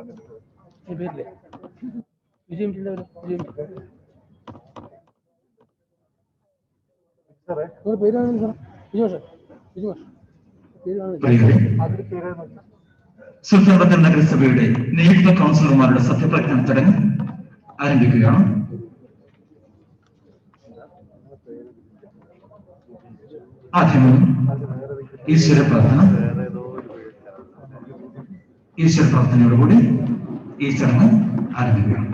പേരില്ലേ വിജയം പേരാണ് വിജയ് സുൽത്താൻബത്തേർ നഗരസഭയുടെ നിയുക്ത കൗൺസിലർമാരുടെ സത്യപ്രതിജ്ഞ ചടങ്ങ് ആരംഭിക്കുകയാണ്. ആദ്യം ഈശ്വര പ്രാർത്ഥനയോടുകൂടി ഈ ചടങ്ങ് ആരംഭിക്കുകയാണ്.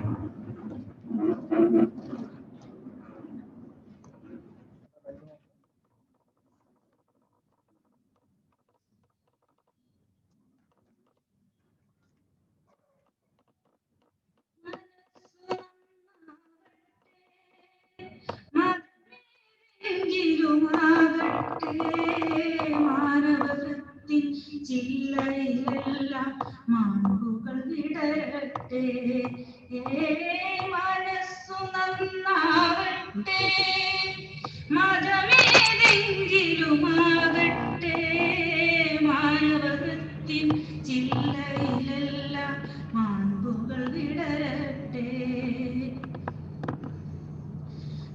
മാനവകത്തിൻ ചില്ലയിലെല്ലാം മാമ്പുകൾ വിടരട്ടെ, മനസ്സു നന്നാവട്ടെ, മതമേതെങ്കിലുമാകട്ടെ, മാനവകത്തിൻ ചില്ലയിലെല്ലാം മാമ്പുകൾ വിടരട്ടെ.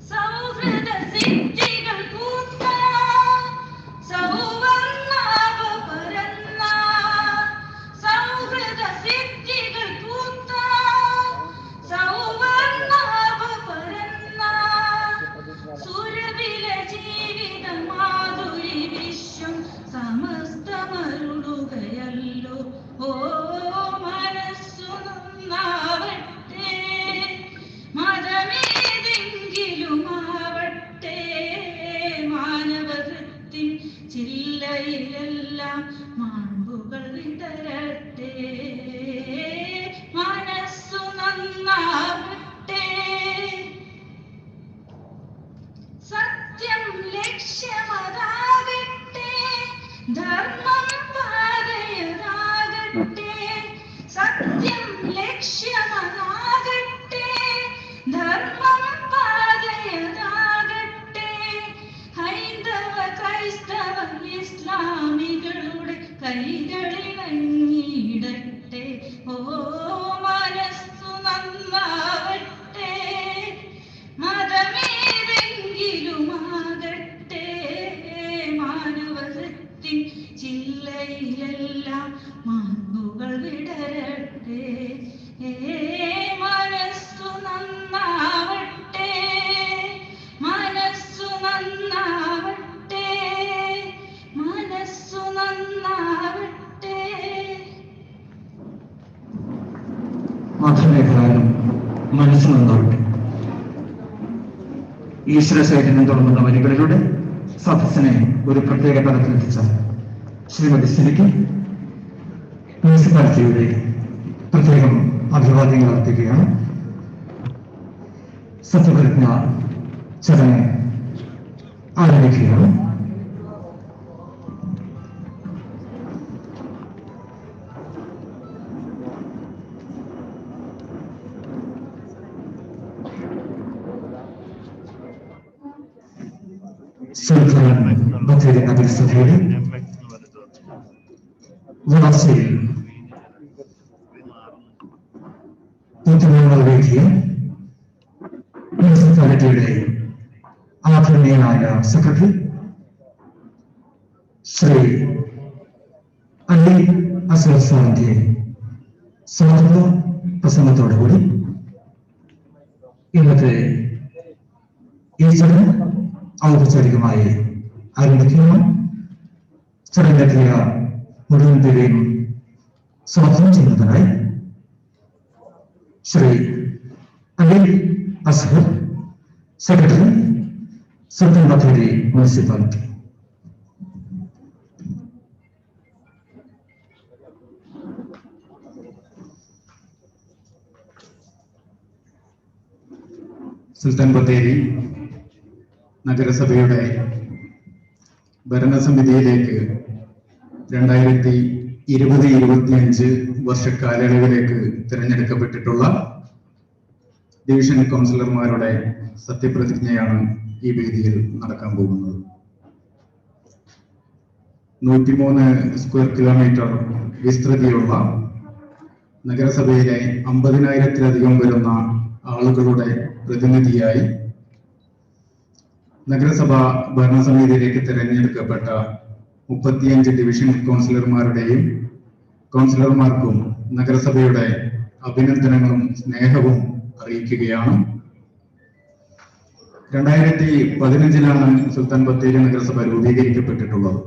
സൗഹൃദ സിദ്ധികൾ പൂത്ത സൗവർണ്ണാഭ പരന്ന, സൗഹൃദ സിദ്ധികൾ പൂത്ത സൗവർണ്ണാഭ പരന്ന, സുരവില ജീവിത മാധുരി വിശ്വം സമസ്തമരുളുകയല്ലോ. ഓ മനസ്സു നന്നാവട്ടെ, മതമേതെങ്കിലുമാവട്ടെ, മാനവകത്തിൻ ചില്ലയിലെല്ലാം മാമ്പുകൾ വിടരട്ടെ, മനസ്സു നന്നാവട്ടെ. സത്യം ലക്ഷ്യമതാകട്ടെ, ധർമ്മം പാതയതാകട്ടെ, സത്യം ലക്ഷ്യമതാകട്ടെ, ധർമ്മം പാതയതാകട്ടെ, ഹൈന്ദവ ക്രൈസ്തവ ഇസ്ലാമികളുടെ കൈകളിൽ അങ്ങിടട്ടെ. ഓ മനസ്സു നന്നാവട്ടെ, മതമേതെങ്കിലുമാകട്ടെ, മാനവകത്തിൻ ചില്ലയിലെല്ലാം മാമ്പുകൾ വിടരട്ടെ, മനസ്സു നന്നാവട്ടെ, മനസ്സു നന്നാവട്ടെ, മനസ്സു നന്നാവട്ടെ. മതമേഖലാലും മനസ്സു നന്നാവട്ടെ. ഈശ്വര ചൈതന്യം തുടങ്ങുന്ന വരികളിലൂടെ സദസ്സിനെ ഒരു പ്രത്യേക തലത്തിലെത്തിച്ച ശ്രീമതി സിനിക്ക് മുനിസിപ്പാലിറ്റിയുടെ പ്രത്യേകം അഭിവാദ്യങ്ങൾ അർപ്പിക്കുകയാണ്. സത്യപ്രതിജ്ഞ ചടങ്ങ് ആരംഭിക്കുകയാണ്. സുൽത്താൻബത്തേർ നഗരസഭയുടെ വളർച്ചയിൽ നൽകിയ മുനിസിപ്പാലിറ്റിയുടെ ആദരണീയനായ സെക്രട്ടറി ശ്രീ അലി അസ്വർ സാറിന്റെ സ്വാഗത പ്രസംഗത്തോടുകൂടി ഇന്നത്തെ ഈ ചടങ്ങ് ഔപചാരികമായി ആരംഭിക്കുന്നു. ചടങ്ങിലെത്തിയ മുഴുവൻ പേരെയും സ്വാഗതം ചെയ്യുന്നതിനായി ശ്രീ അലി അസ്ഹർ, സെക്രട്ടറി, സുൽത്താൻബത്തേർ മുനിസിപ്പാലിറ്റി. സുൽത്താൻബത്തേർ നഗരസഭയുടെ ഭരണസമിതിയിലേക്ക് 2020-25 വർഷക്കാലയളവിലേക്ക് തിരഞ്ഞെടുക്കപ്പെട്ടിട്ടുള്ള ഡിവിഷൻ കൗൺസിലർമാരുടെ സത്യപ്രതിജ്ഞയാണ് ഈ വേദിയിൽ നടക്കാൻ പോകുന്നത്. 103 സ്ക്വയർ കിലോമീറ്റർ വിസ്തൃതിയുള്ള നഗരസഭയിലെ 50,000-ത്തിലധികം വരുന്ന ആളുകളുടെ പ്രതിനിധിയായി നഗരസഭ ഭരണസമിതിയിലേക്ക് തിരഞ്ഞെടുക്കപ്പെട്ട 35 ഡിവിഷൻ കൗൺസിലർമാർക്കും നഗരസഭയുടെ അഭിനന്ദനങ്ങളും സ്നേഹവും അറിയിക്കുകയാണ്. 2015 സുൽത്താൻ ബത്തേരി നഗരസഭ രൂപീകരിക്കപ്പെട്ടിട്ടുള്ളത്.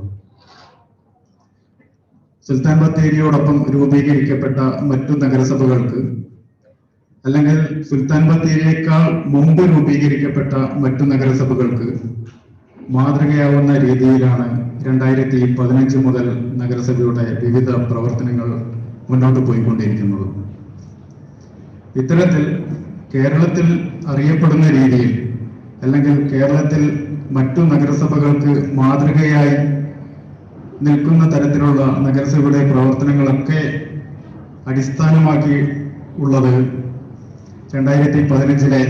സുൽത്താൻ ബത്തേരിയോടൊപ്പം രൂപീകരിക്കപ്പെട്ട മറ്റു നഗരസഭകൾക്ക് അല്ലെങ്കിൽ സുൽത്താൻ ബത്തേരിയേക്കാൾ മുമ്പ് രൂപീകരിക്കപ്പെട്ട മറ്റു നഗരസഭകൾക്ക് മാതൃകയാവുന്ന രീതിയിലാണ് 2015 മുതൽ നഗരസഭയുടെ വിവിധ പ്രവർത്തനങ്ങൾ മുന്നോട്ട് പോയിക്കൊണ്ടിരിക്കുന്നത്. ഇത്തരത്തിൽ കേരളത്തിൽ അറിയപ്പെടുന്ന രീതിയിൽ അല്ലെങ്കിൽ കേരളത്തിൽ മറ്റു നഗരസഭകൾക്ക് മാതൃകയായി നിൽക്കുന്ന തരത്തിലുള്ള നഗരസഭയുടെ പ്രവർത്തനങ്ങളൊക്കെ അടിസ്ഥാനമാക്കി ഉള്ളത് 2015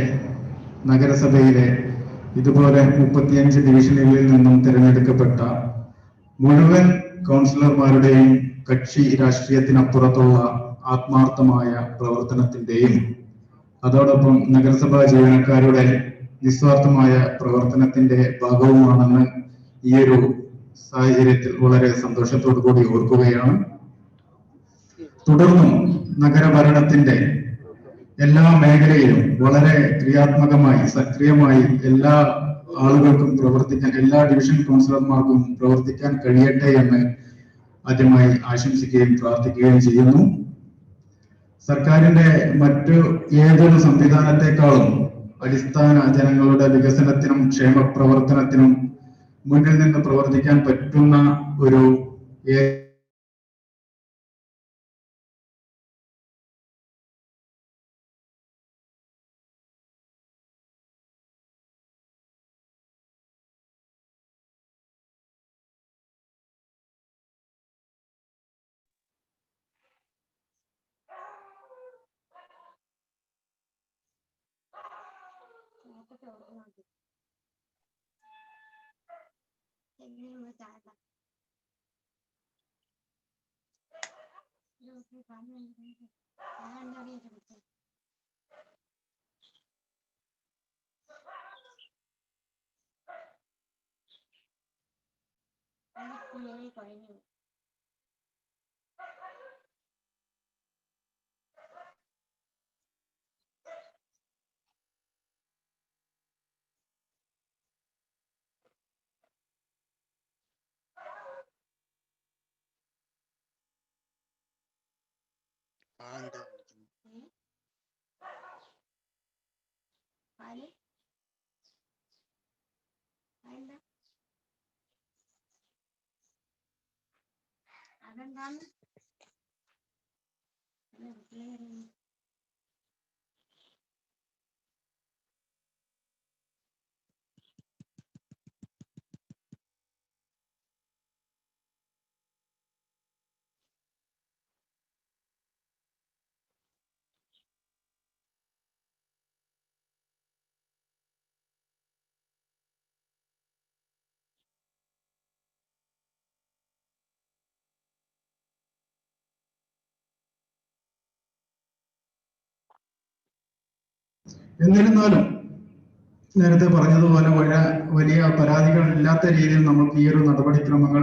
നഗരസഭയിലെ ഇതുപോലെ 35 ഡിവിഷനുകളിൽ നിന്നും തിരഞ്ഞെടുക്കപ്പെട്ട മുഴുവൻ കൗൺസിലർമാരുടെയും കക്ഷി രാഷ്ട്രീയത്തിനപ്പുറത്തുള്ള ആത്മാർത്ഥമായ പ്രവർത്തനത്തിന്റെയും അതോടൊപ്പം നഗരസഭാ ജീവനക്കാരുടെ നിസ്വാർത്ഥമായ പ്രവർത്തനത്തിന്റെ ഭാഗവുമാണെന്ന് ഈ ഒരു സാഹചര്യത്തിൽ വളരെ സന്തോഷത്തോടു കൂടി ഓർക്കുകയാണ്. തുടർന്നും നഗരഭരണത്തിന്റെ എല്ലാ മേഖലയിലും വളരെ ക്രിയാത്മകമായി സക്രിയമായി എല്ലാ ആളുകൾക്കും പ്രവർത്തിക്കാൻ, എല്ലാ ഡിവിഷൻ കൗൺസിലർമാർക്കും പ്രവർത്തിക്കാൻ കഴിയട്ടെ എന്ന് ആദ്യമായി ആശംസിക്കുകയും പ്രാർത്ഥിക്കുകയും ചെയ്യുന്നു. സർക്കാരിന്റെ മറ്റു ഏതൊരു സംവിധാനത്തെക്കാളും അടിസ്ഥാന ജനങ്ങളുടെ വികസനത്തിനും ക്ഷേമ പ്രവർത്തനത്തിനും മുന്നിൽ നിന്ന് പ്രവർത്തിക്കാൻ പറ്റുന്ന ഒരു അതെന്താണ് എന്നിരുന്നാലും നേരത്തെ പറഞ്ഞതുപോലെ വലിയ പരാതികൾ ഇല്ലാത്ത രീതിയിൽ നമുക്ക് ഈ ഒരു നടപടിക്രമങ്ങൾ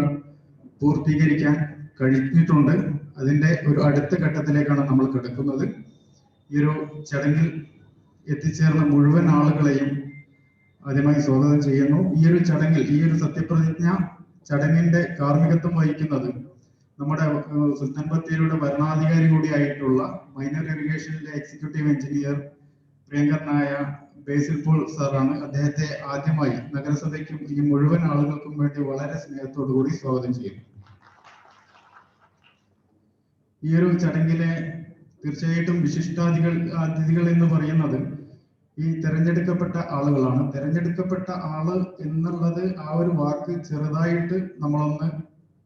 പൂർത്തീകരിക്കാൻ കഴിഞ്ഞിട്ടുണ്ട്. അതിന്റെ ഒരു അടുത്ത ഘട്ടത്തിലേക്കാണ് നമ്മൾ കിടക്കുന്നത്. ഈ ഒരു ചടങ്ങിൽ എത്തിച്ചേർന്ന മുഴുവൻ ആളുകളെയും ആദ്യമായി സ്വാഗതം ചെയ്യുന്നു. ഈ ഒരു ചടങ്ങിൽ, ഈ ഒരു സത്യപ്രതിജ്ഞ ചടങ്ങിന്റെ കാർമ്മികത്വം വഹിക്കുന്നത് നമ്മുടെ സുൽത്താൻ ബത്തേരിയുടെ ഭരണാധികാരി കൂടിയായിട്ടുള്ള മൈനർ ഇറിഗേഷനിലെ എക്സിക്യൂട്ടീവ് എഞ്ചിനീയർ പ്രിയങ്കരനായ ബേസിൽ പോൾ സാറാണ്. അദ്ദേഹത്തെ ആദ്യമായി നഗരസഭയ്ക്കും ഈ മുഴുവൻ ആളുകൾക്കും വേണ്ടി വളരെ സ്നേഹത്തോടു കൂടി സ്വാഗതം ചെയ്യുന്നു. ഈ ഒരു ചടങ്ങിലെ തീർച്ചയായിട്ടും അതിഥികൾ എന്ന് പറയുന്നത് ഈ തെരഞ്ഞെടുക്കപ്പെട്ട ആളുകളാണ്. തെരഞ്ഞെടുക്കപ്പെട്ട ആള് എന്നുള്ളത് ആ ഒരു വാക്ക് ചെറുതായിട്ട് നമ്മളൊന്ന്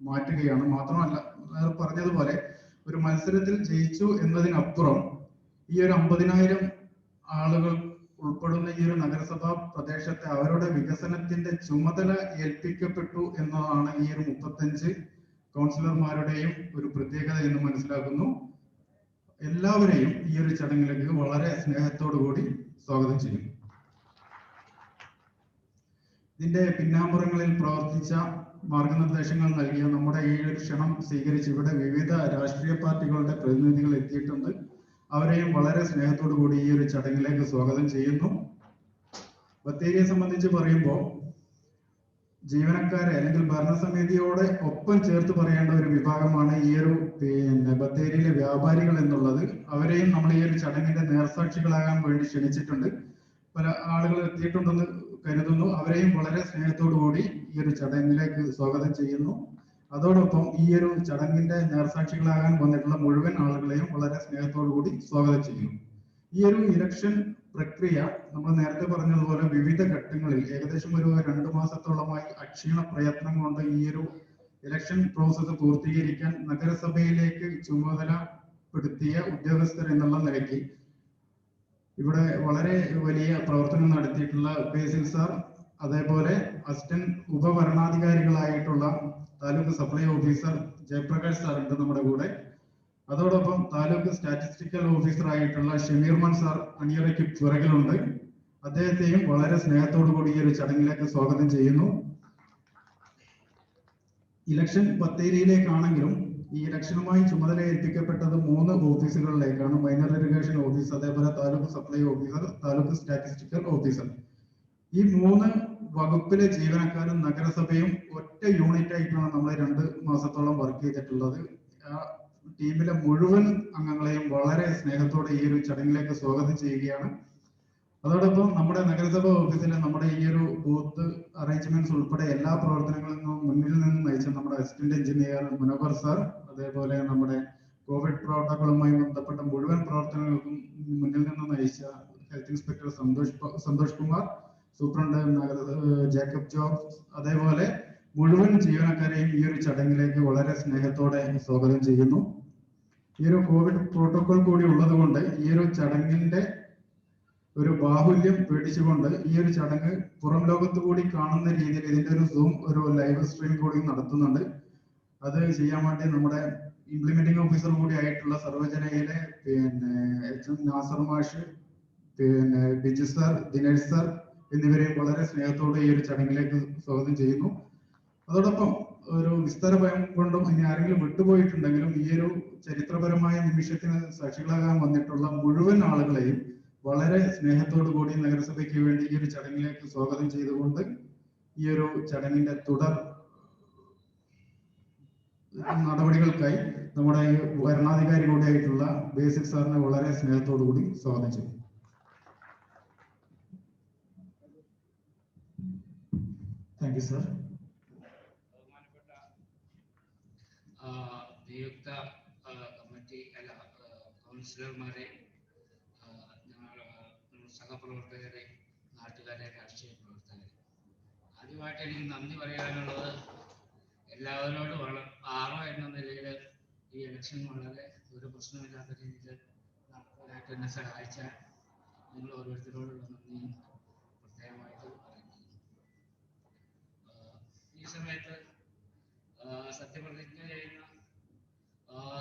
മാറ്റുകയാണ്. മാത്രമല്ല, പറഞ്ഞതുപോലെ ഒരു മത്സരത്തിൽ ജയിച്ചു എന്നതിനപ്പുറം ഈ ഒരു 50,000 ആളുകൾ ഉൾപ്പെടുന്ന ഈ ഒരു നഗരസഭാ പ്രദേശത്തെ അവരുടെ വികസനത്തിന്റെ ചുമതല ഏൽപ്പിക്കപ്പെട്ടു എന്നതാണ് ഈ ഒരു 35 കൗൺസിലർമാരുടെയും ഒരു പ്രത്യേകത എന്ന് മനസ്സിലാക്കുന്നു. എല്ലാവരെയും ഈ ഒരു ചടങ്ങിലേക്ക് വളരെ സ്നേഹത്തോടു കൂടി സ്വാഗതം ചെയ്യും. ഇതിന്റെ പിന്നാമ്പുറങ്ങളിൽ പ്രവർത്തിച്ച മാർഗനിർദ്ദേശങ്ങൾ നൽകിയ നമ്മുടെ ഈ ഒരു ക്ഷണം സ്വീകരിച്ച് ഇവിടെ വിവിധ രാഷ്ട്രീയ പാർട്ടികളുടെ പ്രതിനിധികൾ എത്തിയിട്ടുണ്ട്. അവരെയും വളരെ സ്നേഹത്തോടു കൂടി ഈ ഒരു ചടങ്ങിലേക്ക് സ്വാഗതം ചെയ്യുന്നു. ബത്തേരിയെ സംബന്ധിച്ച് പറയുമ്പോൾ ജീവനക്കാരെ അല്ലെങ്കിൽ ഭരണസമിതിയോടെ ഒപ്പം ചേർത്ത് പറയേണ്ട ഒരു വിഭാഗമാണ് ഈ ഒരു ബത്തേരിയിലെ വ്യാപാരികൾ എന്നുള്ളത്. അവരെയും നമ്മൾ ഈ ഒരു ചടങ്ങിന്റെ നേർസാക്ഷികളാകാൻ വേണ്ടി ക്ഷണിച്ചിട്ടുണ്ട്. പല ആളുകൾ എത്തിയിട്ടുണ്ടെന്ന് കരുതുന്നു. അവരെയും വളരെ സ്നേഹത്തോടു കൂടി ഈ ഒരു ചടങ്ങിലേക്ക് സ്വാഗതം ചെയ്യുന്നു. അതോടൊപ്പം ഈ ഒരു ചടങ്ങിന്റെ നേർസാക്ഷികളാകാൻ വന്നിട്ടുള്ള മുഴുവൻ ആളുകളെയും വളരെ സ്നേഹത്തോടു കൂടി സ്വാഗതം ചെയ്യുന്നു. ഈ ഒരു ഇലക്ഷൻ പ്രക്രിയ നമ്മൾ നേരത്തെ പറഞ്ഞതുപോലെ വിവിധ ഘട്ടങ്ങളിൽ ഏകദേശം ഒരു 2 മാസത്തോളമായി അക്ഷീണ പ്രയത്നം കൊണ്ട് ഈ ഒരു ഇലക്ഷൻ പ്രോസസ്സ് പൂർത്തീകരിക്കാൻ നഗരസഭയിലേക്ക് ചുമതലപ്പെടുത്തിയ ഉദ്യോഗസ്ഥർ എന്നുള്ള നിലയ്ക്ക് ഇവിടെ വളരെ വലിയ പ്രവർത്തനം നടത്തിയിട്ടുള്ള ബേസിൽ സാർ, അതേപോലെ അസിസ്റ്റന്റ് ഉപഭരണാധികാരികളായിട്ടുള്ള taluk supply officer Jayaprakash sir ഉണ്ട് നമ്മുടെ കൂടെ. അതോടൊപ്പം താലൂക്ക് സ്റ്റാറ്റിസ്റ്റിക്കൽ ഓഫീസർ ആയിട്ടുള്ള ഷമീർമൻ സാർ അണിയറയ്ക്ക് പുറകിലുണ്ട്. അദ്ദേഹത്തെയും വളരെ സ്നേഹത്തോടു കൂടി ഈ ഒരു ചടങ്ങിലേക്ക് സ്വാഗതം ചെയ്യുന്നു. ഇലക്ഷൻ ബത്തേരിയിലേക്കാണെങ്കിലും ഈ ഇലക്ഷനുമായി ചുമതല ഏൽപ്പിക്കപ്പെട്ടത് 3 ഓഫീസുകളിലേക്കാണ്. മൈനർ ഇറിഗേഷൻ ഓഫീസ്, അതേപോലെ taluk supply officer, taluk statistical officer. ഈ 3 വകുപ്പിലെ ജീവനക്കാരും നഗരസഭയും ഒറ്റ യൂണിറ്റ് ആയിട്ടാണ് നമ്മൾ 2 മാസത്തോളം വർക്ക് ചെയ്തിട്ടുള്ളത്. ആ ടീമിലെ മുഴുവൻ അംഗങ്ങളെയും വളരെ സ്നേഹത്തോടെ ഈ ഒരു ചടങ്ങിലേക്ക് സ്വാഗതം ചെയ്യുകയാണ്. അതോടൊപ്പം നമ്മുടെ നഗരസഭ ഓഫീസിലെ നമ്മുടെ ഈ ഒരു ബൂത്ത് അറേഞ്ച്മെന്റ്സ് ഉൾപ്പെടെ എല്ലാ പ്രവർത്തനങ്ങളിലും മുന്നിൽ നിന്ന് നയിച്ച നമ്മുടെ അസിസ്റ്റന്റ് എഞ്ചിനീയർ മുനവർ സാർ, അതേപോലെ നമ്മുടെ കോവിഡ് പ്രോട്ടോക്കോളുമായി ബന്ധപ്പെട്ട മുഴുവൻ പ്രവർത്തനങ്ങൾക്കും മുന്നിൽ നിന്ന് നയിച്ച health inspector Santhosh Kumar, superintendent Jacob George, അതേപോലെ മുഴുവൻ ജീവനക്കാരെയും ഈ ഒരു ചടങ്ങിലേക്ക് വളരെ സ്നേഹത്തോടെ സ്വാഗതം ചെയ്യുന്നു. ഈ ഒരു കോവിഡ് പ്രോട്ടോകോൾ കൂടി ഉള്ളത് കൊണ്ട് ഈ ഒരു ചടങ്ങിന്റെ ഒരു ബാഹുല്യം പേടിച്ചുകൊണ്ട് ഈ ഒരു ചടങ്ങ് പുറം ലോകത്ത് കൂടി കാണുന്ന രീതിയിൽ ഇതിന്റെ ഒരു സൂം ഒരു ലൈവ് സ്ട്രീം കൂടി നടത്തുന്നുണ്ട്. അത് ചെയ്യാൻ വേണ്ടി നമ്മുടെ ഇംപ്ലിമെന്റിംഗ് ഓഫീസർ കൂടി ആയിട്ടുള്ള സർവജനയിലെ HM നാസർ മാഷ്, ബിജു സാർ, ദിനേഷ് സാർ എന്നിവരെയും വളരെ സ്നേഹത്തോടെ ഈ ഒരു ചടങ്ങിലേക്ക് സ്വാഗതം ചെയ്യുന്നു. അതോടൊപ്പം ഒരു വിസ്താര ഭയം കൊണ്ടും ഇനി ആരെങ്കിലും വിട്ടുപോയിട്ടുണ്ടെങ്കിലും ഈ ഒരു ചരിത്രപരമായ നിമിഷത്തിന് സാക്ഷികളാകാൻ വന്നിട്ടുള്ള മുഴുവൻ ആളുകളെയും വളരെ സ്നേഹത്തോടു കൂടി നഗരസഭയ്ക്ക് വേണ്ടി ഈ ഒരു ചടങ്ങിലേക്ക് സ്വാഗതം ചെയ്തുകൊണ്ട് ഈ ഒരു ചടങ്ങിന്റെ തുടർ നടപടികൾക്കായി നമ്മുടെ ഭരണാധികാരി കൂടിയായിട്ടുള്ള ബേസിൽ സാറിനെ വളരെ സ്നേഹത്തോടു കൂടി സ്വാഗതം ചെയ്യും. Thank you sir. നിയുക്ത കമ്മിറ്റി കൗൺസിലർമാരെ, സഹപ്രവർത്തകരെ, നാട്ടുകാരെ, രാഷ്ട്രീയ പ്രവർത്തകരെ, ആദ്യമായിട്ട് എനിക്ക് നന്ദി പറയാനുള്ളത് എല്ലാവരോടും 6 എന്ന നിലയിൽ ഈ ഇലക്ഷൻ വളരെ ഒരു പ്രശ്നമില്ലാത്ത രീതിയിൽ നടത്താനായിട്ട് എന്നെ സഹായിച്ച നിങ്ങൾ ഓരോരുത്തരോടുള്ള നന്ദി പ്രത്യേകമായിട്ട് പറയുന്നു. ഈ സമയത്ത് സത്യപ്രതിജ്ഞ ചെയ്യുന്ന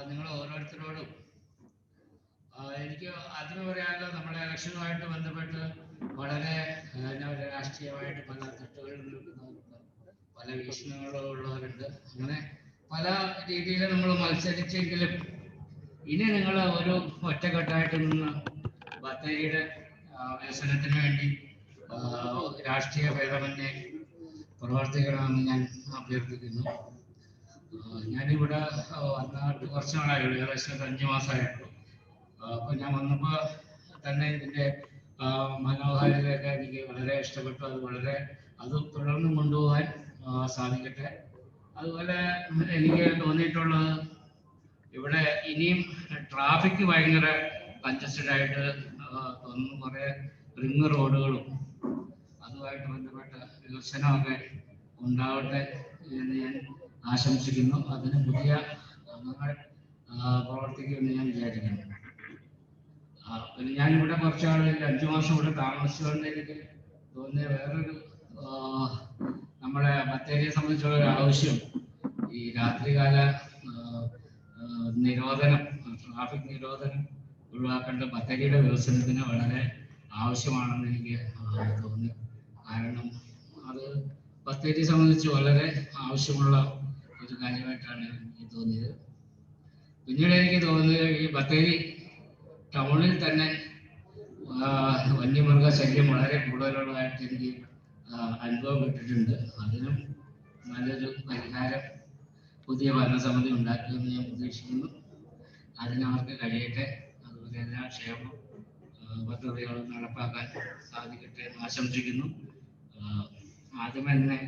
നിങ്ങൾ ഓരോരുത്തരോടും എനിക്ക് ആദ്യം പറയാനുള്ളത് നമ്മുടെ ഇലക്ഷനുമായിട്ട് ബന്ധപ്പെട്ട് വളരെ രാഷ്ട്രീയമായിട്ട് പല തട്ടുകളിൽ നിൽക്കുന്നവരുണ്ട്, പല വീക്ഷണങ്ങളുള്ളവരുണ്ട്. അങ്ങനെ പല രീതിയിൽ നമ്മൾ മത്സരിച്ചെങ്കിലും ഇനി നിങ്ങൾ ഒരു ഒറ്റക്കെട്ടായിട്ട് നിന്ന് ബത്തേരിയുടെ വികസനത്തിന് വേണ്ടി രാഷ്ട്രീയ ഭേദമന്യേ പ്രവർത്തിക്കണമെന്ന് ഞാൻ അഭ്യർത്ഥിക്കുന്നു. ഞാനിവിടെ വന്നിട്ട് കുറച്ച് നാളായുള്ളൂ, ഏകദേശം 5 മാസമായിട്ടുള്ളൂ. അപ്പൊ ഞാൻ വന്നപ്പോ തന്നെ ഇതിന്റെ മനോഹാരിതയൊക്കെ എനിക്ക് വളരെ ഇഷ്ടപ്പെട്ടു. അത് തുടർന്ന് കൊണ്ടുപോകാൻ സാധിക്കട്ടെ. അതുപോലെ എനിക്ക് തോന്നിയിട്ടുള്ളത് ഇവിടെ ഇനിയും ട്രാഫിക് ഭയങ്കര കൺജസ്റ്റഡ് ആയിട്ട് തോന്നുന്നു. കുറെ റിംഗ് റോഡുകളും അതുമായിട്ട് ബന്ധപ്പെട്ട വികസനമൊക്കെ ഉണ്ടാവട്ടെ എന്ന് ഞാൻ ആശംസിക്കുന്നു. അതിന് പുതിയ അംഗങ്ങൾ പ്രവർത്തിക്കുമെന്ന് ഞാൻ വിചാരിക്കുന്നു. പിന്നെ ഞാനിവിടെ കുറച്ചാളിൽ 5 മാസം ഇവിടെ താമസിച്ചുകൊണ്ട് എനിക്ക് തോന്നിയ വേറൊരു നമ്മുടെ ബത്തേരിയെ സംബന്ധിച്ചുള്ള ഒരു ആവശ്യം ഈ രാത്രികാല നിരോധനം, ട്രാഫിക് നിരോധനം ഒഴിവാക്കേണ്ട ബത്തേരിയുടെ വികസനത്തിന് വളരെ ആവശ്യമാണെന്ന് എനിക്ക് തോന്നി. കാരണം അത് ബത്തേരി സംബന്ധിച്ച് വളരെ ആവശ്യമുള്ള ഒരു കാര്യമായിട്ടാണ് എനിക്ക് തോന്നിയത്. പിന്നീട് എനിക്ക് തോന്നുന്നത് ഈ ബത്തേരി ടൗണിൽ തന്നെ വന്യമൃഗ ശല്യം വളരെ കൂടുതലുള്ളതായിട്ട് എനിക്ക് അനുഭവപ്പെട്ടിട്ടുണ്ട്. അതിനും നല്ലൊരു പരിഹാരം പുതിയ ഭരണസമിതി ഉണ്ടാക്കുമെന്ന് ഞാൻ പ്രതീക്ഷിക്കുന്നു. അതിനവർക്ക് കഴിയട്ടെ. അതുപോലെ എല്ലാ ക്ഷേമ പദ്ധതികളും നടപ്പാക്കാൻ സാധിക്കട്ടെ എന്ന് ആശംസിക്കുന്നു. ആദ്യം തന്നെ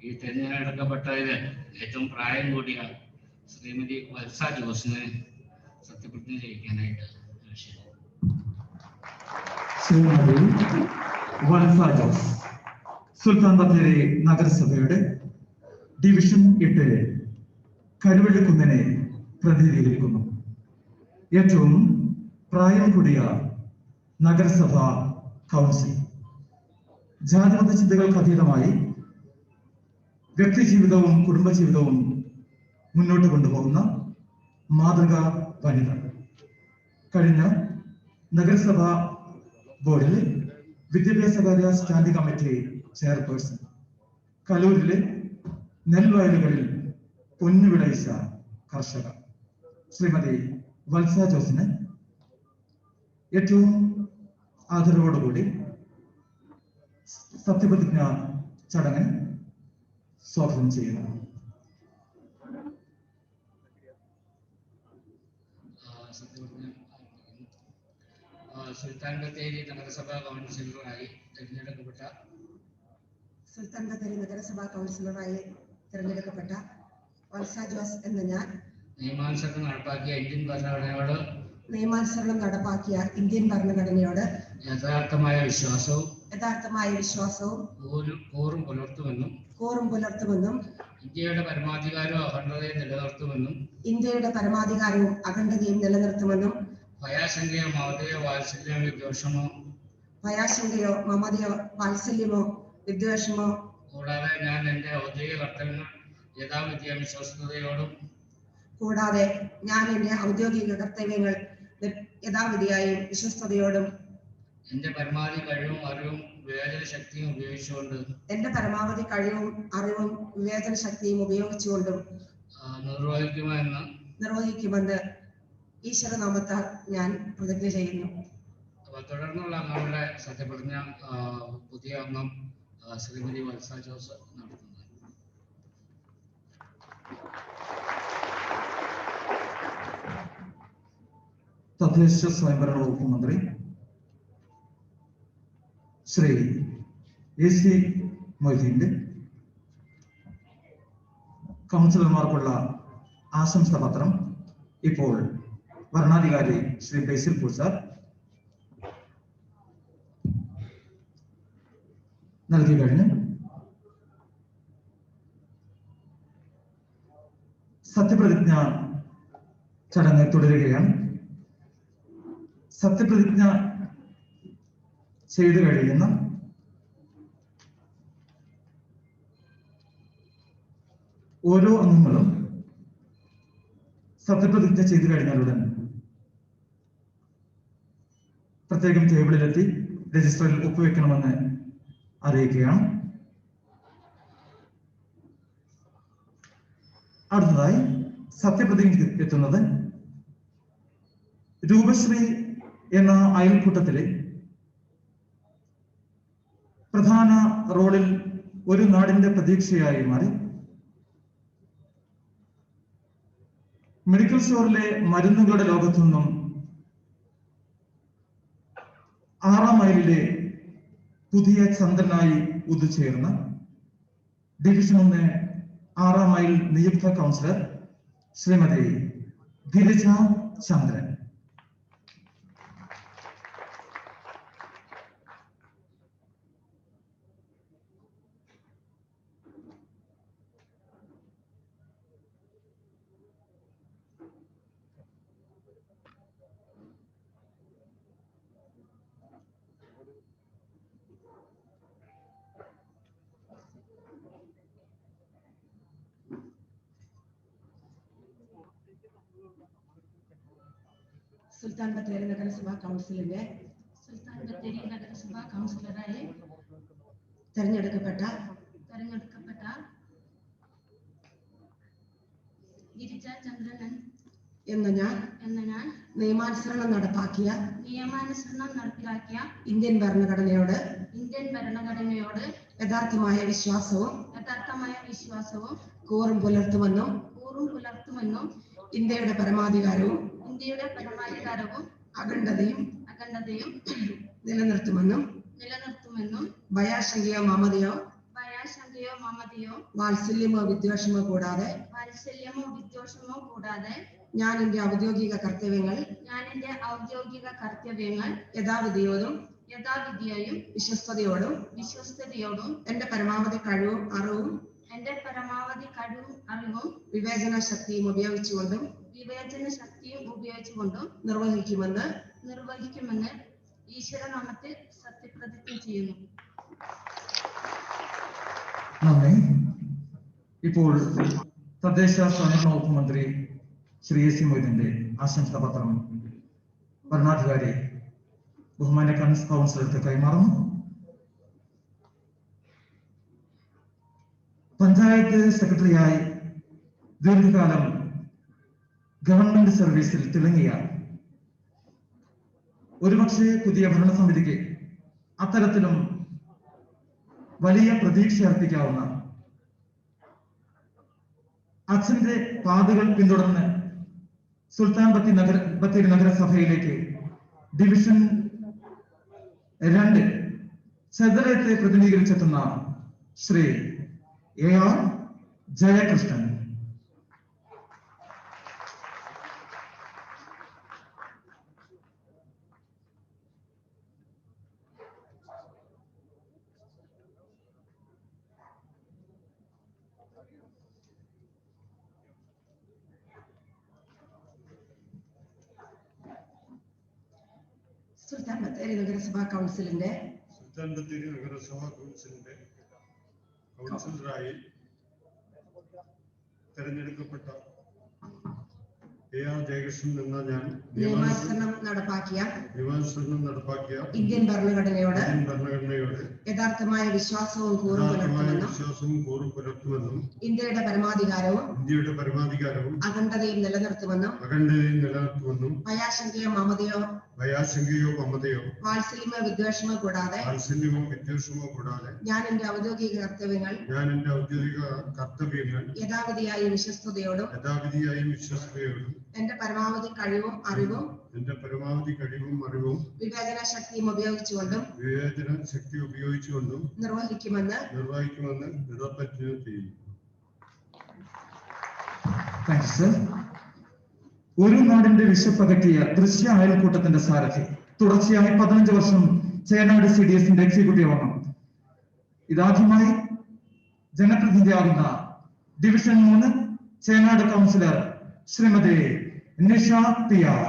ഈ തെരഞ്ഞെടുക്കപ്പെട്ടതിൽ ഏറ്റവും പ്രായം കൂടിയ ശ്രീമതി വത്സ ജോസിനെ സത്യപ്രതിജ്ഞ ചെയ്യിക്കാനായിട്ട് ശ്രീമതി വത്സ ജോസ് സുൽത്താൻ ബത്തേരി നഗരസഭയുടെ ഡിവിഷൻ 8 കരുവള്ളിക്കുന്നിനെ പ്രതിനിധീകരിക്കുന്നു. ഏറ്റവും പ്രായം കൂടിയ നഗരസഭാ കൗൺസിൽ ജാതിമത ചിന്തകൾക്ക് അതീതമായി വ്യക്തിജീവിതവും കുടുംബജീവിതവും മുന്നോട്ട് കൊണ്ടുപോകുന്ന മാതൃകാ വനിത. കഴിഞ്ഞ നഗരസഭാ ബോർഡിലെ വിദ്യാഭ്യാസകാര്യ സ്റ്റാൻഡിംഗ് കമ്മിറ്റി ചെയർപേഴ്സൺ, കലൂരിലെ നെൽവയലുകളിൽ പൊന്നുവിളയിച്ച കർഷക ശ്രീമതി വത്സ ജോസിനെ ഏറ്റവും ആദരവോടുകൂടി സത്യപ്രതിജ്ഞ ചടങ്ങിന് സ്വാഗതം ചെയ്യുന്നു. സുൽത്താൻ ബത്തേരി നഗരസഭാ കൗൺസിലറായി തിരഞ്ഞെടുക്കപ്പെട്ട വത്സ ജോസ് എന്ന ഞാൻ നിയമാനുസരണം നടപ്പാക്കിയ ഇന്ത്യൻ ഭരണഘടനയോട് യഥാർത്ഥമായ വിശ്വാസവും കൂറും പുലർത്തുമെന്നും ഇന്ത്യയുടെ പരമാധികാരവും അഖണ്ഡതയും നിലനിർത്തുമെന്നും ഭയാശങ്കയോ മമതയോ വാത്സല്യമോ വിദ്വേഷമോ കൂടാതെ ഞാൻ എൻ്റെ ഔദ്യോഗിക കർത്തവ്യങ്ങൾ യഥാവിധിയായും വിശ്വസ്തയോടും എന്റെ പരമാവധി കഴിവും അറിവും വിവേചന ശക്തിയും ഉപയോഗിച്ചുകൊണ്ടും നിർവഹിക്കുമെന്ന് ഈശ്വരനാമത്താൽ ഞാൻ പ്രതിജ്ഞ ചെയ്യുന്നു. തുടർന്നുള്ള അംഗങ്ങളുടെ സത്യപ്രതിജ്ഞ പുതിയ അംഗം ശ്രീമതി വത്സ ജോസ് നടത്തുന്നു. തദ്ദേശ സ്വയംഭരണ വകുപ്പ് മന്ത്രി ശ്രീ AC മൊയ്തീന്റെ കൗൺസിലർമാർക്കുള്ള ആശംസാ പത്രം ഇപ്പോൾ ഭരണാധികാരി ശ്രീ ബേസിൽ പൂസാർ നൽകി കഴിഞ്ഞു. സത്യപ്രതിജ്ഞ ചടങ്ങ് തുടരുകയാണ്. സത്യപ്രതിജ്ഞ ചെയ്തു കഴിയുന്ന ഓരോ അംഗങ്ങളും സത്യപ്രതിജ്ഞ ചെയ്തു കഴിഞ്ഞാലുടൻ പ്രത്യേകം ടേബിളിലെത്തി രജിസ്റ്ററിൽ ഒപ്പുവെക്കണമെന്ന് അറിയിക്കുകയാണ്. അടുത്തതായി സത്യപ്രതിജ്ഞ എത്തുന്നത് രൂപശ്രീ എന്ന അയൽക്കൂട്ടത്തിലെ പ്രധാന റോളിൽ ഒരു നാടിന്റെ പ്രതീക്ഷയായി മാറി മെഡിക്കൽ സ്റ്റോറിലെ മരുന്നുകളുടെ ലോകത്തു നിന്നും 6-ാം മൈലിലെ പുതിയ ചന്ദ്രനായി ഉദിച്ചുയർന്ന ഡിവിഷൻ 1 6-ാം മൈൽ നിയുക്ത കൗൺസിലർ ശ്രീമതി ഗിരിജ ചന്ദ്രൻ. സുൽത്താൻ ബത്തേരി നഗരസഭാ കൗൺസിലിന്റെ സുൽത്താൻ ബത്തേരി നഗരസഭാ കൗൺസിലറായി തെരഞ്ഞെടുക്കപ്പെട്ട ഗിരിജ ചന്ദ്രൻ എന്ന ഞാൻ നിയമാനുസരണം നടപ്പാക്കിയ ഇന്ത്യൻ ഭരണഘടനയോട് യഥാർത്ഥമായ വിശ്വാസവും കൂറും പുലർത്തുമെന്നും ഇന്ത്യയുടെ പരമാധികാരവും അഖണ്ഡതയും നിലനിർത്തുമെന്നും ഭയാശങ്കയോ മമതയോ വാത്സല്യമോ വിദ്വേഷമോ കൂടാതെ ഞാൻ എന്റെ ഔദ്യോഗിക കർത്തവ്യങ്ങൾ യഥാവിധിയോടും വിശ്വസ്തയോടും എന്റെ പരമാവധി കഴിവും അറിവും വിവേചന ശക്തിയും ഉപയോഗിച്ചുകൊണ്ടും നിർവഹിക്കുമെന്ന് ഈശ്വരനാമത്തിൽ സത്യപ്രതിജ്ഞ ചെയ്യുന്നു. നന്ദി. ഇപ്പോൾ തദ്ദേശ സ്വയംഭരണ വകുപ്പ് മന്ത്രി ശ്രീ എ സി മൊയ്തീന്റെ ആശംസാ പത്രം ഭരണാധികാരി ബഹുമാന്യ കൗൺസിലർക്ക് കൈമാറുന്നു. പഞ്ചായത്ത് സെക്രട്ടറിയായി ദീർഘകാലം ഗവൺമെന്റ് സർവീസിൽ തിളങ്ങിയ ഒരുപക്ഷെ പുതിയ ഭരണസമിതിക്ക് അത്തരത്തിലും വലിയ പ്രതീക്ഷ അർപ്പിക്കാവുന്ന അച്ഛന്റെ പാതകൾ പിന്തുടർന്ന് സുൽത്താൻ ബത്തേരി നഗരസഭയിലേക്ക് ഡിവിഷൻ 2 ചെതലത്തെ പ്രതിനിധീകരിച്ചെത്തുന്ന ശ്രീ AR ജയകൃഷ്ണൻ. സുൽത്താൻ ബത്തേരി നഗരസഭാ കൗൺസിലിന്റെ കൗൺസിലറായി തെരഞ്ഞെടുക്കപ്പെട്ട AR ജയകൃഷ്ണൻ എന്ന ഞാൻ നിയമാനുസരണം നടപ്പാക്കിയ ഇന്ത്യൻ ഭരണഘടനയോട് യഥാർത്ഥമായ വിശ്വാസവും കൂറും പുലർത്തുമെന്നും ഇന്ത്യയുടെ പരമാധികാരവും അഖണ്ഡതയും നിലനിർത്തുമെന്നും ഭയാശങ്കയോ മമതയോ വാത്സല്യമോ വിദ്വേഷമോ കൂടാതെ ഞാൻ എന്റെ ഔദ്യോഗിക കർത്തവ്യങ്ങൾ യഥാവിധിയായും വിശ്വസ്തയോടും എന്റെ പരമാവധി കഴിവും അറിവും വിവേചന ശക്തിയും ഉപയോഗിച്ചുകൊണ്ടും നിർവഹിക്കുമെന്ന് ദൃഢപ്രതിജ്ഞ ചെയ്യുന്നു. ഒരു നാടിന്റെ വിശപ്പകറ്റിയ ദൃശ്യ അയൽക്കൂട്ടത്തിന്റെ സാരഥി തുടർച്ചയായി 15 വർഷം ചേനാട് CDSന്റെ എക്സിക്യൂട്ടീവ് അംഗം. ഇതാദ്യമായി ജനപ്രതിനിധിയാകുന്ന division 3 Chenad councillor Shrimati Nisha PR.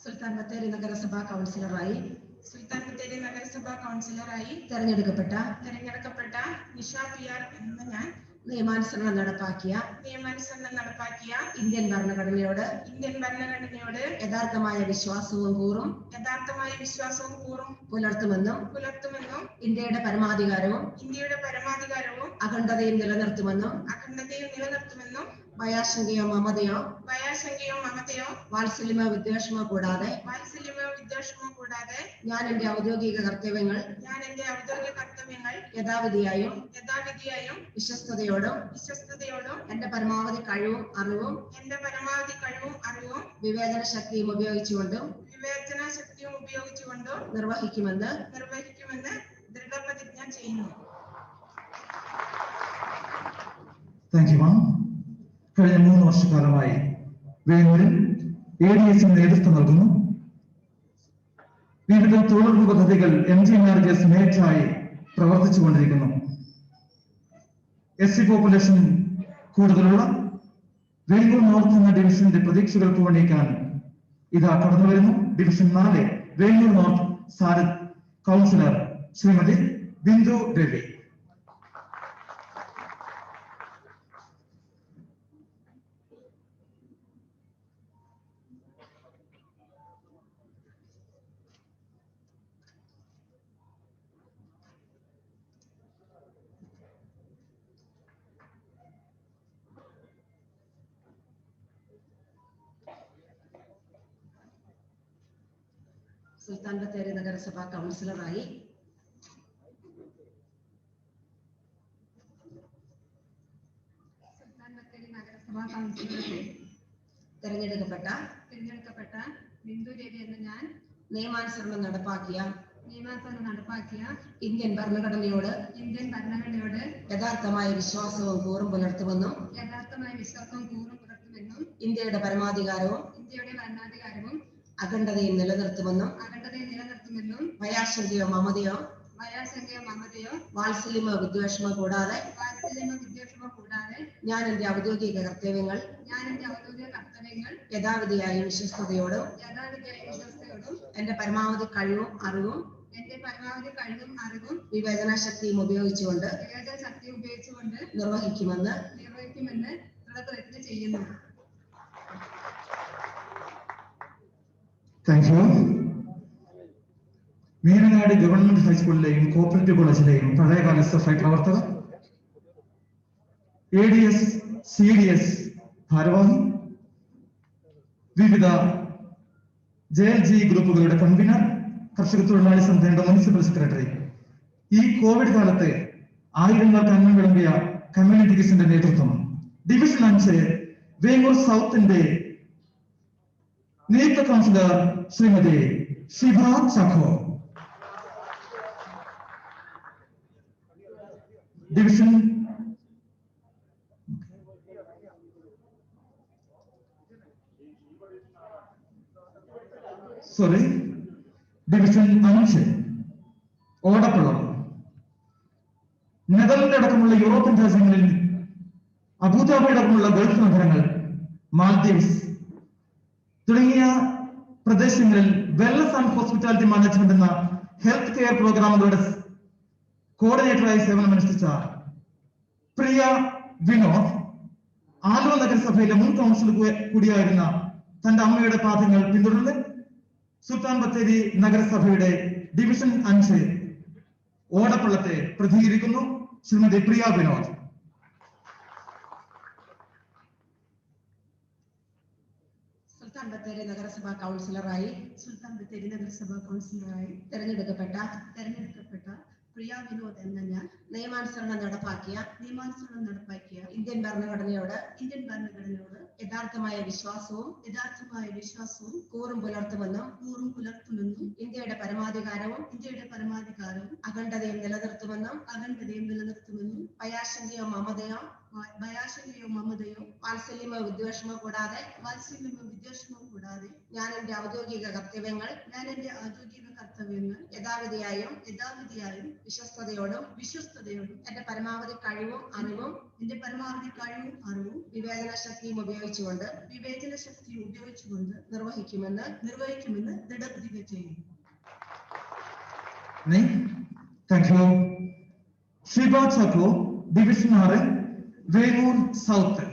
Sultan Bathery നഗരസഭാ കൗൺസിലറായി തെരഞ്ഞെടുക്കപ്പെട്ട നിഷ PR എന്ന ഞാൻ നിയമാനുസരണം നടപ്പാക്കിയ ഇന്ത്യൻ ഭരണഘടനയോട് യഥാർത്ഥമായ വിശ്വാസവും കൂറും പുലർത്തുമെന്നും ഇന്ത്യയുടെ പരമാധികാരവും അഖണ്ഡതയും നിലനിർത്തുമെന്നും ഭയാശങ്കയോ മമതയോ വാത്സല്യമോ വിദ്വേഷമോ കൂടാതെ ഞാൻ എന്റെ ഔദ്യോഗിക കർത്തവ്യങ്ങൾ യഥാവിധിയായും വിശ്വസ്തയോടും എന്റെ പരമാവധി കഴിവും അറിവും വിവേചന ശക്തിയും ഉപയോഗിച്ചുകൊണ്ടും നിർവഹിക്കുമെന്ന് ദൃഢപ്രതിജ്ഞ ചെയ്യുന്നു. കഴിഞ്ഞ 3 വർഷക്കാലമായി വേങ്ങൂരിൽ ADS നേതൃത്വം നൽകുന്നു. വിവിധ തൊഴിലുറപ്പ് പദ്ധതികൾ MGNREGA മേഖലയായി പ്രവർത്തിച്ചുകൊണ്ടിരിക്കുന്നു. SC പോപ്പുലേഷൻ കൂടുതലുള്ള വേങ്ങൂർ നോർത്ത് എന്ന ഡിവിഷന്റെ പ്രതീക്ഷകൾ പൂവണിക്കാൻ ഇതാ കടന്നു വരുന്നു. ഡിവിഷൻ 4 വേങ്ങൂർ നോർത്ത് സാരഥ് കൗൺസിലർ ശ്രീമതി ബിന്ദു രവി. സുൽത്താൻ ബത്തേരി നഗരസഭാ കൗൺസിലറായി തെരഞ്ഞെടുക്കപ്പെട്ട ബിന്ദു രവി എന്ന ഞാൻ നിയമാനുസരണം നടപ്പാക്കിയ ഇന്ത്യൻ ഭരണഘടനയോട് യഥാർത്ഥമായ വിശ്വാസവും കൂറും പുലർത്തുമെന്നും ഇന്ത്യയുടെ പരമാധികാരവും അഖണ്ഡതയും നിലനിർത്തുമെന്നും ഭയാശങ്കയോ മമതയോ വാത്സല്യമോ വിദ്വേഷമോ കൂടാതെ ഞാൻ എന്റെ ഔദ്യോഗിക കർത്തവ്യങ്ങൾ യഥാവിധിയായും വിശ്വസ്തയോടും എന്റെ പരമാവധി കഴിവും അറിവും വിവേചന ശക്തിയും ഉപയോഗിച്ചുകൊണ്ട് നിർവഹിക്കുമെന്ന് ദൃഢപ്രതിജ്ഞ ചെയ്യുന്നു. Thank you. മീനങ്ങാട് ഗവൺമെന്റ് ഹൈസ്കൂളിലെയും കോപ്പറേറ്റീവ് കോളേജിലെയും പഴയകാല SFI പ്രവർത്തകർ, ADS CDS ഭാരവാഹി, വിവിധ JLG ഗ്രൂപ്പുകളുടെ കൺവീനർ, കർഷക തൊഴിലാളി സംഘടനയുടെ മുനിസിപ്പൽ സെക്രട്ടറി, ഈ കോവിഡ് കാലത്ത് ആയിരങ്ങൾക്ക് അന്നം വിളമ്പിയ കമ്മ്യൂണിറ്റി കിസിന്റെ നേതൃത്വം, ഡിവിഷൻ 5 വേങ്ങൂർ സൗത്തിന്റെ നിയുക്ത councillor Shrimati Shiba Chacko, division division 5 Odakkulam, Netherland അടക്കമുള്ള യൂറോപ്യൻ രാജ്യങ്ങളിൽ, അബുദാബി അടക്കമുള്ള ഗൾഫ് നഗരങ്ങൾ, മാൽദീവ്സ് തുടങ്ങിയ പ്രദേശങ്ങളിൽ വെൽനസ് ആൻഡ് ഹോസ്പിറ്റാലിറ്റി മാനേജ്മെന്റ് എന്ന ഹെൽത്ത് കെയർ പ്രോഗ്രാമുകളുടെ കോർഡിനേറ്ററായി സേവനമനുഷ്ഠിച്ച പ്രിയ വിനോദ്, ആലുവ നഗരസഭയിലെ മുൻ കൗൺസിലർ കൂടിയായിരുന്ന തന്റെ അമ്മയുടെ പാദങ്ങൾ പിന്തുടർന്ന് സുൽത്താൻ ബത്തേരി നഗരസഭയുടെ ഡിവിഷൻ 5 ഓടപ്പള്ളത്തെ പ്രതികരിക്കുന്നു ശ്രീമതി പ്രിയ വിനോദ്. സുൽത്താൻ ബത്തേരി നഗരസഭാ കൗൺസിലറായി തെരഞ്ഞെടുക്കപ്പെട്ട പ്രിയ വിനോദ് എന്ന ഞാൻ നിയമാനുസരണം നടപ്പാക്കിയ ഇന്ത്യൻ ഭരണഘടനയോട് യഥാർത്ഥമായ വിശ്വാസവും കൂറും പുലർത്തുമെന്നും ഇന്ത്യയുടെ പരമാധികാരവും അഖണ്ഡതയും നിലനിർത്തുമെന്നും ഭയാശങ്കയോ മമതയോ വാത്സല്യമോ വിദ്വേഷമോ കൂടാതെ ഞാൻ എന്റെ ഔദ്യോഗിക കർത്തവ്യങ്ങൾ യഥാവിധിയായും വിശ്വസ്തയോടും എന്റെ പരമാവധി കഴിവും അറിവും വിവേചന ശക്തിയും ഉപയോഗിച്ചുകൊണ്ട് നിർവഹിക്കുമെന്ന് ദൃഢപ്രതിജ്ഞ ചെയ്യുന്നു. Thank you. Shiba Chacko, division 6 Vengoor south.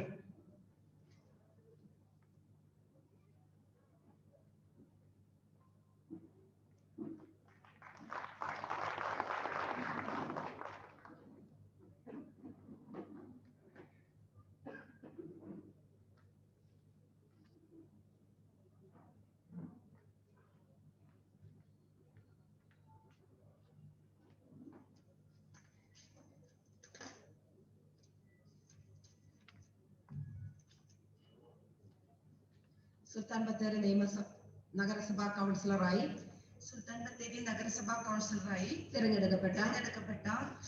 Sultan Bathery നഗരസഭാ കൗൺസിലറായി തിരഞ്ഞെടുക്കപ്പെട്ട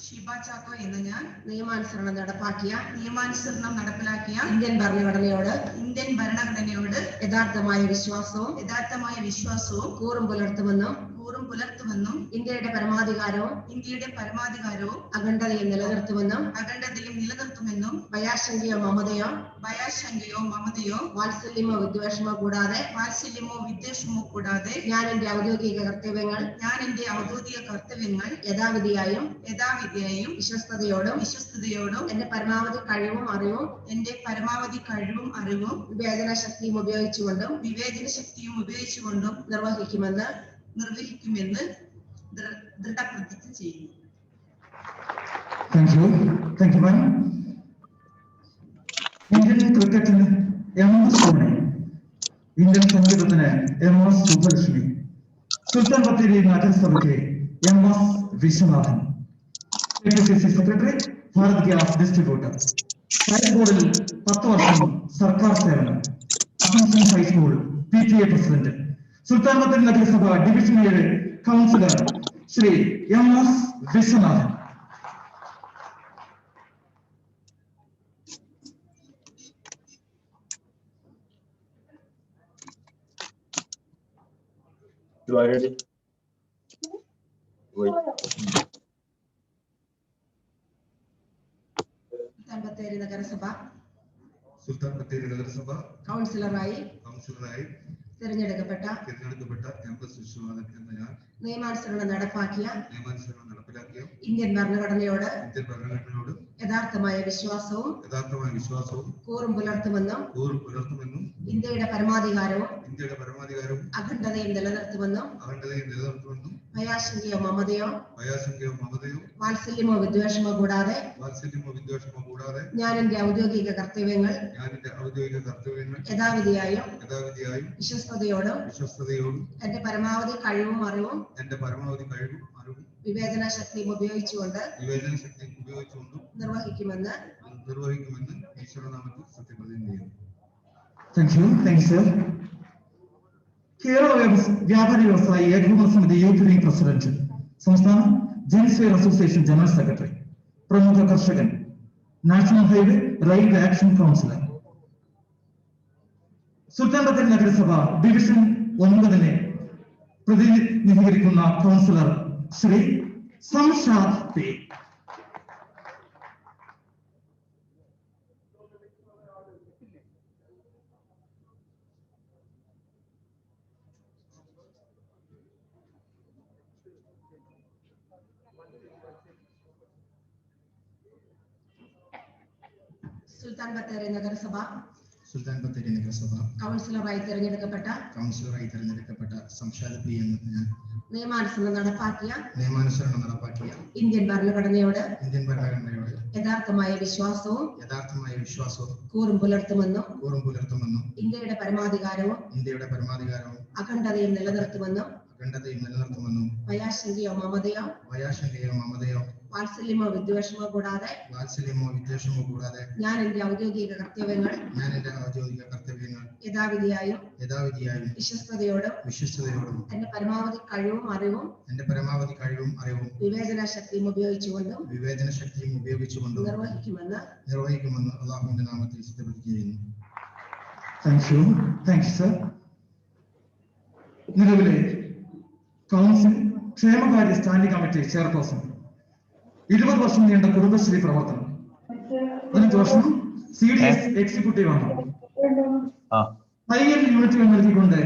ഷിബ ചാക്കോ എന്ന ഞാൻ നിയമാനുസരണം നടപ്പിലാക്കിയ ഇന്ത്യൻ ഭരണഘടനയോട് യഥാർത്ഥമായ വിശ്വാസവും കൂറും പുലർത്തുമെന്നും ഇന്ത്യയുടെ പരമാധികാരവും അഖണ്ഡതയും നിലനിർത്തുമെന്നും ഭയാശങ്കയോ മമതയോ വാത്സല്യമോ വിദ്വേഷമോ കൂടാതെ ഞാൻ എന്റെ ഔദ്യോഗിക കർത്തവ്യങ്ങൾ യഥാവിധിയായും വിശ്വസ്തയോടും എന്റെ പരമാവധി കഴിവും അറിവും വിവേചന ശക്തിയും ഉപയോഗിച്ചുകൊണ്ടും നിർവഹിക്കുമെന്ന് ദൃഢപ്രതിജ്ഞ ചെയ്യുന്നു. Thank you, ma'am. ഇന്ത്യൻ ക്രിക്കറ്റിന് MS ധോണി, ഇന്ത്യൻ സംഗീതത്തിന് MS സുബ്ബലക്ഷ്മി, സുൽത്താൻ ബത്തേരി നഗരസഭയ്ക്ക് MS Viswanathan, KPCC secretary, Bharat gas distributor, ഹൈസ്കൂളിൽ 10 വർഷം സർക്കാർ സേവനം, assumption high school PTA president, Sultan Bathery നഗരസഭ division 7 councillor Shri MS Viswanathan. Sultan Bathery നഗരസഭ കൗൺസിലറായി തിരഞ്ഞെടുക്കപ്പെട്ട MS വിശ്വനാഥൻ എന്ന ഞാൻ നിയമാനുസരണം നടപ്പാക്കിയ നടപ്പിലാക്കിയ ഇന്ത്യൻ ഭരണഘടനയോട് യഥാർത്ഥമായ വിശ്വാസവും കൂറും പുലർത്തുമെന്നും ഇന്ത്യയുടെ പരമാധികാരവും അഖണ്ഡതയും നിലനിർത്തുമെന്നും ഭയാശങ്കയോ മമതയോ വാത്സല്യമോ വിദ്വേഷമോ കൂടാതെ ഞാൻ എന്റെ ഔദ്യോഗിക കർത്തവ്യങ്ങൾ യഥാവിധിയായും വിശ്വസ്തയോടും എന്റെ പരമാവധി കഴിവും അറിവും വിവേചന ശക്തിയും ഉപയോഗിച്ചുകൊണ്ട് നിർവഹിക്കുമെന്ന് ഈശ്വരനാമത്തിൽ സത്യപ്രതിജ്ഞ ചെയ്യുന്നു. Thank you, sir. കേരള വ്യാപാരി വ്യവസായി ഏകോപന സമിതി യൂത്ത് വിംഗ് പ്രസിഡന്റ്, സംസ്ഥാന gents wear association general secretary, പ്രമുഖ കർഷകൻ, national highway railway action councillor, Sultan Bathery നഗരസഭ ഡിവിഷൻ 9 പ്രതിനിധീകരിക്കുന്ന കൗൺസിലർ ശ്രീ സംഷാദ് പി. സുൽത്താൻ ബത്തേരി നഗരസഭ കൗൺസിലറായി തിരഞ്ഞെടുക്കപ്പെട്ട സംഷാദ് പി എന്ന ഞാൻ നിയമാനുസരണം നടപ്പാക്കിയ ഇന്ത്യൻ ഭരണഘടനയോട് യഥാർത്ഥമായ വിശ്വാസവും കൂറും പുലർത്തുമെന്നും ഇന്ത്യയുടെ പരമാധികാരവും അഖണ്ഡതയും നിലനിർത്തുമെന്നും ഭയാശങ്കയോ മമതയോ വാത്സല്യമോ വിദ്വേഷമോ കൂടാതെ ഞാൻ എന്റെ ഔദ്യോഗിക കർത്തവ്യങ്ങൾ യഥാവിധിയായും വിശ്വസ്തയോടും എന്റെ പരമാവധി കഴിവും അറിവും വിവേചന ശക്തിയും ഉപയോഗിച്ചുകൊണ്ടും നിർവഹിക്കുമെന്ന് അല്ലാഹുവിന്റെ നാമത്തിൽ സത്യപ്രതിജ്ഞ ചെയ്യുന്നു. Thank you, sir. നിലവിലെ കൗൺസിൽ ക്ഷേമകാര്യ സ്റ്റാൻഡിംഗ് കമ്മിറ്റി ചെയർപേഴ്സൺ, 20 വർഷം നീണ്ട കുടുംബശ്രീ പ്രവർത്തനം, 15 വർഷം CDS എക്സിക്യൂട്ടീവ് ആണ്, തയ്യൽ യൂണിറ്റുകൾ നൽകിക്കൊണ്ട്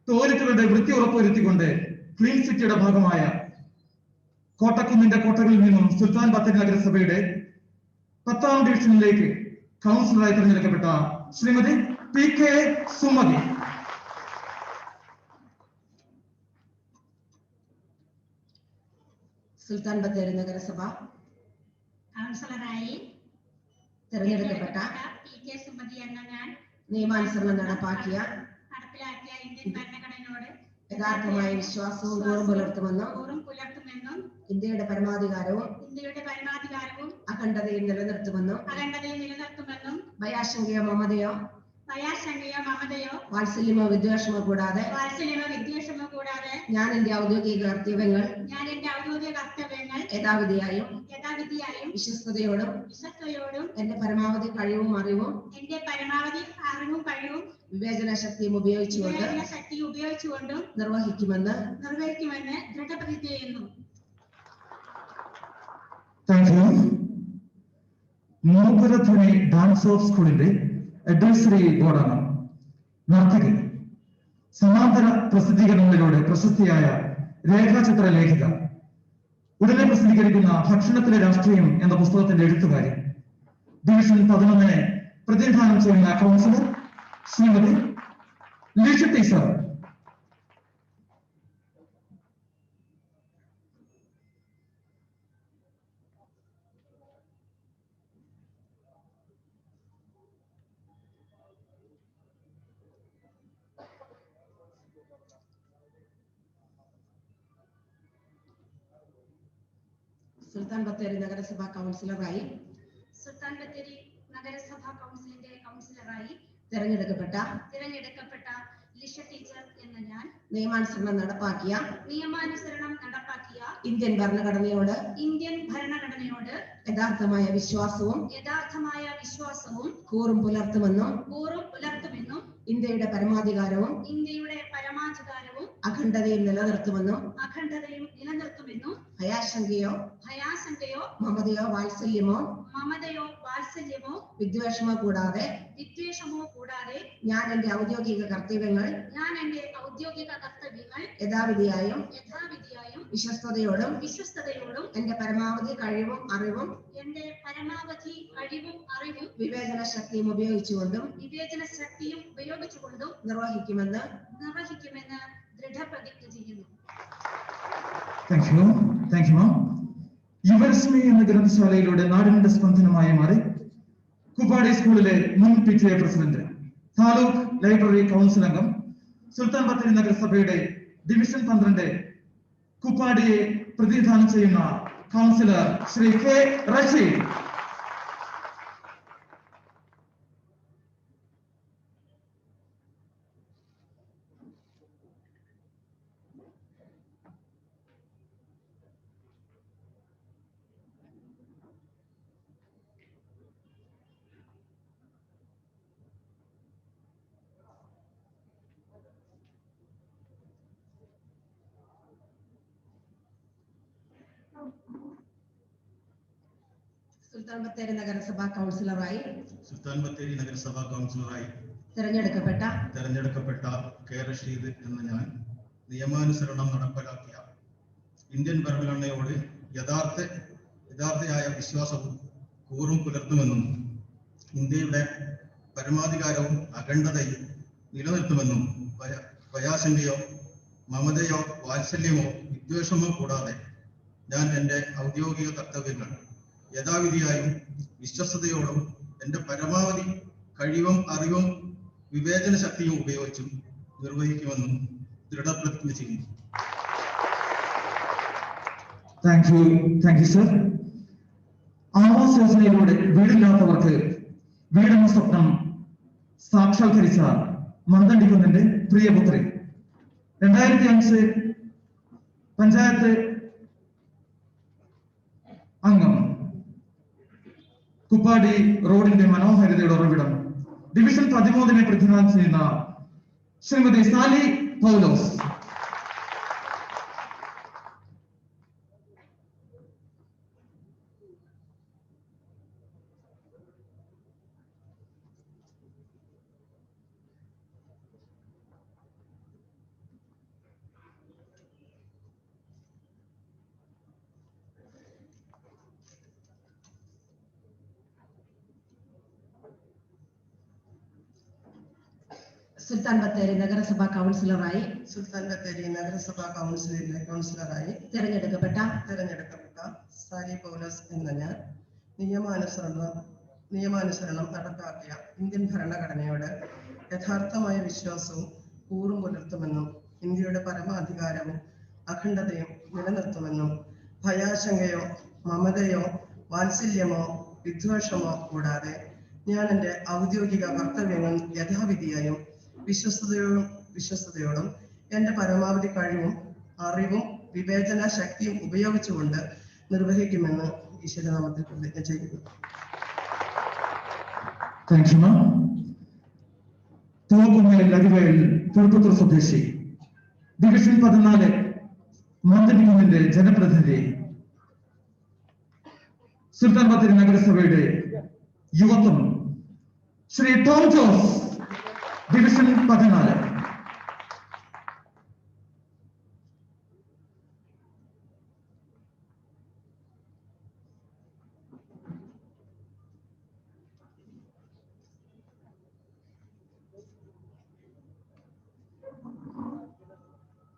ടോയ്ലറ്റുകളുടെ വൃത്തി ഉറപ്പുവരുത്തിക്കൊണ്ട് ക്ലീൻ സിറ്റിയുടെ ഭാഗമായ കോട്ടക്കുന്നിന്റെ കോട്ടകളിൽ നിന്നും സുൽത്താൻ ബത്തേരി നഗരസഭയുടെ 10ാം ഡിവിഷനിലേക്ക് കൗൺസിലറായി തിരഞ്ഞെടുക്കപ്പെട്ട ശ്രീമതി PK സുമതി. സുൽത്താൻ ബത്തേരി നഗരസഭ കൗൺസിലറായി തിരഞ്ഞെടുക്കപ്പെട്ട PK സുമതി എന്ന ഞാൻ നിയമാനുസരണം നടപ്പാക്കിയ നടപ്പിലാക്കിയ ഇന്ത്യൻ ഭരണഘടനയോട് യഥാർത്ഥമായ വിശ്വാസവും കൂറും പുലർത്തുമെന്നും ഇന്ത്യയുടെ പരമാധികാരവും അഖണ്ഡതയും നിലനിർത്തുമെന്നും ഭയാശങ്കയോ മമതയോ വാത്സല്യമോ വിദ്വേഷമോ കൂടാതെ ഞാൻ എന്റെ ഔദ്യോഗിക കർത്തവ്യങ്ങൾ യഥാവിധിയായും വിശ്വസ്തയോടും എന്റെ പരമാവധി കഴിവും അറിവും വിവേചന ശക്തിയും ഉപയോഗിച്ചുകൊണ്ട് വിവേചന ശക്തി ഉപയോഗിച്ചുകൊണ്ടും നിർവഹിക്കുമെന്ന് ദൃഢപ്രതിജ്ഞ ചെയ്യുന്നു. Thank you. Mohanadhwani dance of സ്കൂളിന്റെ അഡ്വൈസറി ബോർഡാണ് നർത്തകി. സമാന്തര പ്രസിദ്ധീകരണങ്ങളിലൂടെ പ്രശസ്തിയായ രേഖാചിത്ര ലേഖിക. ഉടനെ പ്രസിദ്ധീകരിക്കുന്ന ഭക്ഷണത്തിലെ രാഷ്ട്രീയം എന്ന പുസ്തകത്തിന്റെ എഴുത്തുകാരി. ഡിവിഷൻ 11 പ്രതിനിധാനം ചെയ്യുന്ന കൗൺസിലർ ശ്രീമതി ലിഷത്തി സർ. സുൽത്താൻ ബത്തേരി നഗരസഭാ കൗൺസിലറായി സുൽത്താൻ ബത്തേരി നഗരസഭാ കൗൺസിലിന്റെ കൗൺസിലറായി തിരഞ്ഞെടുക്കപ്പെട്ട ലിഷ ടീച്ചർ എന്ന ഞാൻ നിയമാനുസരണം നടപ്പാക്കിയ ഇന്ത്യൻ ഭരണഘടനയോട് യഥാർത്ഥമായ വിശ്വാസവും കൂറും പുലർത്തുമെന്നും ഇന്ത്യയുടെ പരമാധികാരവും അഖണ്ഡതയും നിലനിർത്തുമെന്നും ഭയാശങ്കയോ മമതയോ വാത്സല്യമോ വിദ്വേഷമോ കൂടാതെ ഞാൻ എന്റെ ഔദ്യോഗിക കർത്തവ്യങ്ങൾ യഥാവിധിയായും വിശ്വസ്തയോടും എന്റെ പരമാവധി കഴിവും അറിവും വിവേചന ശക്തിയും ഉപയോഗിച്ചുകൊണ്ടും നിർവഹിക്കുമെന്ന് ദൃഢപ്രതിജ്ഞ ചെയ്യുന്നു. താങ്ക് യു മാം. യുവരശ്മി എന്ന ഗ്രന്ഥശാലയിലൂടെ നാടിന്റെ സ്പന്ദനമായി മാറി കുപ്പാടി സ്കൂളിലെ മുൻ PTA president, taluk library council അംഗം, സുൽത്താൻ ബത്തേരി നഗരസഭയുടെ ഡിവിഷൻ 12 കുപ്പാടിയെ പ്രതിനിധാനം ചെയ്യുന്ന കൗൺസിലർ ശ്രീ കെ റഷീദ്. സുൽത്താൻ ബത്തേരി നഗരസഭാ കൗൺസിലറായി തെരഞ്ഞെടുക്കപ്പെട്ട കെ റഷീദ് എന്ന ഞാൻ നിയമാനുസരണം നടപ്പിലാക്കിയ ഇന്ത്യൻ ഭരണഘടനയോട് യഥാർത്ഥയായ വിശ്വാസവും കൂറും പുലർത്തുമെന്നും ഇന്ത്യയുടെ പരമാധികാരവും അഖണ്ഡതയും നിലനിർത്തുമെന്നും ഭയാശങ്കയോ മമതയോ വാത്സല്യമോ വിദ്വേഷമോ കൂടാതെ ഞാൻ എൻ്റെ ഔദ്യോഗിക കർത്തവ്യങ്ങൾ യഥാവിധിയായും വിശ്വസ്തയോടും എൻ്റെ പരമാവധി കഴിവും അറിവും വിവേചന ശക്തിയും ഉപയോഗിച്ചും നിർവഹിക്കുമെന്നും ദൃഢപ്രതിജ്ഞ ചെയ്യുന്നു. Thank you sir. ആവാസ് യോജനയിലൂടെ വീടില്ലാത്തവർക്ക് വീടെന്ന സ്വപ്നം സാക്ഷാത്കരിച്ച മന്ദണ്ടിക്കുന്നിന്റെ പ്രിയപുത്രി, 2005 പഞ്ചായത്ത് അംഗം, കുപ്പാടി റോഡിന്റെ മനോഹാരിതയുടെ ഉറവിടം, ഡിവിഷൻ 13 പ്രതിനിധാനം ചെയ്യുന്ന ശ്രീമതി സാലി പൗലോസ്. സുൽത്താൻ ബത്തേരി നഗരസഭാ കൗൺസിലറായി തിരഞ്ഞെടുക്കപ്പെട്ട സാലി പൗലോസ് എന്ന ഞാൻ നിയമാനുസരണം നടപ്പാക്കിയ ഇന്ത്യൻ ഭരണഘടനയോട് യഥാർത്ഥമായ വിശ്വാസവും കൂറും പുലർത്തുമെന്നും ഇന്ത്യയുടെ പരമാധികാരവും അഖണ്ഡതയും നിലനിർത്തുമെന്നും ഭയാശങ്കയോ മമതയോ വാത്സല്യമോ വിദ്വേഷമോ കൂടാതെ ഞാൻ എൻ്റെ ഔദ്യോഗിക കർത്തവ്യങ്ങൾ യഥാവിധിയായും വിശ്വസ്തയോടും എൻ്റെ പരമാവധി കഴിവും അറിവും വിവേചന ശക്തിയും ഉപയോഗിച്ചുകൊണ്ട് നിർവഹിക്കുമെന്ന് ഈശ്വരനാമത്തിൽ പ്രതിജ്ഞ ചെയ്യുന്നു. Thank you ma'am. പൂവക്കുന്നേൽ അരിവേൽ തിരുപ്പത്തൂർ സ്വദേശി ഡിവിഷൻ 14 മന്ദനിക്കുന്നിന്റെ ജനപ്രതിനിധി സുൽത്താൻ ബത്തേരി നഗരസഭയുടെ യുവത്വം ശ്രീ ടോം ജോസ് ഡിവിഷൻ 14.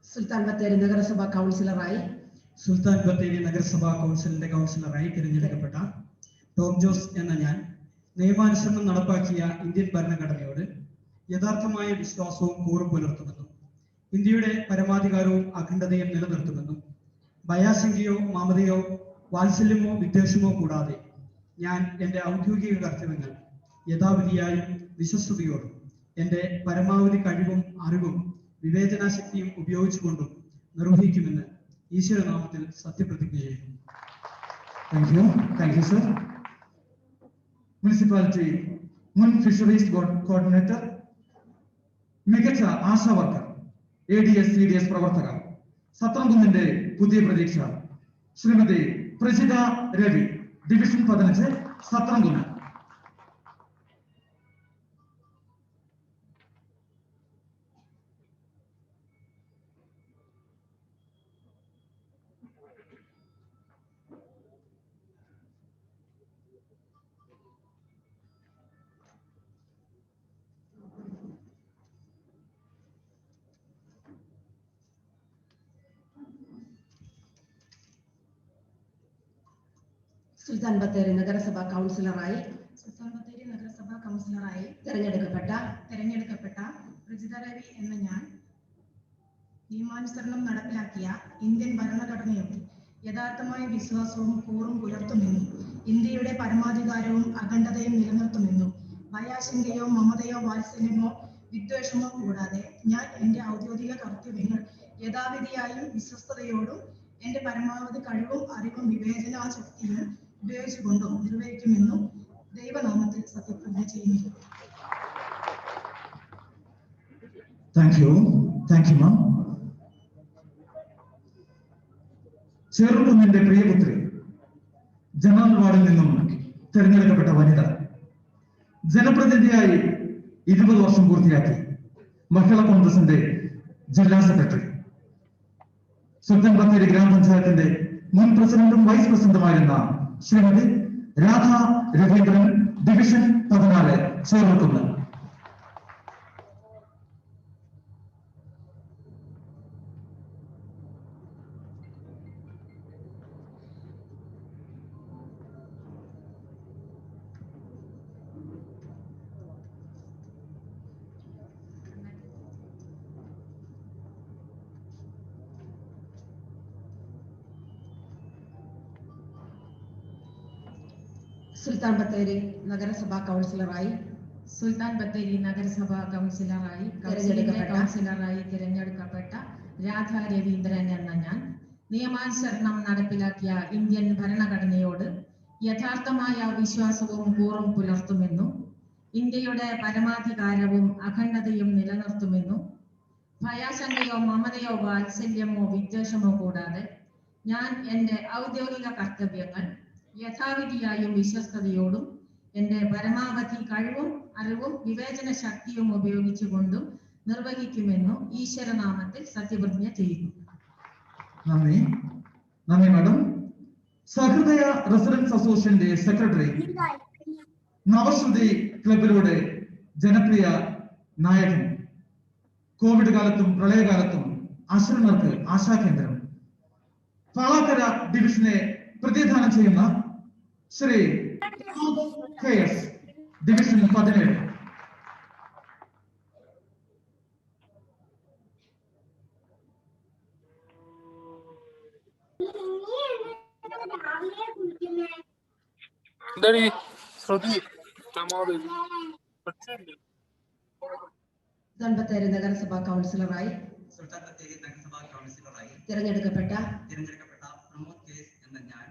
സുൽത്താൻ ബത്തേരി നഗരസഭാ കൗൺസിലറായി സുൽത്താൻ ബത്തേരി നഗരസഭാ കൗൺസിലിന്റെ കൗൺസിലറായി തിരഞ്ഞെടുക്കപ്പെട്ട ടോം ജോസ് എന്ന ഞാൻ നിയമാനുസരണം നടപ്പാക്കിയ ഇന്ത്യൻ ഭരണഘടനയോട് യഥാർത്ഥമായ വിശ്വാസവും കൂറും പുലർത്തുമെന്നും ഇന്ത്യയുടെ പരമാധികാരവും അഖണ്ഡതയും നിലനിർത്തുമെന്നും ഭയാശങ്കയോ മമതയോ വാത്സല്യമോ വിദ്വേഷമോ കൂടാതെ ഞാൻ എൻ്റെ ഔദ്യോഗിക കർത്തവ്യങ്ങൾ യഥാവിധിയായും വിശ്വസ്തയോടും എൻ്റെ പരമാവധി കഴിവും അറിവും വിവേചനാശക്തിയും ഉപയോഗിച്ചുകൊണ്ടും നിർവഹിക്കുമെന്ന് ഈശ്വരനാമത്തിൽ സത്യപ്രതിജ്ഞ ചെയ്യുന്നു. Thank you, sir. മുനിസിപ്പാലിറ്റി മുൻ ഫിഷറീസ് കോർഡിനേറ്റർ, മികച്ച ആശാ വർക്കർ, ADS CDS പ്രവർത്തക, സത്രംകുന്നിന്റെ പുതിയ പ്രതീക്ഷ ശ്രീമതി പ്രജിത രവി ഡിവിഷൻ 15 സത്രംകുന്ന്. സുൽത്താൻ ബത്തേരി നഗരസഭാ കൗൺസിലറായി തെരഞ്ഞെടുക്കപ്പെട്ട പ്രജിത രവി എന്ന ഞാൻ നിയമാനുസരണം നടപ്പിലാക്കിയ ഇന്ത്യൻ ഭരണഘടനയോട് യഥാർത്ഥമായ വിശ്വാസവും കൂറും പുലർത്തുമെന്നും ഇന്ത്യയുടെ പരമാധികാരവും അഖണ്ഡതയും നിലനിർത്തുമെന്നും ഭയാശങ്കയോ മമതയോ വാത്സല്യമോ വിദ്വേഷമോ കൂടാതെ ഞാൻ എൻ്റെ ഔദ്യോഗിക കർത്തവ്യങ്ങൾ യഥാവിധിയായും വിശ്വസ്തയോടും എൻ്റെ പരമാവധി കഴിവും അറിവും വിവേചനാശക്തിയും ഉപയോഗിച്ചുകൊണ്ടും നിർവഹിക്കുമെന്നും ദൈവനാമത്തിൽ സത്യപ്രതിജ്ഞ ചെയ്യുന്നു. Thank you, ma'am. ചെറുകുന്നിന്റെ പ്രിയപുത്രി, ജനറൽ വാർഡിൽ നിന്നും തെരഞ്ഞെടുക്കപ്പെട്ട വനിത, ജനപ്രതിനിധിയായി 20 വർഷം പൂർത്തിയാക്കി, മഹിളാ കോൺഗ്രസിന്റെ ജില്ലാ സെക്രട്ടറി, സുൽത്താൻ ബത്തേരി ഗ്രാമപഞ്ചായത്തിന്റെ മുൻ പ്രസിഡന്റും വൈസ് പ്രസിഡന്റുമായിരുന്ന ശ്രീമതി രാധ രവീന്ദ്രൻ ഡിവിഷൻ 14 ചേർക്കുന്നു. സുൽത്താൻ ബത്തേരി നഗരസഭാ കൗൺസിലറായി തിരഞ്ഞെടുക്കപ്പെട്ട രാധ രവീന്ദ്രൻ എന്ന ഞാൻ നിയമാനുസരണം നടപ്പിലാക്കിയ ഇന്ത്യൻ ഭരണഘടനയോട് യഥാർത്ഥമായ വിശ്വാസവും കൂറും പുലർത്തുമെന്നും ഇന്ത്യയുടെ പരമാധികാരവും അഖണ്ഡതയും നിലനിർത്തുമെന്നും ഭയാശങ്കയോ മമതയോ വാത്സല്യമോ വിദ്വേഷമോ കൂടാതെ ഞാൻ എൻ്റെ ഔദ്യോഗിക കർത്തവ്യങ്ങൾ യഥാവിധിയായും വിശ്വസ്തയോടും എൻ്റെ പരമാവധി കഴിവും അറിവും വിവേചന ശക്തിയും ഉപയോഗിച്ചുകൊണ്ടും നിർവഹിക്കുമെന്നും ഈശ്വരനാമത്തിൽ സത്യപ്രതിജ്ഞ ചെയ്യുന്നു. നന്ദി മാഡം. സഹൃദയ റെസിഡൻസ് അസോസിയേഷന്റെ സെക്രട്ടറി, നവശ്രുതി ക്ലബിലൂടെ ജനപ്രിയ നായകൻ, കോവിഡ് കാലത്തും പ്രളയകാലത്തും അശരണർക്ക് ആശാകേന്ദ്രം, പാളാക്കര ഡിവിഷനെ പ്രതിനിധാനം ചെയ്യുന്ന ശ്രീ KS ഡിവിഷൻ 17. ബത്തേരി നഗരസഭാ കൗൺസിലറായി തിരഞ്ഞെടുക്കപ്പെട്ട പ്രമോദ് കേസ് എന്ന ഞാൻ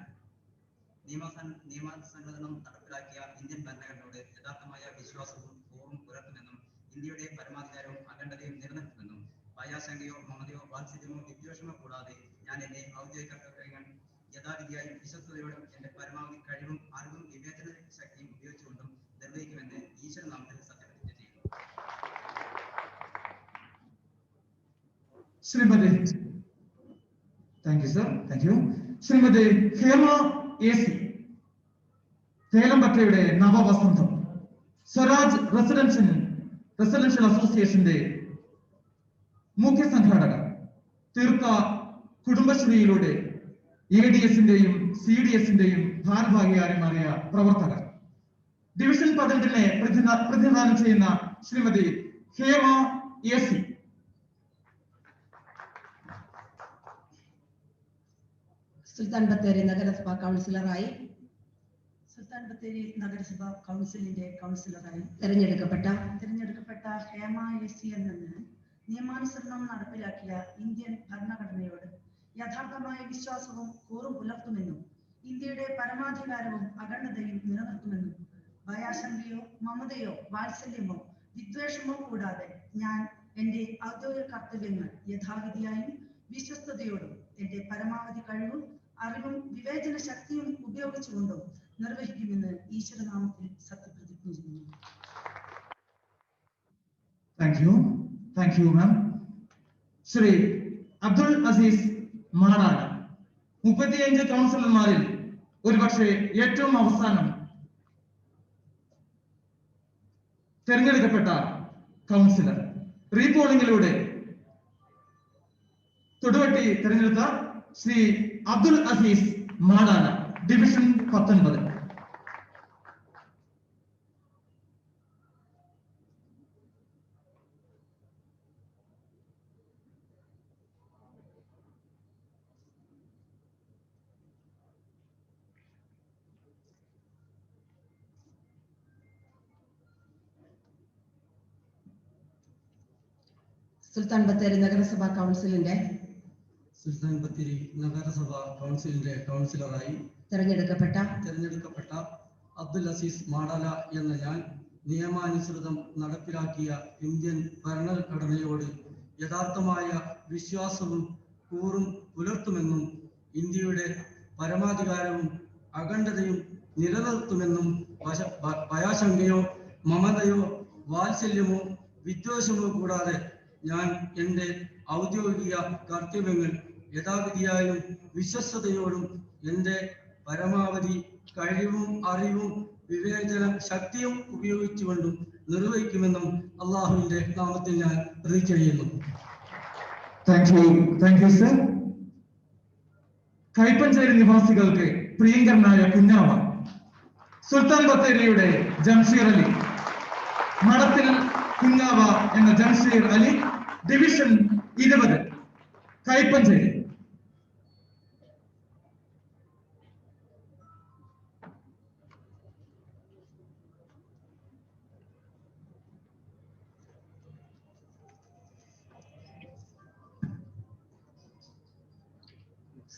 നിയമാനുസരണം നടപ്പിലാക്കിയ ഇന്ത്യൻ ഭരണഘടനയോട് യഥാർത്ഥമായ വിശ്വാസവും കൂറും പുലർത്തുമെന്നും ഇന്ത്യയുടെ പരമാധികാരവും അഖണ്ഡതയും നിലനിർത്തുമെന്നും ഭയാശങ്കയോ മമതയോ വാത്സല്യമോ വിദ്വേഷമോ കൂടാതെ ഞാൻ എന്റെ ഔദ്യോഗിക കർത്തവ്യങ്ങൾ യഥാവിധിയായും വിശ്വസ്തയോടും എന്റെ പരമാവധി കഴിവും അറിവും വിവേചന ശക്തിയും ഉപയോഗിച്ചുകൊണ്ടും നിർവഹിക്കുമെന്ന് ഈശ്വരനാമത്തിൽ സത്യപ്രതിജ്ഞ ചെയ്യുന്നു. Shrimati thank you sir, thank you. Shrimati Hema AC, തേലമ്പറ്റയുടെ നവവസന്തം സ്വരാജ് റെസിഡൻഷ്യൽ അസോസിയേഷന്റെ മുഖ്യ സംഘാടകർ, തീർത്ത കുടുംബശ്രീയിലൂടെ ADSന്റെയും CDSന്റെയും ഭാരവാഹിയായി മാറിയ പ്രവർത്തകർ, ഡിവിഷൻ 18നെ പ്രതിനിധാനം ചെയ്യുന്ന ശ്രീമതി ഹേമ AC. സുൽത്താൻ ബത്തേരി നഗരസഭാ കൗൺസിലറായി സുൽത്താൻ ബത്തേരി നഗരസഭാ കൗൺസിലിന്റെ കൗൺസിലറായി തെരഞ്ഞെടുക്കപ്പെട്ട ഹേമ AC എന്ന ഞാൻ നിയമാനുസരണം നടപ്പിലാക്കിയ ഇന്ത്യൻ ഭരണഘടനയോട് യഥാർത്ഥമായ വിശ്വാസവും കൂറും പുലർത്തുമെന്നും ഇന്ത്യയുടെ പരമാധികാരവും അഖണ്ഡതയും നിലനിർത്തുമെന്നും ഭയാശങ്കയോ മമതയോ വാത്സല്യമോ വിദ്വേഷമോ കൂടാതെ ഞാൻ എന്റെ ഔദ്യോഗിക കർത്തവ്യങ്ങൾ യഥാവിധിയായും വിശ്വസ്തയോടും എന്റെ പരമാവധി കഴിവും അറിവും വിവേചന ശക്തിയും ഉപയോഗിച്ചുകൊണ്ടും നിർവഹിക്കുമെന്ന് ഈശ്വരനാമത്തിൽ സത്യപ്രതിജ്ഞ ചെയ്യുന്നു. Thank you ma'am. Shri Abdul Aziz Madana, 35 കൗൺസിലർമാരിൽ ഒരുപക്ഷെ ഏറ്റവും അവസാനം തെരഞ്ഞെടുക്കപ്പെട്ട കൗൺസിലർ, റീപോളിംഗിലൂടെ തൊടുവട്ടി തെരഞ്ഞെടുത്ത ശ്രീ അബ്ദുൽ അസീസ് മാടാന, ഡിവിഷൻ 19. സുൽത്താൻ ബത്തേരി നഗരസഭാ കൗൺസിലിന്റെ കൗൺസിലറായി തെരഞ്ഞെടുക്കപ്പെട്ട അബ്ദുൽ അസീസ് മാടാല എന്ന ഞാൻ നിയമാനുസൃതം നടപ്പിലാക്കിയ ഇന്ത്യൻ ഭരണഘടനയോട് യഥാർത്ഥമായ വിശ്വാസവും കൂറും പുലർത്തുമെന്നും ഇന്ത്യയുടെ പരമാധികാരവും അഖണ്ഡതയും നിലനിർത്തുമെന്നും ഭയാശങ്കയോ മമതയോ വാത്സല്യമോ വിദ്വേഷമോ കൂടാതെ ഞാൻ എന്റെ ഔദ്യോഗിക കർത്തവ്യങ്ങൾ യഥാവിധിയായും വിശ്വസ്തയോടും എന്റെ പരമാവധി കഴിവും അറിവും വിവേചന ശക്തിയും ഉപയോഗിച്ചുകൊണ്ടും നിർവഹിക്കുമെന്നും അള്ളാഹുവിന്റെ നാമത്തിൽ ഞാൻ പ്രതിജ്ഞ ചെയ്യുന്നു. Thank you sir. കൈപ്പഞ്ചേരി നിവാസികൾക്ക് പ്രിയങ്കരനായ കുഞ്ഞാവ, സുൽത്താൻ ബത്തേരിയുടെ ജംഷീർ അലി, മഠത്തിൽ കുഞ്ഞാവ എന്ന ജംഷീർ അലി, ഡിവിഷൻ 20, കൈപ്പഞ്ചേരി.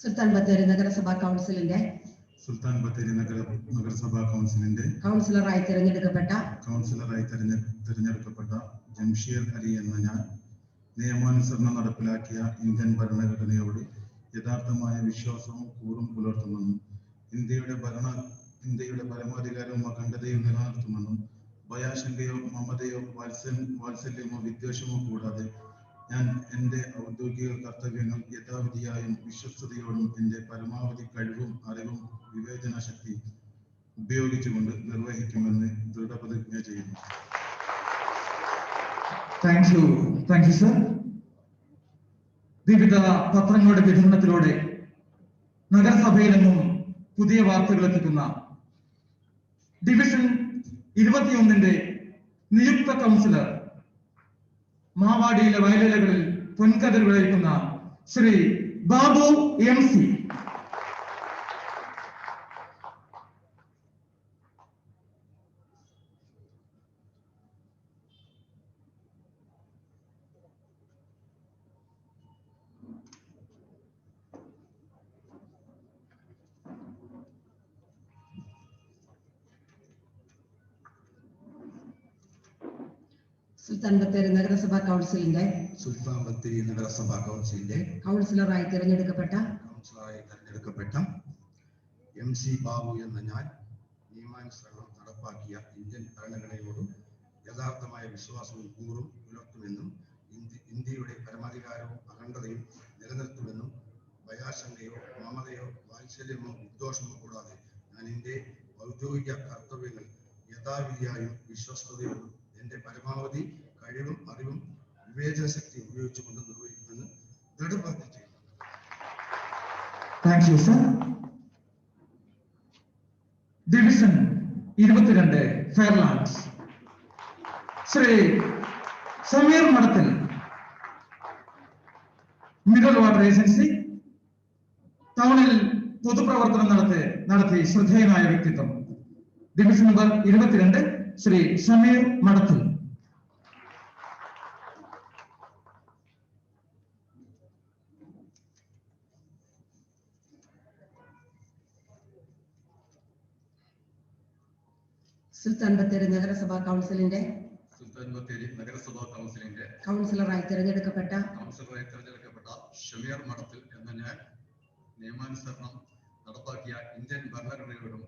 സുൽത്താൻ ബത്തേരി നഗരസഭാ കൗൺസിലിന്റെ കൗൺസിലറായി തിരഞ്ഞെടുക്കപ്പെട്ട ജംഷീർ അലി എന്ന ഞാൻ നിയമാനുസരണം നടപ്പിലാക്കിയ ഇന്ത്യൻ ഭരണഘടനയോട് യഥാർത്ഥമായ വിശ്വാസവും കൂറും പുലർത്തുമെന്നും ഇന്ത്യയുടെ പരമാധികാരവും അഖണ്ഡതയും നിലനിർത്തുമെന്നും ഭയാശങ്കയോ മമതയോ വാത്സല്യമോ വിദ്വേഷമോ കൂടാതെ ഞാൻ എന്റെ ഔദ്യോഗിക കർത്തവ്യങ്ങൾ യഥാവിധിയായും വിശ്വസ്തയോടും എന്റെ പരമാവധി കഴിവും അറിവും വിവേചന ശക്തി ഉപയോഗിച്ചുകൊണ്ട് നിർവഹിക്കുമെന്ന് ദൃഢപ്രതിജ്ഞ ചെയ്യുന്നു. Thank you sir. വിവിധ പത്രങ്ങളുടെ വിതരണത്തിലൂടെ നഗരസഭയിലെങ്ങും പുതിയ വാർത്തകൾ എത്തിക്കുന്ന ഡിവിഷൻ 21ന്റെ നിയുക്ത കൗൺസിലർ, മാവാടിയിലെ വയലിലകളിൽ പൊൻകതിർ വിളയിക്കുന്ന ശ്രീ ബാബു MC. സുൽത്താൻ ബത്തേരി നഗരസഭാ കൗൺസിലിന്റെ കൗൺസിലറായി തിരഞ്ഞെടുക്കപ്പെട്ട MC ബാബു എന്ന ഞാൻ നിയമാനുസരണം നടപ്പാക്കിയ ഇന്ത്യൻ ഭരണഘടനയോടും യഥാർത്ഥമായ വിശ്വാസവും കൂറും പുലർത്തുമെന്നും ഇന്ത്യയുടെ പരമാധികാരവും അഖണ്ഡതയും നിലനിർത്തുമെന്നും ഭയാശങ്കയോ മമതയോ വാത്സല്യമോ വിദ്വേഷമോ കൂടാതെ ഞാൻ എൻ്റെ ഔദ്യോഗിക കർത്തവ്യങ്ങൾ യഥാവിധിയായും വിശ്വസ്തയോടും എൻ്റെ പരമാവധി കഴിവും അറിവും വിവേചന ശക്തി ഉപയോഗിച്ചുകൊണ്ട് നിർവഹിക്കുമെന്ന് ദൃഢപ്രതിജ്ഞ ചെയ്യുന്നു. Thank you sir. Division 22 Fairlands Shri Sameer Madathil, mineral water agency ടൗണിൽ പൊതുപ്രവർത്തനം നടത്തി ശ്രദ്ധേയനായ വ്യക്തിത്വം. ഡിവിഷൻ നമ്പർ 22 ശ്രീ സമീർ മഠത്തിൽ. സുൽത്താൻ ബത്തേരി നഗരസഭാ കൗൺസിലിന്റെ കൗൺസിലറായി തിരഞ്ഞെടുക്കപ്പെട്ട ഷമീർ മഠത്തിൽ എന്ന ഞാൻ നിയമാനുസരണം നടപ്പാക്കിയ ഇന്ത്യൻ ഭരണഘടനയോടും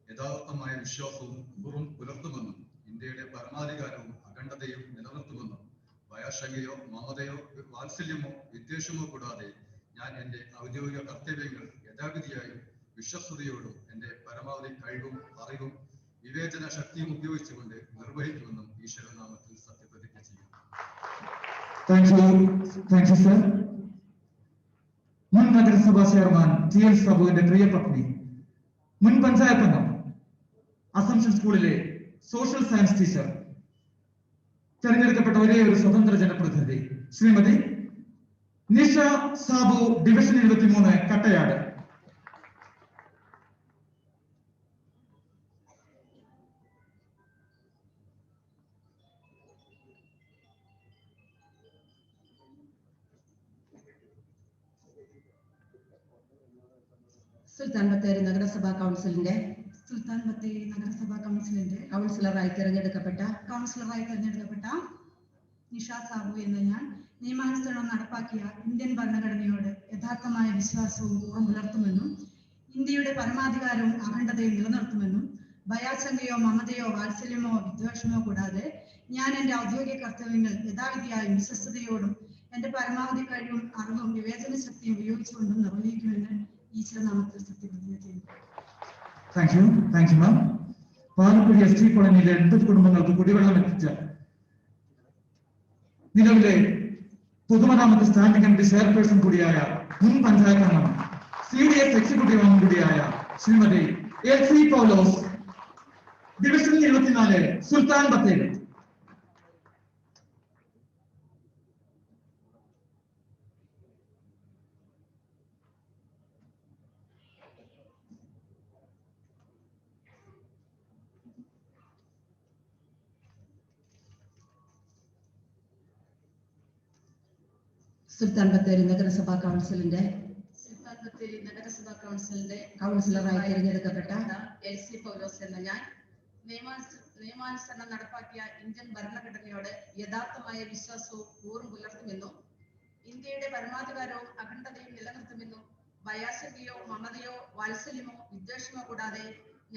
യഥാർത്ഥമായ വിശ്വാസവും കൂറും പുലർത്തുമെന്നും ഇന്ത്യയുടെ പരമാധികാരവും അഖണ്ഡതയും നിലനിർത്തുമെന്നും ഭയാശങ്കയോ മമതയോ വാത്സല്യമോ വിദ്വേഷമോ കൂടാതെ ഞാൻ എൻ്റെ ഔദ്യോഗിക കർത്തവ്യങ്ങൾ യഥാവിധിയായും വിശ്വസ്തയോടും എൻ്റെ പരമാവധി കഴിവും അറിവും വിവേചന ശക്തിയും ഉപയോഗിച്ചുകൊണ്ട് നിർവഹിക്കുമെന്നും ഈശ്വരനാമത്തിൽ സത്യപ്രതിജ്ഞ ചെയ്യുന്നു. മുൻ നഗരസഭാ ചെയർമാൻ TL സാബുവിന്റെ പ്രിയപത്നി, മുൻ പഞ്ചായത്ത് അംഗം, അസംഷൻ സ്കൂളിലെ സോഷ്യൽ സയൻസ് ടീച്ചർ, തെരഞ്ഞെടുക്കപ്പെട്ട ഒരേ ഒരു സ്വതന്ത്ര ജനപ്രതിനിധി ശ്രീമതി നിഷ സാബു, ഡിവിഷൻ 23 കട്ടയാട്. സുൽത്താൻ ബത്തേരി നഗരസഭാ കൗൺസിലിന്റെ കൗൺസിലറായി തിരഞ്ഞെടുക്കപ്പെട്ട നിഷ സാബു എന്ന ഞാൻ നിയമാനുസരണം നടപ്പാക്കിയ ഇന്ത്യൻ ഭരണഘടനയോട് യഥാർത്ഥമായ വിശ്വാസവും കൂറും പുലർത്തുമെന്നും ഇന്ത്യയുടെ പരമാധികാരവും അഖണ്ഡതയും നിലനിർത്തുമെന്നും ഭയാശങ്കയോ മമതയോ വാത്സല്യമോ വിദ്വേഷമോ കൂടാതെ ഞാൻ എൻ്റെ ഔദ്യോഗിക കർത്തവ്യങ്ങൾ യഥാവിധിയായും വിശ്വസ്തയോടും എൻ്റെ പരമാവധി കഴിവും അറിവും വിവേചന ശക്തിയും ഉപയോഗിച്ചുകൊണ്ടും നിർവഹിക്കുമെന്ന് ഈശ്വരനാമത്തിൽ സത്യപ്രതിജ്ഞ ചെയ്യുന്നു. Thank you ma'am. Palakkudy ST കോളനിയിലെ 80 കുടുംബങ്ങൾക്ക് കുടിവെള്ളം എത്തിച്ച നിലവിലെ പൊതുമരാമത്ത് സ്റ്റാൻഡിംഗ് കമ്മിറ്റി ചെയർപേഴ്സൺ കൂടിയായ മുൻ പഞ്ചായത്ത് അംഗം CDS എക്സിക്യൂട്ടീവ് അംഗം കൂടിയായ ശ്രീമതി LC പൗലോസ്, ഡിവിഷൻ 24 സുൽത്താൻ ബത്തേരി. സുൽത്താൻ ബത്തേരി നഗരസഭാ കൗൺസിലിന്റെ കൗൺസിലറായി തിരഞ്ഞെടുക്കപ്പെട്ട LC പൗലോസ് എന്ന ഞാൻ നിയമാനുസരണം നടപ്പാക്കിയ ഇന്ത്യൻ ഭരണഘടനയോട് യഥാർത്ഥമായ വിശ്വാസവും കൂറും പുലർത്തുമെന്നും ഇന്ത്യയുടെ പരമാധികാരവും അഖണ്ഡതയും നിലനിർത്തുമെന്നും ഭയാശങ്കയോ മമതയോ വാത്സല്യമോ വിദ്വേഷമോ കൂടാതെ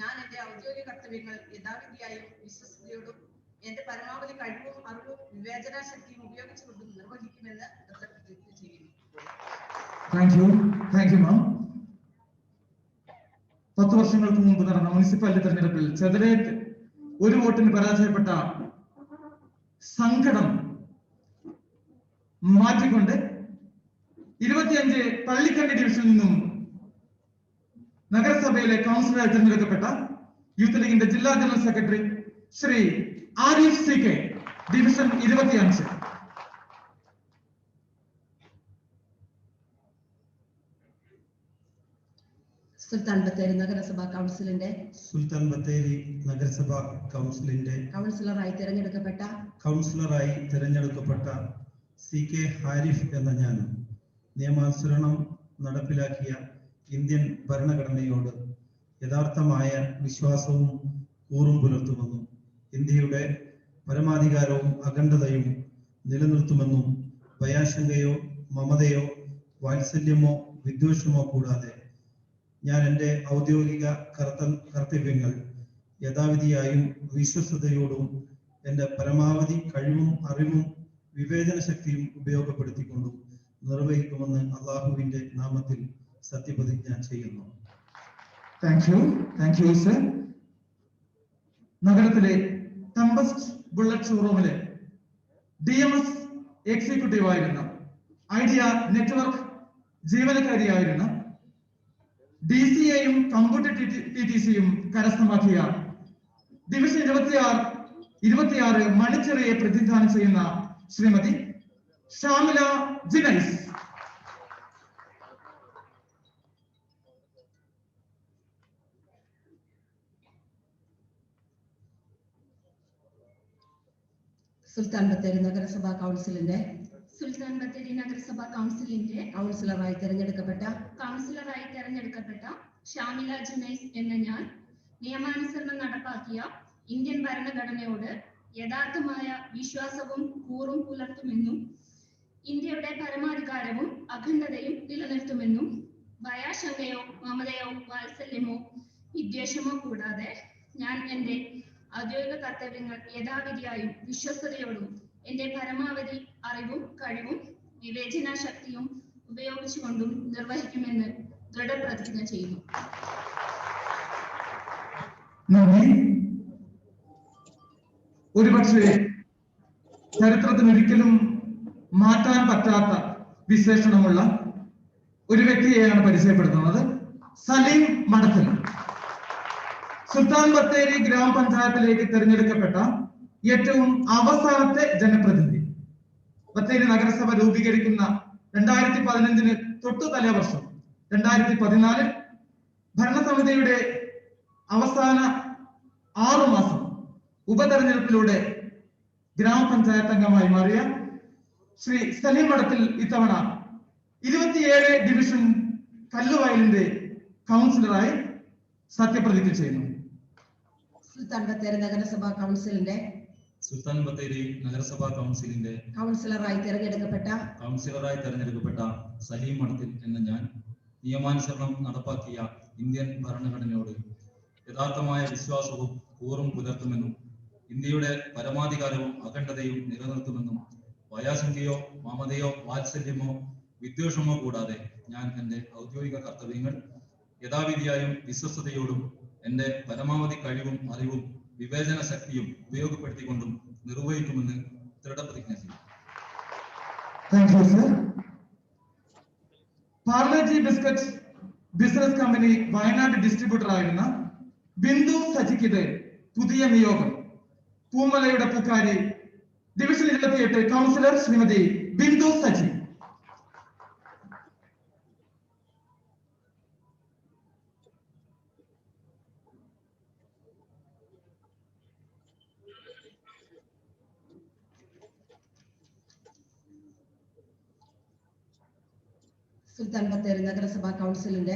ഞാൻ എൻ്റെ ഔദ്യോഗിക കർത്തവ്യങ്ങൾ യഥാവിധിയായും വിശ്വസ്തയോടും എന്റെ പരമാവധി കഴിവും അറിവും വിവേചന ശക്തിയും ഉപയോഗിച്ചുകൊണ്ട് നിർവഹിക്കുമെന്ന് പ്രതിജ്ഞ ചെയ്യുന്നു. താങ്ക് യു മാം. 10 വർഷങ്ങൾക്ക് മുമ്പ് നടന്ന മുനിസിപ്പാലിറ്റി തെരഞ്ഞെടുപ്പിൽ ചെതലേറ്റ് ഒരു വോട്ടിന് പരാജയപ്പെട്ട സങ്കടം മാറ്റിക്കൊണ്ട് 25 പള്ളിക്കണ്ടി ഡിവിഷനിൽ നിന്നും നഗരസഭയിലെ കൗൺസിലറായി തിരഞ്ഞെടുക്കപ്പെട്ട യൂത്ത് ലീഗിന്റെ ജില്ലാ general secretary Shri Arif CK, division 25. സുൽത്താൻ ബത്തേരി നഗരസഭാ കൗൺസിലിന്റെ കൗൺസിലറായി തിരഞ്ഞെടുക്കപ്പെട്ട CK ഹാരിഫ് എന്ന ഞാൻ നിയമാനുസരണം നടപ്പിലാക്കിയ ഇന്ത്യൻ ഭരണഘടനയോട് യഥാർത്ഥമായ വിശ്വാസവും കൂറും പുലർത്തുമെന്നും ഇന്ത്യയുടെ പരമാധികാരവും അഖണ്ഡതയും നിലനിർത്തുമെന്നും ഭയാശങ്കയോ മമതയോ വാത്സല്യമോ വിദ്വേഷമോ കൂടാതെ ഞാൻ എൻ്റെ ഔദ്യോഗിക കർത്തവ്യങ്ങൾ യഥാവിധിയായും വിശ്വസ്തയോടും എൻ്റെ പരമാവധി കഴിവും അറിവും വിവേചന ശക്തിയും ഉപയോഗപ്പെടുത്തിക്കൊണ്ടും നിർവഹിക്കുമെന്ന് അള്ളാഹുവിന്റെ നാമത്തിൽ സത്യപ്രതിജ്ഞ ചെയ്യുന്നു. Thank you sir. നഗരത്തിലെ ടെമ്പസ്റ്റ് ബുള്ളറ്റ് ഷോറൂമിലെ DMS എക്സിക്യൂട്ടീവ് ആയിരുന്ന, ഐഡിയ നെറ്റ്വർക്ക് ജീവനക്കാരിയായിരുന്ന, DCAയും കമ്പ്യൂട്ടർ TTCയും കരസ്ഥമാക്കിയ ഡിവിഷൻ 26 മണിച്ചിറയെ പ്രതിനിധാനം ചെയ്യുന്ന ശ്രീമതി ഷാമില ജിനൈസ്. സുൽത്താൻ ബത്തേരി നഗരസഭാ കൗൺസിലിന്റെ കൗൺസിലറായി തെരഞ്ഞെടുക്കപ്പെട്ട ഷാമില ജുനൈസ് എന്ന ഞാൻ നിയമാനുസരണം നടപ്പാക്കിയ ഇന്ത്യൻ ഭരണഘടനയോട് യഥാർത്ഥമായ വിശ്വാസവും കൂറും പുലർത്തുമെന്നും ഇന്ത്യയുടെ പരമാധികാരവും അഖണ്ഡതയും നിലനിർത്തുമെന്നും ഭയാശങ്കയോ മമതയോ വാത്സല്യമോ വിദ്വേഷമോ കൂടാതെ ഞാൻ എൻ്റെ ഔദ്യോഗിക കർത്തവ്യങ്ങൾ യഥാവിധിയായും വിശ്വസ്തയോടും എൻ്റെ പരമാവധി അറിവും കഴിവും വിവേചന ശക്തിയും ഉപയോഗിച്ചുകൊണ്ടും നിർവഹിക്കുമെന്ന് ദൃഢപ്രതിജ്ഞ ചെയ്യുന്നു. ഒരുപക്ഷെ ചരിത്രത്തിനൊരിക്കലും മാറ്റാൻ പറ്റാത്ത വിശേഷണമുള്ള ഒരു വ്യക്തിയെയാണ് പരിചയപ്പെടുത്തുന്നത്. സലീം മഠത്തിൽ. സുൽത്താൻ ബത്തേരി ഗ്രാമപഞ്ചായത്തിലേക്ക് തിരഞ്ഞെടുക്കപ്പെട്ട ഏറ്റവും അവസാനത്തെ ജനപ്രതിനിധി. ബത്തേരി നഗരസഭ രൂപീകരിക്കുന്ന 2015 തൊട്ടു തലേ വർഷം 2014 ഭരണസമിതിയുടെ അവസാന 6 മാസം ഉപതെരഞ്ഞെടുപ്പിലൂടെ ഗ്രാമപഞ്ചായത്ത് അംഗമായി മാറിയ ശ്രീ സലീം മഠത്തിൽ ഇത്തവണ 27 ഡിവിഷൻ കല്ലുവയലിന്റെ കൗൺസിലറായി സത്യപ്രതിജ്ഞ ചെയ്യുന്നു. സുൽത്താൻ ബത്തേരി നഗരസഭാ കൗൺസിലിന്റെ കൗൺസിലറായി തെരഞ്ഞെടുക്കപ്പെട്ട സലീം മഠത്തിൽ എന്ന ഞാൻ നിയമാനുസരണം നടപ്പാക്കിയ ഇന്ത്യൻ ഭരണഘടനയോട് യഥാർത്ഥമായ വിശ്വാസവും കൂറും പുലർത്തുമെന്നും ഇന്ത്യയുടെ പരമാധികാരവും അഖണ്ഡതയും നിലനിർത്തുമെന്നും ഭയാശങ്കയോ മമതയോ വാത്സല്യമോ വിദ്വേഷമോ കൂടാതെ ഞാൻ എൻ്റെ ഔദ്യോഗിക കർത്തവ്യങ്ങൾ യഥാവിധിയായും വിശ്വസ്തയോടും എൻ്റെ പരമാവധി കഴിവും അറിവും വിവേചന ശക്തിയും ഉപയോഗപ്പെടുത്തിക്കൊണ്ടും നിർവഹിക്കുമെന്ന് ദൃഢപ്രതിജ്ഞ ചെയ്യും. Parle-G biscuit business company Wayanad distributor ആയിരുന്ന ബിന്ദു സജിക്കിന്റെ പുതിയ നിയോഗം. പൂമലയുടെ പൂക്കാരി ഡിവിഷൻ 28 കൗൺസിലർ ശ്രീമതി ബിന്ദു സജി. സുൽത്താൻ ബത്തേരി നഗരസഭാ കൗൺസിലിന്റെ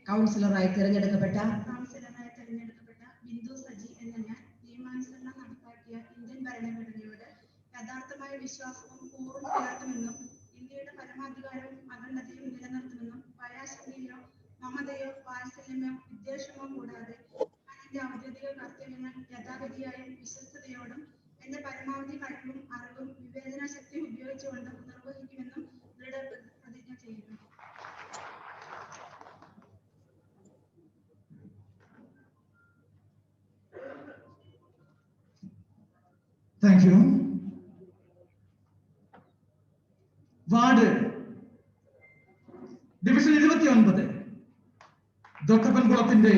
കൗൺസിലറായി തിരഞ്ഞെടുക്കപ്പെട്ട ബിന്ദു സജി എന്ന ഞാൻ നിയമാനുസരണം നടപ്പാക്കിയ ഇന്ത്യൻ ഭരണഘടനയോട് യഥാർത്ഥമായ വിശ്വാസവും കൂറും പുലർത്തുമെന്നും ഇന്ത്യയുടെ പരമാധികാരവും അഖണ്ഡതയും നിലനിർത്തുമെന്നും ഭയാശങ്കയോ മമതയോ വാത്സല്യമോ വിദ്വേഷമോ കൂടാതെ അതിന്റെ ഔദ്യോഗിക കർത്തവ്യങ്ങൾ യഥാവിധിയായും വിശ്വസ്തയോടും എന്റെ പരമാവധി കഴിവും അറിവും വിവേചന ശക്തിയും ഉപയോഗിച്ചുകൊണ്ട് നിർവഹിക്കുമെന്നും ദൃഢപ്രതിജ്ഞ ചെയ്യുന്നു. Thank U. വാർഡ് ഡിവിഷൻ 29 ദൊക്കപ്പൻകുളത്തിന്റെ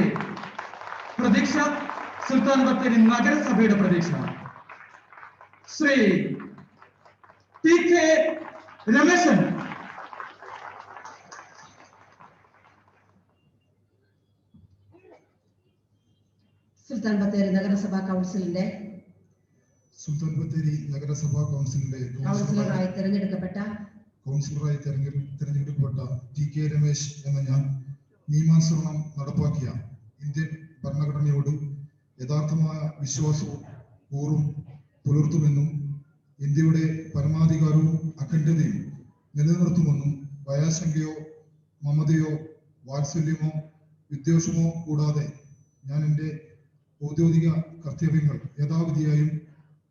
പ്രതീക്ഷ, സുൽത്താൻ ബത്തേരി നഗരസഭയുടെ പ്രതീക്ഷ ശ്രീ PK രമേശൻ. സുൽത്താൻ ബത്തേരി നഗരസഭാ കൗൺസിലിന്റെ കൗൺസിലറായി തിരഞ്ഞെടുക്കപ്പെട്ട TK രമേശ് എന്ന ഞാൻ നിയമാനുസരണം നടപ്പാക്കിയ ഇന്ത്യൻ ഭരണഘടനയോട് യഥാർത്ഥമായ വിശ്വാസവും കൂറും പുലർത്തുമെന്നും ഇന്ത്യയുടെ പരമാധികാരവും അഖണ്ഡതയും നിലനിർത്തുമെന്നും ഭയാശങ്കയോ മമതയോ വാത്സല്യമോ വിദ്വേഷമോ കൂടാതെ ഞാൻ എൻ്റെ ഔദ്യോഗിക കർത്തവ്യങ്ങൾ യഥാവിധിയായും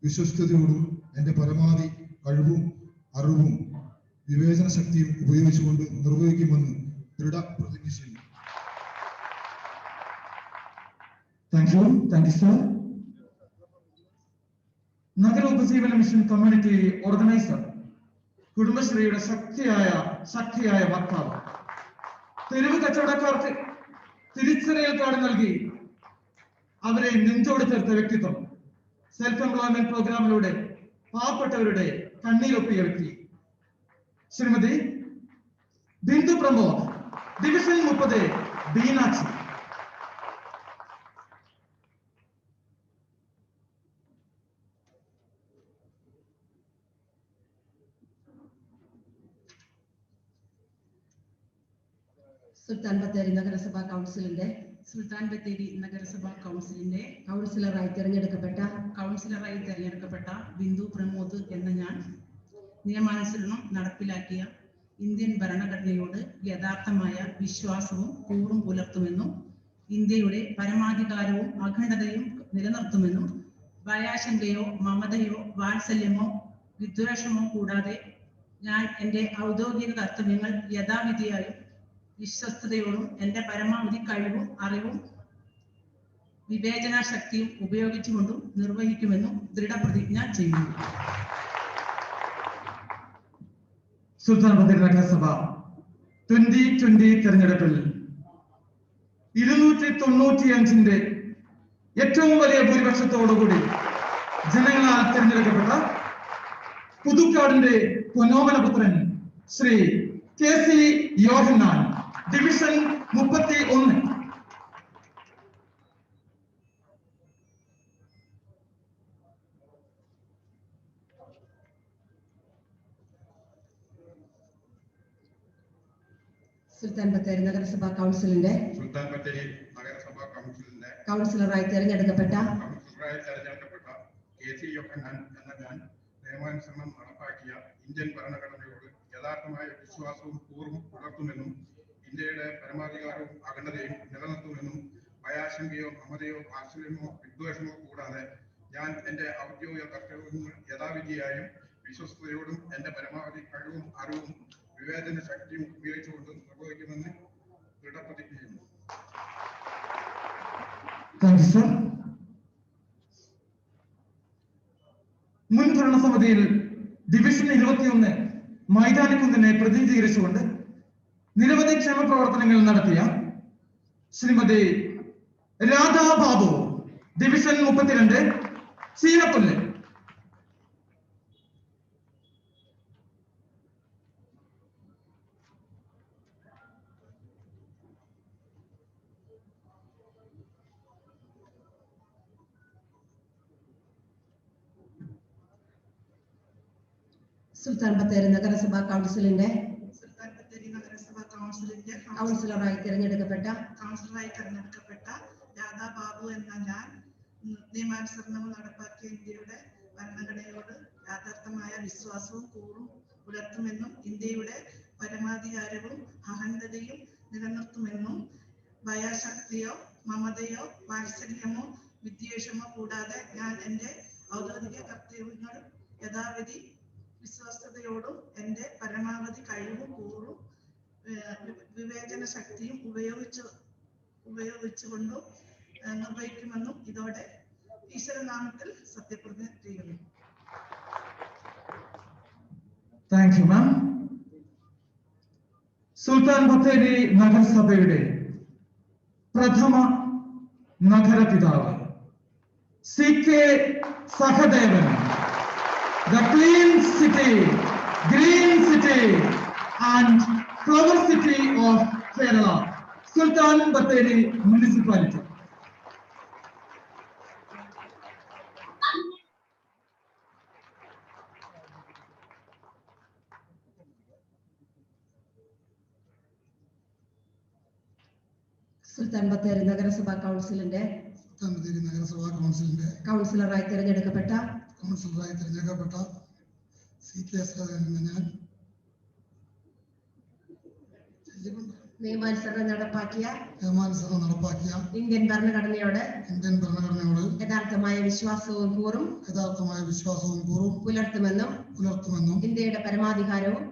വിശ്വസ്തയോടും എൻ്റെ പരമാവധി കഴിവും അറിവും വിവേചന ശക്തിയും ഉപയോഗിച്ചുകൊണ്ട് നിർവഹിക്കുമെന്ന് ദൃഢപ്രതിജ്ഞ ചെയ്യുന്നു. Thank you sir. നഗരോപജീവന മിഷൻ കമ്മ്യൂണിറ്റി ഓർഗനൈസർ, കുടുംബശ്രീയുടെ ശക്തിയായ വക്താവ്, തെരുവ് കച്ചവടക്കാർക്ക് തിരിച്ചറിയൽ കാർഡ് നൽകി അവരെ നെഞ്ചോട് ചേർത്ത വ്യക്തിത്വം, സെൽഫ് എംപ്ലോയ്മെന്റ് പ്രോഗ്രാമിലൂടെ പാവപ്പെട്ടവരുടെ കണ്ണീരൊപ്പിയ വ്യക്തി ശ്രീമതി ബിന്ദു പ്രമോദ്, ഡിവിഷൻ 30 ബീനാക്ഷി. സുൽത്താൻ ബത്തേരി നഗരസഭാ കൗൺസിലിന്റെ കൗൺസിലറായി തിരഞ്ഞെടുക്കപ്പെട്ട ബിന്ദു പ്രമോദ് എന്ന ഞാൻ നിയമാനുസരണം നടപ്പിലാക്കിയ ഇന്ത്യൻ ഭരണഘടനയോട് യഥാർത്ഥമായ വിശ്വാസവും കൂറും പുലർത്തുമെന്നും ഇന്ത്യയുടെ പരമാധികാരവും അഖണ്ഡതയും നിലനിർത്തുമെന്നും ഭയാശങ്കയോ മമതയോ വാത്സല്യമോ വിദ്വേഷമോ കൂടാതെ ഞാൻ എൻ്റെ ഔദ്യോഗിക കർത്തവ്യങ്ങൾ യഥാവിധിയായും വിശ്വസ്തയോടും എൻ്റെ പരമാവധി കഴിവും അറിവും വിവേചന ശക്തിയും ഉപയോഗിച്ചുകൊണ്ടും നിർവഹിക്കുമെന്നും ദൃഢപ്രതിജ്ഞ ചെയ്യുന്നു. സുൽത്താൻ ബത്തേരി നഗരസഭ 2020 തെരഞ്ഞെടുപ്പിൽ 295 ഏറ്റവും വലിയ ഭൂരിപക്ഷത്തോടുകൂടി ജനങ്ങളാൽ തിരഞ്ഞെടുക്കപ്പെട്ട പുതുക്കാടിന്റെ പൊന്നോമനപുത്രൻ ശ്രീ KC യോഹന്നാൻ, ഡിവിഷൻ 31. സുൽത്താൻ ബത്തേരി നഗരസഭാ കൗൺസിലിന്റെ കൗൺസിലറായി തിരഞ്ഞെടുക്കപ്പെട്ട KC യോഹന്നാൻ എന്ന ഞാൻ നിയമാനുസരണം നടപ്പാക്കിയ ഇന്ത്യൻ ഭരണഘടനയോട് യഥാർത്ഥമായ വിശ്വാസവും കൂറും പുലർത്തുമെന്നും ഇന്ത്യയുടെ പരമാധികാരവും അഖണ്ഡതയും നിലനിർത്തുമെന്നും ഭയാശങ്കയോ മമതയോ വാത്സല്യമോ വിദ്വേഷമോ കൂടാതെ ഞാൻ എൻ്റെ ഔദ്യോഗിക കർത്തവ്യങ്ങൾ യഥാവിധിയായും വിശ്വസ്തയോടും എൻ്റെ പരമാവധി കഴിവും അറിവും വിവേചന ശക്തിയും ഉപയോഗിച്ചുകൊണ്ട് നിർവഹിക്കുമെന്ന് ദൃഢപ്രതിജ്ഞ ചെയ്യുന്നു. മുൻ ഭരണസമിതിയിൽ ഡിവിഷൻ 21 മൈതാനിക്കുന്നിനെ പ്രതിനിധീകരിച്ചുകൊണ്ട് നിരവധി ക്ഷേമ പ്രവർത്തനങ്ങൾ നടത്തിയ ശ്രീമതി രാധാ ബാബു, ഡിവിഷൻ 32 ചീനപ്പുല്ല്. സുൽത്താൻ ബത്തേരി നഗരസഭാ കൗൺസിലിന്റെ കൗൺസിലറായി തിരഞ്ഞെടുക്കപ്പെട്ട രാധാ ബാബു എന്ന ഞാൻ നിയമാനുസരണം നടപ്പാക്കിയ ഇന്ത്യയുടെ ഭരണഘടനയോട് യഥാർത്ഥമായ വിശ്വാസവും കൂറും പുലർത്തുമെന്നും ഇന്ത്യയുടെ പരമാധികാരവും അഖണ്ഡതയും നിലനിർത്തുമെന്നും ഭയാശക്തിയോ മമതയോ വാത്സല്യമോ വിദ്വേഷമോ കൂടാതെ ഞാൻ എൻ്റെ ഔദ്യോഗിക കർത്തവ്യങ്ങൾ യഥാവിധി വിശ്വസ്തയോടും എൻ്റെ പരമാവധി കഴിവും കൂറും വിവേചന ശക്തിയും ഉപയോഗിച്ചുകൊണ്ടും നിർവഹിക്കുമെന്നും ഇതോടെ ഈശ്വരനാമത്തിൽ സത്യപ്രതിജ്ഞ ചെയ്യുന്നു. Thank you ma'am. Sultan Bathery നഗരസഭയുടെ പ്രഥമ നഗരപിതാവ് CK Sahadevan, the clean city, green city and flower city of Kerala, Sultan Bathery municipality. സുൽത്താൻ ബത്തേരി നഗരസഭാ കൗൺസിലിന്റെ സുൽത്താൻബത്തേരി നഗരസഭാ കൗൺസിലിന്റെ കൗൺസിലറായി തിരഞ്ഞെടുക്കപ്പെട്ട CK സഹദേവൻ എന്ന ഞാൻ നിയമാനുസരണം നടപ്പാക്കിയ ഇന്ത്യൻ ഭരണഘടനയോട് യഥാർത്ഥമായ വിശ്വാസവും കൂറും പുലർത്തുമെന്നും ഇന്ത്യയുടെ പരമാധികാരവും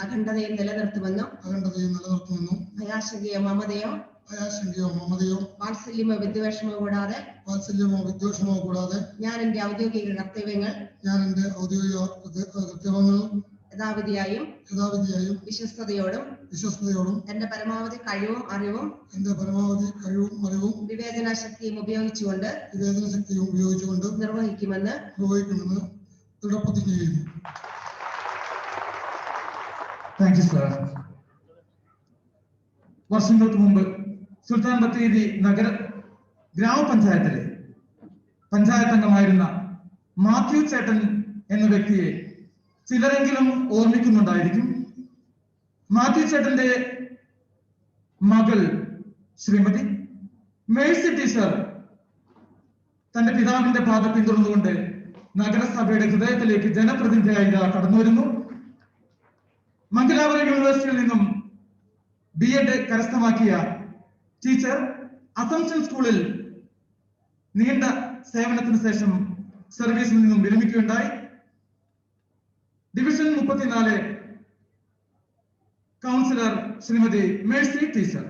അഖണ്ഡതയും നിലനിർത്തുമെന്നും ഭയാശങ്കയോ മമതയോ വാത്സല്യമോ വിദ്വേഷമോ കൂടാതെ ഞാൻ എന്റെ ഔദ്യോഗിക കർത്തവ്യങ്ങൾ യഥാവിധിയായും വിശ്വസ്തയോടും എന്റെ പരമാവധി കഴിവും അറിവും വിവേചന ശക്തിയും ഉപയോഗിച്ചുകൊണ്ട് നിർവഹിക്കുമെന്ന് ദൃഢപ്രതിജ്ഞ ചെയ്യുന്നു. Thank you sir. വർഷങ്ങൾക്ക് മുമ്പ് സുൽത്താൻ ബത്തേരി ഗ്രാമപഞ്ചായത്തിലെ പഞ്ചായത്ത് അംഗമായിരുന്ന മാത്യു ചേട്ടൻ എന്ന വ്യക്തിയെ ചിലരെങ്കിലും ഓർമ്മിക്കുന്നുണ്ടായിരിക്കും. മാത്യു ചേട്ടന്റെ മകൾ ശ്രീമതി മേഴ്സി ടീച്ചർ തന്റെ പിതാവിന്റെ പാത പിന്തുടർന്നുകൊണ്ട് നഗരസഭയുടെ ഹൃദയത്തിലേക്ക് ജനപ്രതിനിധിയായി കടന്നു വരുന്നു. മംഗലാപുരം യൂണിവേഴ്സിറ്റിയിൽ നിന്നും BEd കരസ്ഥമാക്കിയ ടീച്ചർ അസംഷൻ സ്കൂളിൽ നീണ്ട സേവനത്തിന് ശേഷം സർവീസിൽ നിന്നും വിരമിക്കുകയുണ്ടായി. Division 34 councillor Shrimati Mercy teacher.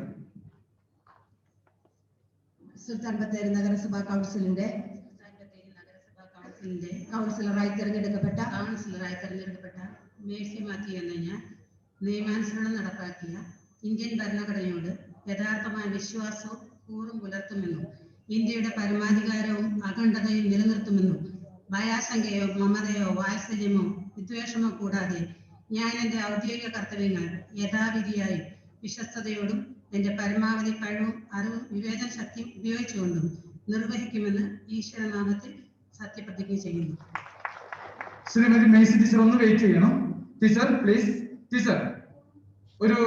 Sultan Bathery നഗരസഭാ കൗൺസിലിന്റെ കൗൺസിലറായി തിരഞ്ഞെടുക്കപ്പെട്ട മേഴ്സി മാത്യു എന്ന ഞാൻ നിയമാനുസരണം നടപ്പാക്കിയ ഇന്ത്യൻ ഭരണഘടനയോട് യഥാർത്ഥമായ വിശ്വാസവും കൂറും പുലർത്തുമെന്നും ഇന്ത്യയുടെ പരമാധികാരവും അഖണ്ഡതയും നിലനിർത്തുമെന്നും ഭയാശങ്കയോ മമതയോ വാത്സല്യമോ വിദ്വേഷമോ കൂടാതെ ഞാൻ എന്റെ ഔദ്യോഗിക കർത്തവ്യങ്ങൾ യഥാവിധിയായും വിശ്വസ്തയോടും എന്റെ പരമാവധി കഴിവും അറിവും വിവേചന ശക്തിയും ഉപയോഗിച്ചുകൊണ്ടും നിർവഹിക്കുമെന്ന് ഈശ്വരനാമത്തിൽ സത്യപ്രതിജ്ഞ ചെയ്യുന്നു. ശ്രീമതി മേഴ്സി ടീച്ചർ ഒന്ന് വെയിറ്റ് ചെയ്യണം. Teacher please. ടീച്ചർ, ഒരു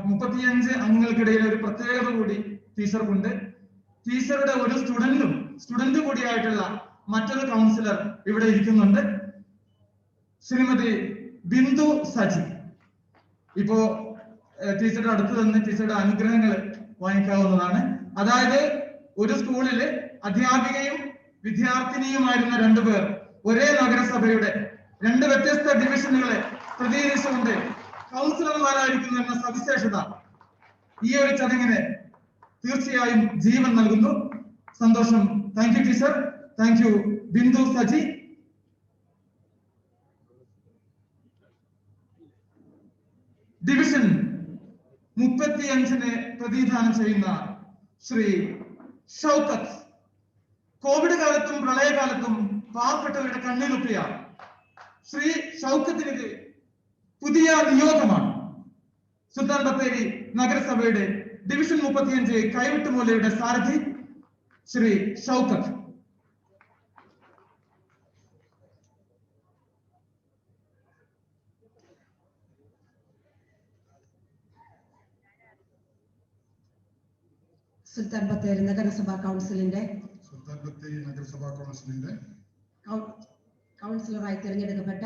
35 അംഗങ്ങൾക്കിടയിൽ ഒരു പ്രത്യേകത കൂടി ടീച്ചർക്കുണ്ട്. ടീച്ചറുടെ ഒരു സ്റ്റുഡന്റ് കൂടിയായിട്ടുള്ള മറ്റൊരു കൗൺസിലർ ഇവിടെ ഇരിക്കുന്നുണ്ട്, ശ്രീമതി ബിന്ദു സജി. ഇപ്പോ ടീച്ചറുടെ അടുത്ത് നിന്ന് ടീച്ചറുടെ അനുഗ്രഹങ്ങൾ വാങ്ങിക്കാവുന്നതാണ്. അതായത് ഒരു സ്കൂളില് അധ്യാപികയും വിദ്യാർത്ഥിനിയുമായിരുന്ന 2 പേർ ഒരേ നഗരസഭയുടെ 2 വ്യത്യസ്ത ഡിവിഷനുകളെ പ്രതിനിധീകരിച്ചുകൊണ്ട് കൗൺസിലർമാരായിരിക്കുന്നു എന്ന സവിശേഷത ഈ ഒരു ചടങ്ങിന് തീർച്ചയായും ജീവൻ നൽകുന്നു. സന്തോഷം. Thank you teacher. Thank you Bindu Saji. Division 35 പ്രതിനിധാനം ചെയ്യുന്ന ശ്രീ ഷൗക്കത്ത്. കോവിഡ് കാലത്തും പ്രളയകാലത്തും പാവപ്പെട്ടവരുടെ കണ്ണീരൊപ്പിയ ശ്രീ ഷൗക്കത്തിന് പുതിയ നിയോഗമാണ്. സുൽത്താൻ ബത്തേരി നഗരസഭയുടെ ഡിവിഷൻ 35 കൈവിട്ടുമൂലയുടെ സാരഥി ശ്രീ ഷൗക്കത്ത്. സുൽത്താൻ ബത്തേരി നഗരസഭാ കൗൺസിലിന്റെ കൗൺസിലറായി തിരഞ്ഞെടുക്കപ്പെട്ട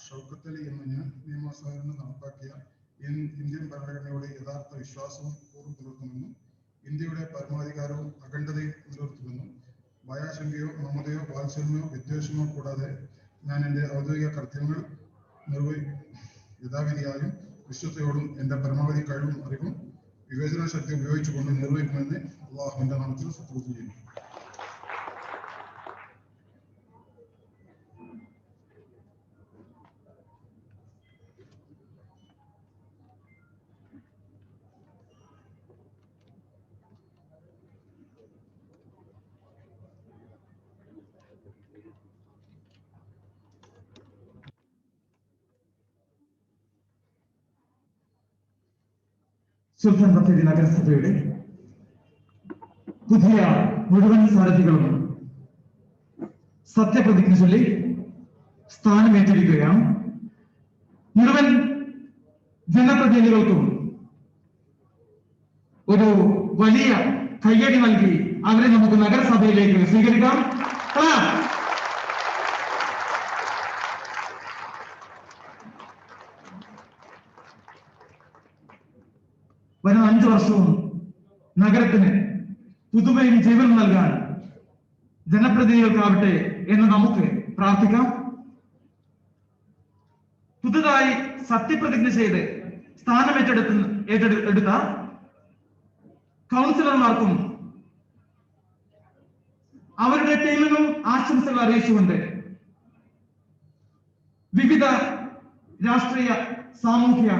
ഷൗക്കത്ത് അലി എന്ന ഞാൻ നിയമസഭയിൽ നടപ്പാക്കിയ ഇന്ത്യൻ ഭരണഘടനയോട് യഥാർത്ഥ വിശ്വാസവും കൂറും പുലർത്തുമെന്നും ഇന്ത്യയുടെ പരമാധികാരവും അഖണ്ഡതയും നിലനിർത്തുമെന്നും ഭയാശങ്കയോ മമതയോ വാത്സല്യമോ വിദ്വേഷമോ കൂടാതെ ഞാൻ എൻ്റെ ഔദ്യോഗിക കർത്തവ്യങ്ങൾ യഥാവിധിയായും വിശ്വസ്തയോടും എൻ്റെ പരമാവധി കഴിവും അറിവും വിവേചന ശക്തി ഉപയോഗിച്ചുകൊണ്ട് നിർവഹിക്കുമെന്ന് അള്ളാഹുവിന്റെ നാമത്തിൽ സത്യപ്രതിജ്ഞ ചെയ്യുന്നു. സുൽത്താൻ ബത്തേരി നഗരസഭയുടെ പുതിയ മുഴുവൻ സാരഥികളും സത്യപ്രതിജ്ഞ ചൊല്ലി സ്ഥാനമേറ്റിരിക്കുകയാണ്. മുഴുവൻ ജനപ്രതിനിധികൾക്കും ഒരു വലിയ കയ്യടി നൽകി അവരെ നമുക്ക് നഗരസഭയിലേക്ക് സ്വീകരിക്കാം. വരുന്ന 5 വർഷവും നഗരത്തിന് പുതുമയും ജീവനും നൽകാൻ ജനപ്രതിനിധികൾക്കാവട്ടെ എന്ന് നമുക്ക് പ്രാർത്ഥിക്കാം. പുതുതായി സത്യപ്രതിജ്ഞ ചെയ്ത് സ്ഥാനമേറ്റെടുത്ത കൗൺസിലർമാർക്കും അവരുടെ ടീമിനും ആശംസകൾ അറിയിച്ചുകൊണ്ട് വിവിധ രാഷ്ട്രീയ സാമൂഹ്യ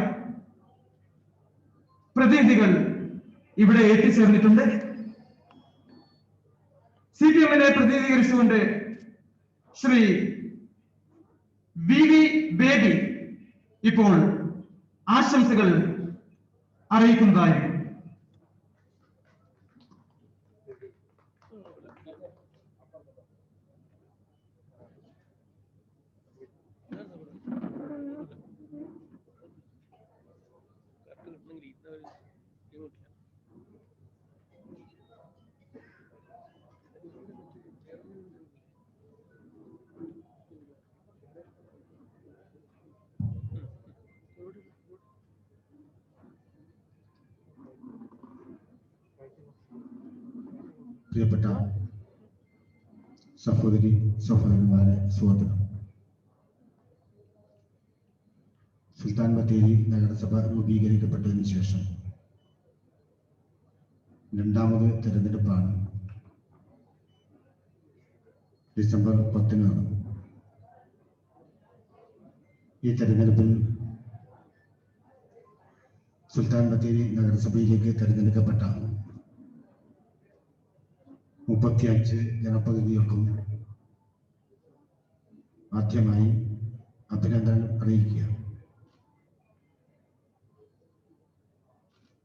പ്രതിനിധികൾ ഇവിടെ എത്തിച്ചേർന്നിട്ടുണ്ട്. CPM-നെ പ്രതിനിധീകരിച്ചുകൊണ്ട് ശ്രീ VV ബേബി ഇപ്പോൾ ആശംസകൾ അറിയിക്കുന്നതായിരിക്കും. പ്രിയപ്പെട്ട സഹോദരി സഹോദരന്മാരെ, സുഹൃത്തുക്കൾ, സുൽത്താൻ ബത്തേരി നഗരസഭ രൂപീകരിക്കപ്പെട്ടതിന് ശേഷം 2ാമത് തെരഞ്ഞെടുപ്പാണ് ഡിസംബർ 10 നടന്നത്. ഈ തെരഞ്ഞെടുപ്പിൽ സുൽത്താൻ ബത്തേരി നഗരസഭയിലേക്ക് തെരഞ്ഞെടുക്കപ്പെട്ട 35 ജനപ്രതിനിധികൾക്കും ആദ്യമായി അഭിനന്ദനം അറിയിക്കുക.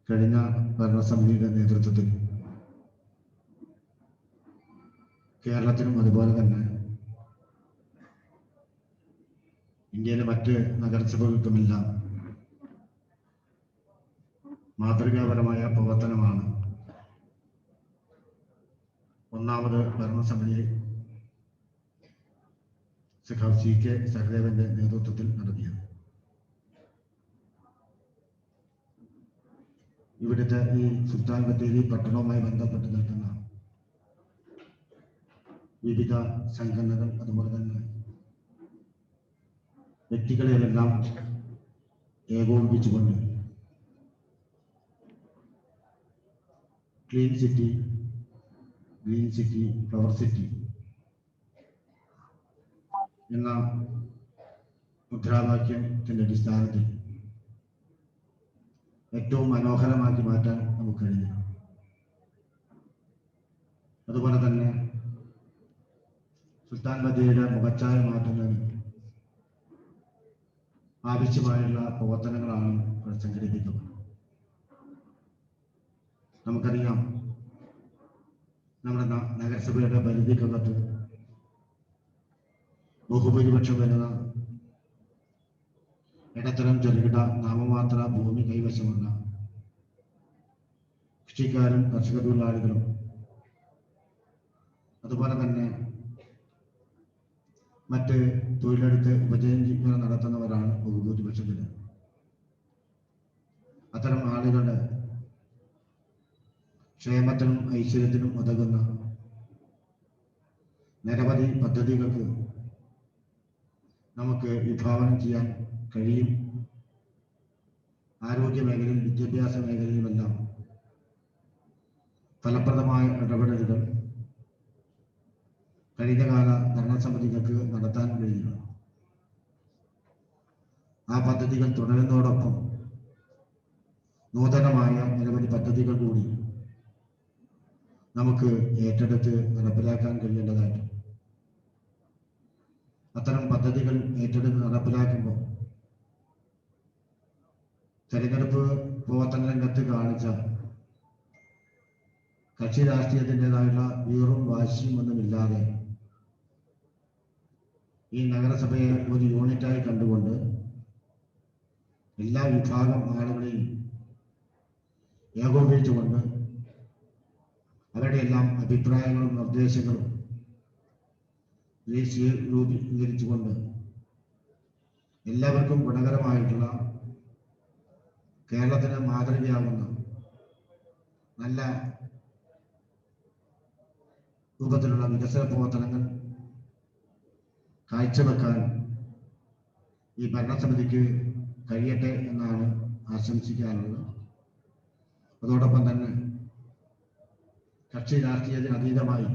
കഴിഞ്ഞ ഭരണസമിതിയുടെ നേതൃത്വത്തിൽ കേരളത്തിലും അതുപോലെ തന്നെ ഇന്ത്യയിലെ മറ്റ് നഗരസഭകൾക്കുമെല്ലാം മാതൃകാപരമായ പ്രവർത്തനമാണ് 1ാമത് ഭരണസമിതി സഖാവ് CK സഹദേവന്റെ നേതൃത്വത്തിൽ നടത്തിയത്. ഇവിടുത്തെ ഈ സുൽത്താൻ ബത്തേരി പട്ടണവുമായി ബന്ധപ്പെട്ട് നിൽക്കുന്ന വിവിധ സംഘടനകൾ അതുപോലെ തന്നെ വ്യക്തികളെയെല്ലാം ഏകോപിപ്പിച്ചുകൊണ്ട് clean city, green city, flower city എന്ന മുദ്രാവാക്യത്തിന്റെ അടിസ്ഥാനത്തിൽ ഏറ്റവും മനോഹരമാക്കി മാറ്റാൻ നമുക്ക് കഴിഞ്ഞു. അതുപോലെ തന്നെ സുൽത്താൻ ബത്തേരിയുടെ മുഖച്ഛായ മാറ്റുന്നതിന് ആവശ്യമായുള്ള പ്രവർത്തനങ്ങളാണ് സംഘടിപ്പിക്കുന്നത്. നമുക്കറിയാം, നമ്മുടെ നഗരസഭയുടെ പരിധിക്കകത്ത് ബഹുഭൂരിപക്ഷം വരുന്ന ഇടത്തരം ചെറുകിട നാമമാത്ര ഭൂമി കൈവശമുള്ള കൃഷിക്കാരും കർഷക തൊഴിലാളികളും അതുപോലെ തന്നെ മറ്റ് തൊഴിലെടുത്ത് ഉപജീവനം നടത്തുന്നവരാണ് ബഹുഭൂരിപക്ഷം വരുന്നത്. അത്തരം ആളുകളുടെ ക്ഷേമത്തിനും ഐശ്വര്യത്തിനും ഉതകുന്ന നിരവധി പദ്ധതികൾക്ക് നമുക്ക് വിഭാവനം ചെയ്യാൻ കഴിയും. ആരോഗ്യ മേഖലയിൽ, വിദ്യാഭ്യാസ മേഖലയിലുമെല്ലാം ഫലപ്രദമായ ഇടപെടലുകൾ കഴിഞ്ഞകാല ഭരണസമിതികൾക്ക് നടത്താൻ കഴിയും. ആ പദ്ധതികൾ തുടരുന്നതോടൊപ്പം നൂതനമായ നിരവധി പദ്ധതികൾ കൂടി നമുക്ക് ഏറ്റെടുത്ത് നടപ്പിലാക്കാൻ കഴിയേണ്ടതായിട്ട്. അത്തരം പദ്ധതികൾ ഏറ്റെടുത്ത് നടപ്പിലാക്കുമ്പോൾ തെരഞ്ഞെടുപ്പ് പ്രവർത്തന രംഗത്ത് കാണിച്ച കക്ഷി രാഷ്ട്രീയത്തിൻ്റെതായുള്ള വീറും വാശിയും ഒന്നുമില്ലാതെ ഈ നഗരസഭയെ ഒരു യൂണിറ്റായി കണ്ടുകൊണ്ട് എല്ലാ വിഭാഗം ആളുകളെയും ഏകോപിപ്പിച്ചുകൊണ്ട് അവരുടെ എല്ലാം അഭിപ്രായങ്ങളും നിർദ്ദേശങ്ങളും രൂപീകരിച്ചുകൊണ്ട് എല്ലാവർക്കും ഗുണകരമായിട്ടുള്ള കേരളത്തിന് മാതൃകയാവുന്ന നല്ല രൂപത്തിലുള്ള വികസന പ്രവർത്തനങ്ങൾ കാഴ്ചവെക്കാൻ ഈ ഭരണസമിതിക്ക് കഴിയട്ടെ എന്നാണ് ആശംസിക്കാനുള്ളത്. അതോടൊപ്പം തന്നെ കക്ഷി രാഷ്ട്രീയത്തിന് അതീതമായി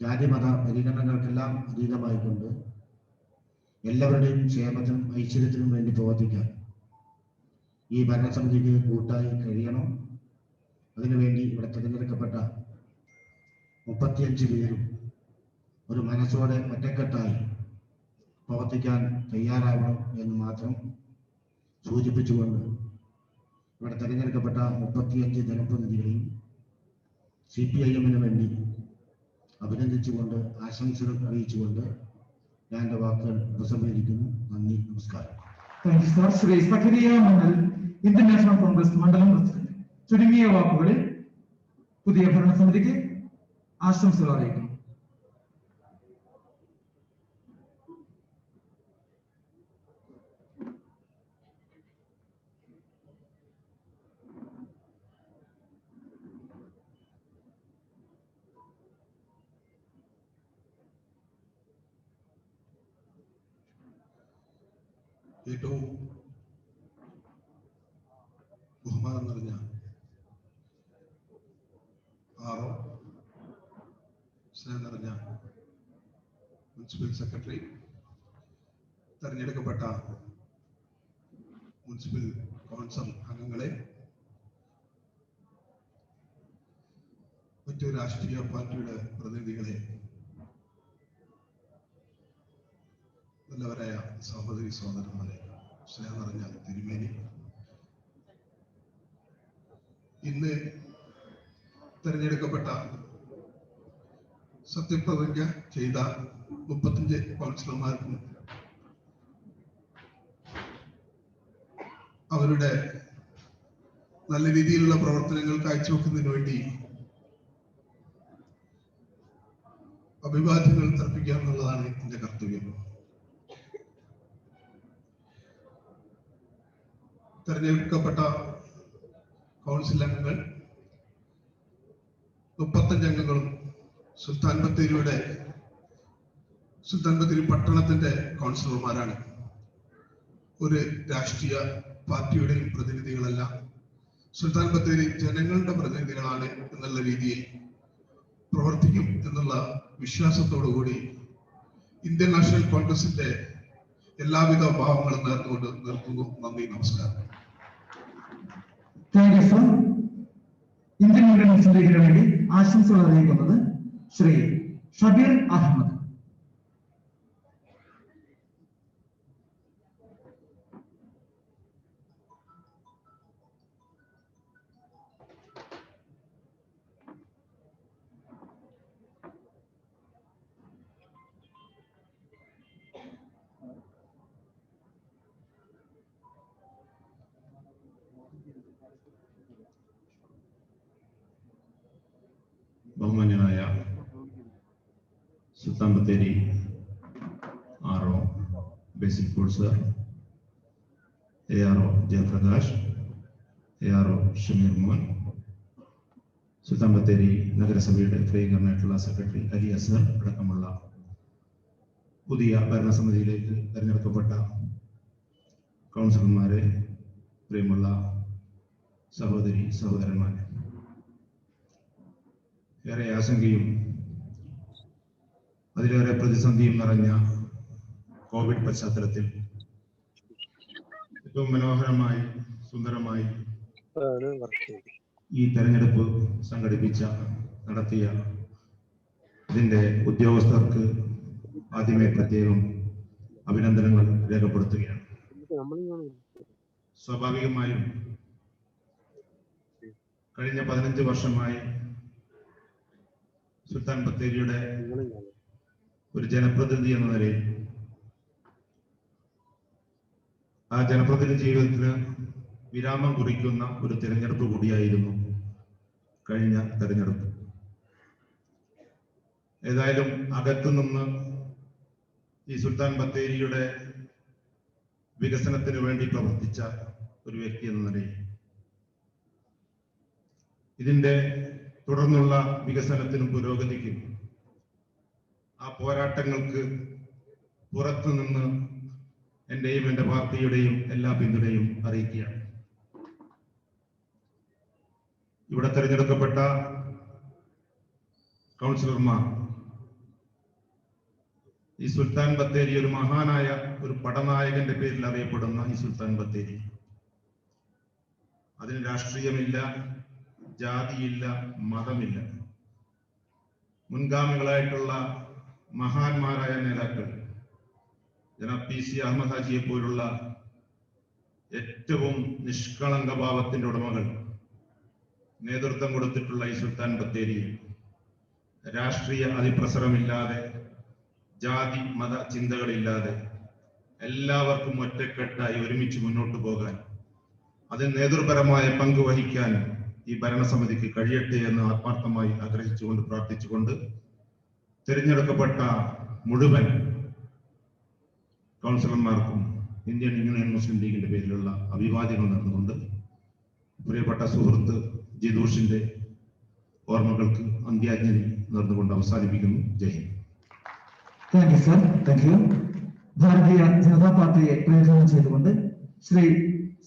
ജാതിമത പരിഗണനകൾക്കെല്ലാം അതീതമായിക്കൊണ്ട് എല്ലാവരുടെയും ക്ഷേമത്തിനും ഐശ്വര്യത്തിനും വേണ്ടി പ്രവർത്തിക്കാൻ ഈ ഭരണസമിതിക്ക് കൂട്ടായി കഴിയണം. അതിനുവേണ്ടി ഇവിടെ തിരഞ്ഞെടുക്കപ്പെട്ട 35 പേരും ഒരു മനസ്സോടെ ഒറ്റക്കെട്ടായി പ്രവർത്തിക്കാൻ തയ്യാറാവണം എന്ന് മാത്രം സൂചിപ്പിച്ചുകൊണ്ട് ഇവിടെ തിരഞ്ഞെടുക്കപ്പെട്ട 35 ജനപ്രതിനിധികളെയും CPIM-ന് വേണ്ടി അഭിനന്ദിച്ചുകൊണ്ട് ആശംസകൾ അറിയിച്ചുകൊണ്ട് ഞാൻ എൻ്റെ വാക്കുകൾ ഉപസംഹരിക്കുന്നു. നന്ദി, നമസ്കാരം. Thank you sir. Shri Zakariya Mandal, Indian National Congress മണ്ഡലം പ്രസിഡന്റ്, ചുരുങ്ങിയ വാക്കുകളിൽ പുതിയ ഭരണസമിതിക്ക് ആശംസകൾ അറിയിക്കുന്നു. ഏറ്റവും ബഹുമാനം നിറഞ്ഞ ആറോ സ്നേഹം നിറഞ്ഞ മുനിസിപ്പൽ സെക്രട്ടറി, തെരഞ്ഞെടുക്കപ്പെട്ട മുനിസിപ്പൽ കൗൺസിൽ അംഗങ്ങളെ, മറ്റു രാഷ്ട്രീയ പാർട്ടിയുടെ പ്രതിനിധികളെ, നല്ലവരായ സഹോദരി സഹോദരന്മാരെ, സ്നേഹം നിറഞ്ഞ തിരുമേനി, ഇന്ന് തെരഞ്ഞെടുക്കപ്പെട്ട സത്യപ്രതിജ്ഞ ചെയ്ത 35 കൗൺസിലർമാർക്കും അവരുടെ നല്ല രീതിയിലുള്ള പ്രവർത്തനങ്ങൾ കാഴ്ചവെക്കുന്നതിന് വേണ്ടി അഭിവാദ്യങ്ങൾ അർപ്പിക്കുക എന്നുള്ളതാണ് എന്റെ കർത്തവ്യം. തെരഞ്ഞെടുക്കപ്പെട്ട കൗൺസിൽ അംഗങ്ങൾ 35 അംഗങ്ങളും സുൽത്താൻ ബത്തേരി പട്ടണത്തിന്റെ കൗൺസിലർമാരാണ്. ഒരു രാഷ്ട്രീയ പാർട്ടിയുടെയും പ്രതിനിധികളല്ല, സുൽത്താൻ ബത്തേരി ജനങ്ങളുടെ പ്രതിനിധികളാണ് എന്നുള്ള രീതിയിൽ പ്രവർത്തിക്കും എന്നുള്ള വിശ്വാസത്തോടുകൂടി ഇന്ത്യൻ നാഷണൽ കോൺഗ്രസിന്റെ എല്ലാവിധ ഭാവങ്ങളും നേർന്നുകൊണ്ട് നിർത്തുന്നു. നന്ദി, നമസ്കാരം. Thank you sir. Indian Union Muslim ലീഗിന് വേണ്ടി ആശംസകൾ അറിയിക്കുന്നത് ശ്രീ ഷബീർ അഹമ്മദ്. ബഹുമാന്യനായ Sultan Bathery RO basic course, ARO Jayaprakash, ARO Shameer Mon, Sultan Bathery നഗരസഭയുടെ പ്രിയങ്കരനായിട്ടുള്ള സെക്രട്ടറി അലി അസ്ഹർ അടക്കമുള്ള പുതിയ ഭരണസമിതിയിലേക്ക് തെരഞ്ഞെടുക്കപ്പെട്ട കൗൺസിലർമാരെ, പ്രിയമുള്ള സഹോദരി സഹോദരന്മാരെ, ഏറെ ആശങ്കയും അതിലേറെ പ്രതിസന്ധിയും നിറഞ്ഞ കോവിഡ് പശ്ചാത്തലത്തിൽ ഏറ്റവും മനോഹരമായി സുന്ദരമായി ഈ തെരഞ്ഞെടുപ്പ് നടത്തിയ ഇതിന്റെ ഉദ്യോഗസ്ഥർക്ക് ആദ്യമേ പ്രത്യേകം അഭിനന്ദനങ്ങൾ രേഖപ്പെടുത്തുകയാണ്. സ്വാഭാവികമായും കഴിഞ്ഞ 15 വർഷമായി സുൽത്താൻ ബത്തേരിയുടെ ഒരു ജനപ്രതിനിധി എന്ന നിലയിൽ ആ ജനപ്രതിനിധി ജീവിതത്തിന് വിരാമം കുറിക്കുന്ന ഒരു തിരഞ്ഞെടുപ്പ് കൂടിയായിരുന്നു കഴിഞ്ഞ തെരഞ്ഞെടുപ്പ്. ഏതായാലും അകത്തുനിന്ന് ഈ സുൽത്താൻ ബത്തേരിയുടെ വികസനത്തിന് വേണ്ടി പ്രവർത്തിച്ച ഒരു വ്യക്തി എന്ന നിലയിൽ ഇതിന്റെ തുടർന്നുള്ള വികസനത്തിനും പുരോഗതിക്കും ആ പോരാട്ടങ്ങൾക്ക് പുറത്തുനിന്ന് എന്റെയും എൻ്റെ പാർട്ടിയുടെയും എല്ലാ പിന്തുണയും അറിയിക്കുകയാണ്. ഇവിടെ തെരഞ്ഞെടുക്കപ്പെട്ട കൗൺസിലർമാർ ഈ സുൽത്താൻ ബത്തേരി, ഒരു മഹാനായ ഒരു പടനായകന്റെ പേരിൽ അറിയപ്പെടുന്ന ഈ സുൽത്താൻ ബത്തേരി, അതിന് രാഷ്ട്രീയമില്ല, ജാതിയില്ല, മതമില്ല. മുൻഗാമികളായിട്ടുള്ള മഹാന്മാരായ നേതാക്കൾ ജനാബ് PC അഹമ്മദ് ഹാജിയെ പോലുള്ള ഏറ്റവും നിഷ്കളങ്ക ഭാവത്തിന്റെ ഉടമകൾ നേതൃത്വം കൊടുത്തിട്ടുള്ള ഈ സുൽത്താൻ ബത്തേരി രാഷ്ട്രീയ അതിപ്രസരമില്ലാതെ, ജാതി മത ചിന്തകളില്ലാതെ എല്ലാവർക്കും ഒറ്റക്കെട്ടായി ഒരുമിച്ച് മുന്നോട്ട് പോകാൻ, അതിന് നേതൃപരമായ പങ്ക് വഹിക്കാൻ ഈ ഭരണസമിതിക്ക് കഴിയട്ടെ എന്ന് ആത്മാർത്ഥമായി ആഗ്രഹിച്ചുകൊണ്ട് പ്രാർത്ഥിച്ചുകൊണ്ട് തിരഞ്ഞെടുക്കപ്പെട്ട മുഴുവൻ കൗൺസിലർമാർക്കും ഇന്ത്യൻ യൂണിയൻ മുസ്ലിം ലീഗിന്റെ പേരിലുള്ള അഭിവാദ്യങ്ങൾ നടന്നുകൊണ്ട് പ്രിയപ്പെട്ട സുഹൃത്ത് ജിദൂഷിന്റെ ഓർമ്മകൾക്ക് അന്ത്യാഞ്ജലി നടന്നുകൊണ്ട് അവസാനിപ്പിക്കുന്നു. Jai Hind. Thank you sir, thank you. Bharatiya Janata പാർട്ടിയെ പ്രതിനിധാനം ചെയ്തുകൊണ്ട് ശ്രീ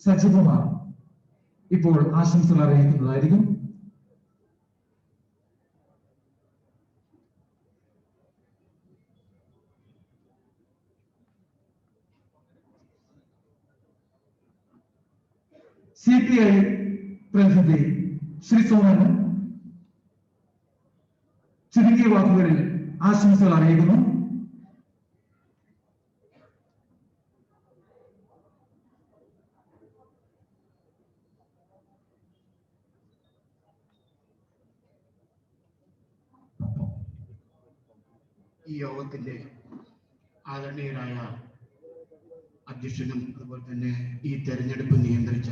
സജികുമാർ ഇപ്പോൾ ആശംസകൾ അറിയിക്കുന്നതായിരിക്കും. CPI പ്രതിനിധി ശ്രീ സോമൻ ചുരുങ്ങിയ വാക്കുകളിൽ ആശംസകൾ അറിയിക്കുന്നു. ഈ യോഗത്തിന്റെ ആദരണീയരായ അധ്യക്ഷനും അതുപോലെ തന്നെ ഈ തെരഞ്ഞെടുപ്പ് നിയന്ത്രിച്ച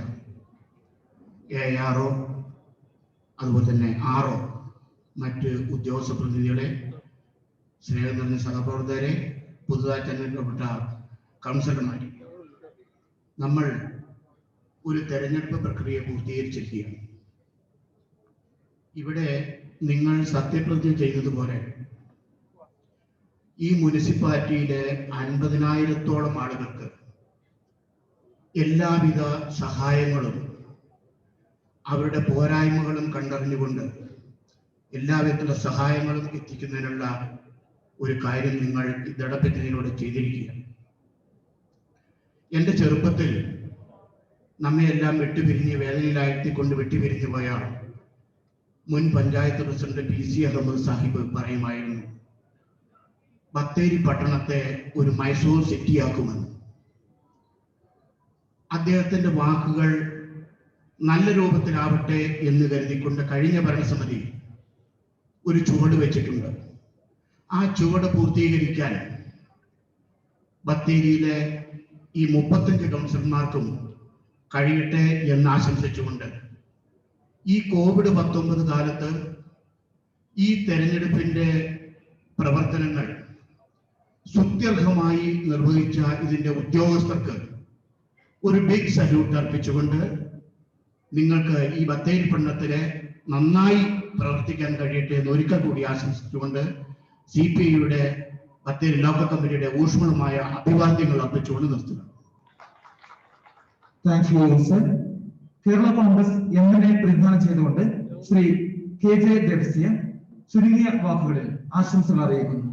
ARO, അതുപോലെ തന്നെ RO, മറ്റ് ഉദ്യോഗസ്ഥ പ്രതിനിധികളെ, സ്നേഹം നിറഞ്ഞ സഹപ്രവർത്തകരെ, പുതുതായി തെരഞ്ഞെടുക്കപ്പെട്ട കൗൺസിലർമാരെ, നമ്മൾ ഒരു തെരഞ്ഞെടുപ്പ് പ്രക്രിയ പൂർത്തീകരിച്ചിരിക്കുകയാണ്. ഇവിടെ നിങ്ങൾ സത്യപ്രതിജ്ഞ ചെയ്തതുപോലെ ഈ മുനിസിപ്പാലിറ്റിയിലെ 50,000-ഓളം ആളുകൾക്ക് എല്ലാവിധ സഹായങ്ങളും അവരുടെ പോരായ്മകളും കണ്ടറിഞ്ഞുകൊണ്ട് എല്ലാവിധത്തിലുള്ള സഹായങ്ങളും എത്തിക്കുന്നതിനുള്ള ഒരു കാര്യം നിങ്ങൾ ഈ ദടപെറ്റലിലൂടെ ചെയ്തിരിക്കുകയാണ്. എൻ്റെ ചെറുപ്പത്തിൽ നമ്മയെല്ലാം വിട്ടുപിരിഞ്ഞ് വേദനയിലാഴ്ത്തിക്കൊണ്ട് വിട്ടുപിരിഞ്ഞു പോയ മുൻ പഞ്ചായത്ത് പ്രസിഡന്റ് PC അഹമ്മദ് സാഹിബ് പറയുമായിരുന്നു, ബത്തേരി പട്ടണത്തെ ഒരു മൈസൂർ സിറ്റിയാക്കുമെന്ന്. അദ്ദേഹത്തിന്റെ വാക്കുകൾ നല്ല രൂപത്തിലാവട്ടെ എന്ന് കരുതിക്കൊണ്ട് കഴിഞ്ഞ ഭരണസമിതി ഒരു ചുവട് വെച്ചിട്ടുണ്ട്. ആ ചുവട് പൂർത്തീകരിക്കാൻ ബത്തേരിയിലെ ഈ 35 കൗൺസിലർമാർക്കും കഴിയട്ടെ എന്ന് ആശംസിച്ചുകൊണ്ട് ഈ COVID-19 കാലത്ത് ഈ തെരഞ്ഞെടുപ്പിന്റെ പ്രവർത്തനങ്ങൾ സുത്യർഹമായി നിർവഹിച്ച ഇതിന്റെ ഉദ്യോഗസ്ഥർക്ക് ഒരു ബിഗ് സല്യൂട്ട് അർപ്പിച്ചുകൊണ്ട് നിങ്ങൾക്ക് ഈ ബത്തേരി പട്ടണത്തിലെ നന്നായി പ്രവർത്തിക്കാൻ കഴിയട്ടെ എന്ന് ഒരിക്കൽ കൂടി ആശംസിച്ചുകൊണ്ട് CPIയുടെ ബത്തേരി ലോക്കൽ കമ്മിറ്റിയുടെ ഊഷ്മളമായ അഭിവാദ്യങ്ങൾ അർപ്പിച്ചുകൊണ്ട് നിർത്തുന്നു. Thank you sir. Kerala Congress എമ്മിനെ പ്രതിനിധാനം ചെയ്തുകൊണ്ട് ശ്രീ KJ ദേവസ്യ ചുരുങ്ങിയ വാക്കുകളിൽ ആശംസകൾ അറിയിക്കുന്നു.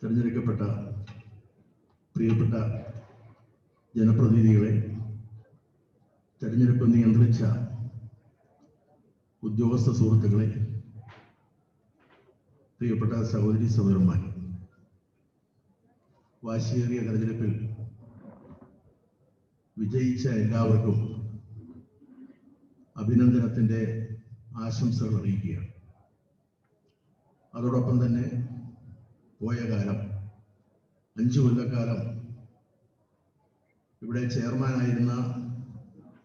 തിരഞ്ഞെടുക്കപ്പെട്ട പ്രിയപ്പെട്ട ജനപ്രതിനിധികളെ, തെരഞ്ഞെടുപ്പ് നിയന്ത്രിച്ച ഉദ്യോഗസ്ഥ സുഹൃത്തുക്കളെ, പ്രിയപ്പെട്ട സഹോദരി സഹോദരന്മാർ, വാശിയേറിയ തെരഞ്ഞെടുപ്പിൽ വിജയിച്ച എല്ലാവർക്കും അഭിനന്ദനത്തിൻ്റെ ആശംസകൾ അറിയിക്കുകയാണ്. അതോടൊപ്പം തന്നെ പോയ കാലം 5 കൊല്ലക്കാലം ഇവിടെ ചെയർമാനായിരുന്ന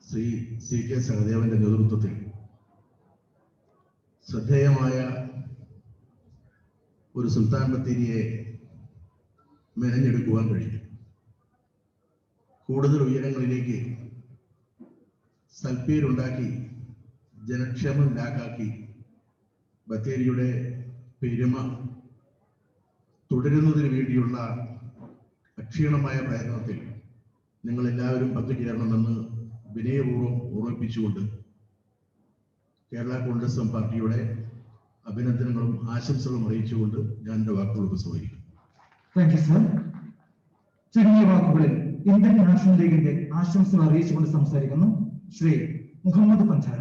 ശ്രീ CK സഹദേവന്റെ നേതൃത്വത്തിൽ ശ്രദ്ധേയമായ ഒരു സുൽത്താൻ ബത്തേരിയെ മെനഞ്ഞെടുക്കുവാൻ കഴിഞ്ഞു. കൂടുതൽ ഉയരങ്ങളിലേക്ക് സൽപ്പേരുണ്ടാക്കി ജനക്ഷേമം ലാക്കാക്കി ബത്തേരിയുടെ പെരുമ തുടരുന്നതിന് വേണ്ടിയുള്ള അക്ഷീണമായ പ്രയത്നത്തിൽ നിങ്ങൾ എല്ലാവരും പങ്കുചേരണമെന്ന് വിനയപൂർവ്വം ഓർമ്മിപ്പിച്ചുകൊണ്ട് കേരള കോൺഗ്രസ് എം പാർട്ടിയുടെ അഭിനന്ദനങ്ങളും ആശംസകളും അറിയിച്ചുകൊണ്ട് ഞാൻ എൻ്റെ വാക്കുകൾ ഉപസംഹരിക്കുന്നു. Thank you sir. ചുരുങ്ങിയ വാക്കുകളിൽ ഇന്ത്യൻ നാഷണൽ ലീഗിന്റെ ആശംസകൾ അറിയിച്ചുകൊണ്ട് സംസാരിക്കുന്നു ശ്രീ മുഹമ്മദ് പഞ്ചാര.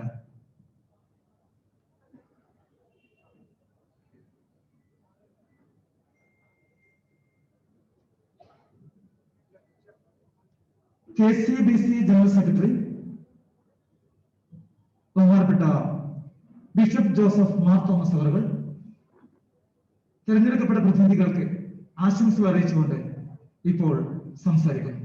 KCBC ജനറൽ സെക്രട്ടറി ബഹുമാനപ്പെട്ട ബിഷപ്പ് ജോസഫ് മാർ തോമസ് അവറുകൾ തിരഞ്ഞെടുക്കപ്പെട്ട പ്രതിനിധികൾക്ക് ആശംസകൾ അറിയിച്ചുകൊണ്ട് ഇപ്പോൾ സംസാരിക്കുന്നു.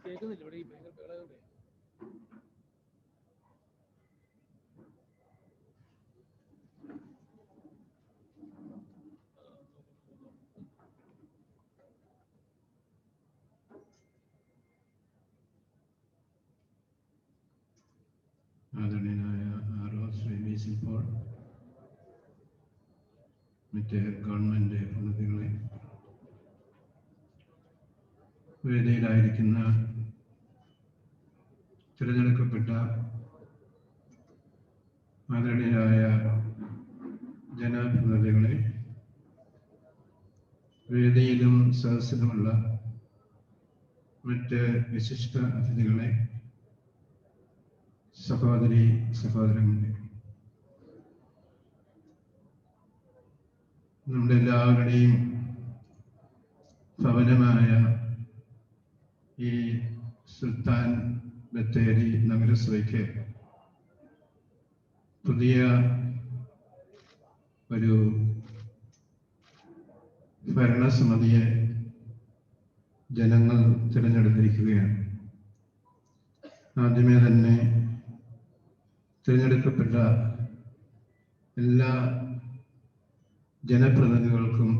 കേൾക്കുന്നില്ല ഇവിടെ ഈ ഭയങ്കര ആദരണീയനായ ശ്രീ ബി പോൾ, മറ്റ് ഗവൺമെന്റ് പ്രതിനിധികളെ, വേദിയിലായിരിക്കുന്ന തിരഞ്ഞെടുക്കപ്പെട്ട ആദരണീയരായ ജനപ്രതിനിധികളെ, വേദിയിലും സദസ്സിലുമുള്ള മറ്റ് വിശിഷ്ട അതിഥികളെ, സഹോദരി സഹോദരങ്ങളെ, നമ്മുടെ എല്ലാവരുടെയും ഭവനമായ ഈ സുൽത്താൻ ബത്തേരി നഗരസഭയ്ക്ക് പുതിയ ഒരു ഭരണസമിതിയെ ജനങ്ങൾ തിരഞ്ഞെടുത്തിരിക്കുകയാണ്. ആദ്യമേ തന്നെ തിരഞ്ഞെടുക്കപ്പെട്ട എല്ലാ ജനപ്രതിനിധികൾക്കും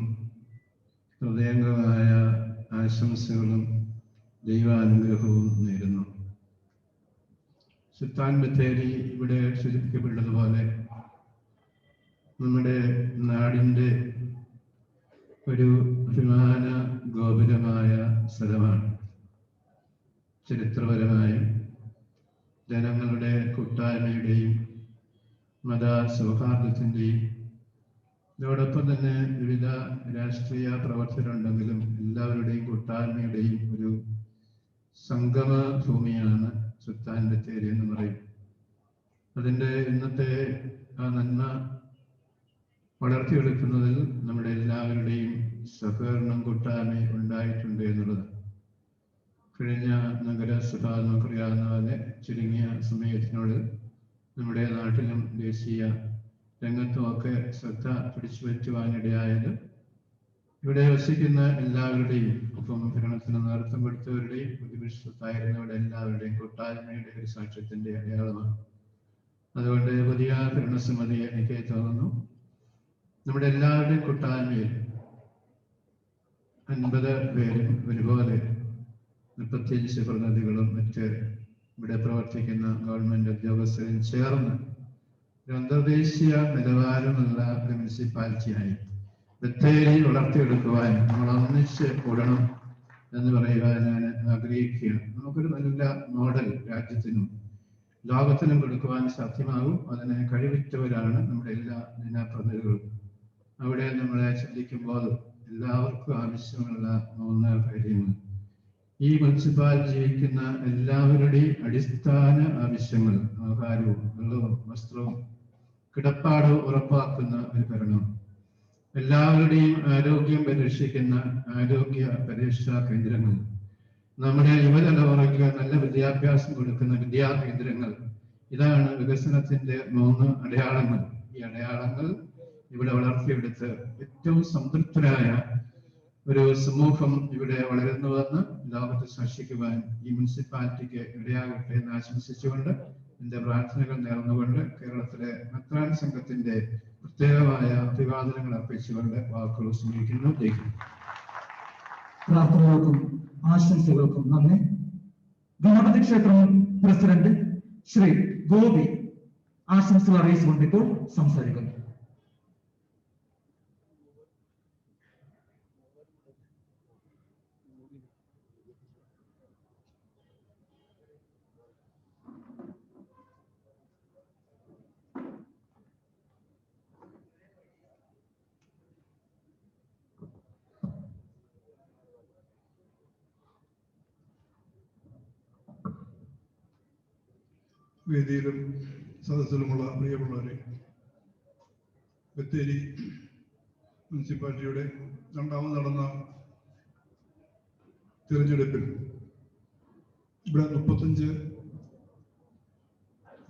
ഹൃദയംഗമായ ആശംസകളും ദൈവാനുഗ്രഹവും നേരുന്നു. സുൽത്താൻ ബത്തേരി ഇവിടെ സൂചിപ്പിക്കപ്പെട്ടതുപോലെ നമ്മുടെ നാടിൻ്റെ ഒരു അഭിമാന ഗോപുരമായ സ്ഥലമാണ്. ചരിത്രപരമായും ജനങ്ങളുടെ കൂട്ടായ്മയുടെയും മത സൗഹാർദ്ദത്തിൻ്റെയും ഇതോടൊപ്പം തന്നെ വിവിധ രാഷ്ട്രീയ പ്രവർത്തകരുണ്ടെങ്കിലും എല്ലാവരുടെയും കൂട്ടായ്മയുടെയും ഒരു സംഗമ ഭൂമിയാണ് സുൽത്താൻ ബത്തേരി എന്ന് പറയും. അതിൻ്റെ ഇന്നത്തെ ആ നന്മ വളർത്തിയെടുക്കുന്നതിൽ നമ്മുടെ എല്ലാവരുടെയും സഹകരണം കൂട്ടായ്മ ഉണ്ടായിട്ടുണ്ട് എന്നുള്ളത് കഴിഞ്ഞ നഗരസഭ നമുക്കറിയാവുന്ന പോലെ ചുരുങ്ങിയ സമയത്തിനോട് നമ്മുടെ നാട്ടിലും ദേശീയ രംഗത്തുമൊക്കെ ശ്രദ്ധ പിടിച്ചു പറ്റുവാനിടയായത് ഇവിടെ വസിക്കുന്ന എല്ലാവരുടെയും ഒപ്പം ഭരണത്തിന് നേതൃത്വം കൊടുത്തവരുടെയും പ്രതിപക്ഷത്തായിരുന്നവരുടെ എല്ലാവരുടെയും കൂട്ടായ്മയുടെ ഒരു സാക്ഷ്യത്തിന്റെ അടയാളമാണ്. അതുകൊണ്ട് പുതിയ ഭരണസമിതി എനിക്ക് തോന്നുന്നു നമ്മുടെ എല്ലാവരുടെയും കൂട്ടായ്മയിൽ 50 പേരും ഒരുപോലെ 35 പ്രതിനിധികളും മറ്റ് ഇവിടെ പ്രവർത്തിക്കുന്ന ഗവൺമെന്റ് ഉദ്യോഗസ്ഥരും ചേർന്ന് ഒരു അന്തർദേശീയ നിലവാരമുള്ള ഒരു മുനിസിപ്പാലിറ്റിയായി ബത്തേരി വളർത്തിയെടുക്കുവാൻ നമ്മൾ ഒന്നിച്ച് കൂടണം എന്ന് പറയുവാൻ ഞാൻ ആഗ്രഹിക്കുകയാണ്. നമുക്കൊരു നല്ല മോഡൽ രാജ്യത്തിനും ലോകത്തിനും കൊടുക്കുവാൻ സാധ്യമാകും. അതിനെ കഴിവിറ്റവരാണ് നമ്മുടെ എല്ലാ ജനപ്രതിനിധികളും. അവിടെ നമ്മളെ ചിന്തിക്കുമ്പോൾ എല്ലാവർക്കും ആവശ്യമുള്ള 3 കാര്യങ്ങൾ. ഈ മുനിസിപ്പാലിറ്റി ജീവിക്കുന്ന എല്ലാവരുടെയും അടിസ്ഥാന ആവശ്യങ്ങൾ, ആഹാരവും വെള്ളവും വസ്ത്രവും കിടപ്പാടവും ഉറപ്പാക്കുന്ന ഒരു ഭരണം, എല്ലാവരുടെയും ആരോഗ്യം പരിരക്ഷിക്കുന്ന ആരോഗ്യ പരിരക്ഷാ കേന്ദ്രങ്ങൾ, നമ്മുടെ യുവതലമുറയ്ക്ക് നല്ല വിദ്യാഭ്യാസം കൊടുക്കുന്ന വിദ്യാകേന്ദ്രങ്ങൾ, ഇതാണ് വികസനത്തിന്റെ 3 അടയാളങ്ങൾ. ഈ അടയാളങ്ങൾ ഇവിടെ വളർത്തിയെടുത്ത് ഏറ്റവും സംതൃപ്തരായ ഒരു സമൂഹം ഇവിടെ വളരുന്നുവെന്ന് ലോകത്ത് സാക്ഷിക്കുവാൻ ഈ മുനിസിപ്പാലിറ്റിക്ക് ഇടയാകട്ടെ എന്ന് ആശംസിച്ചുകൊണ്ട് എന്റെ പ്രാർത്ഥനകൾ നേർന്നുകൊണ്ട് കേരളത്തിലെ മെത്രാൻ സംഘത്തിന്റെ പ്രത്യേകമായ അഭിവാദനങ്ങൾ അർപ്പിച്ചുകൊണ്ട് വാക്കുകൾ സ്വീകരിക്കുന്നു. പ്രാർത്ഥനകൾക്കും ആശംസകൾക്കും നന്ദി. ഗണപതി ക്ഷേത്രം പ്രസിഡന്റ് ശ്രീ ഗോപി ആശംസകൾ അറിയിച്ചുകൊണ്ട് ഇപ്പോൾ സംസാരിക്കുന്നു. വേദിയിലും സദസ്സിലുമുള്ള പ്രിയമുള്ളവരെ, ബത്തേരി മുനിസിപ്പാലിറ്റിയുടെ രണ്ടാമത് നടന്ന തിരഞ്ഞെടുപ്പിൽ ഇവിടെ 35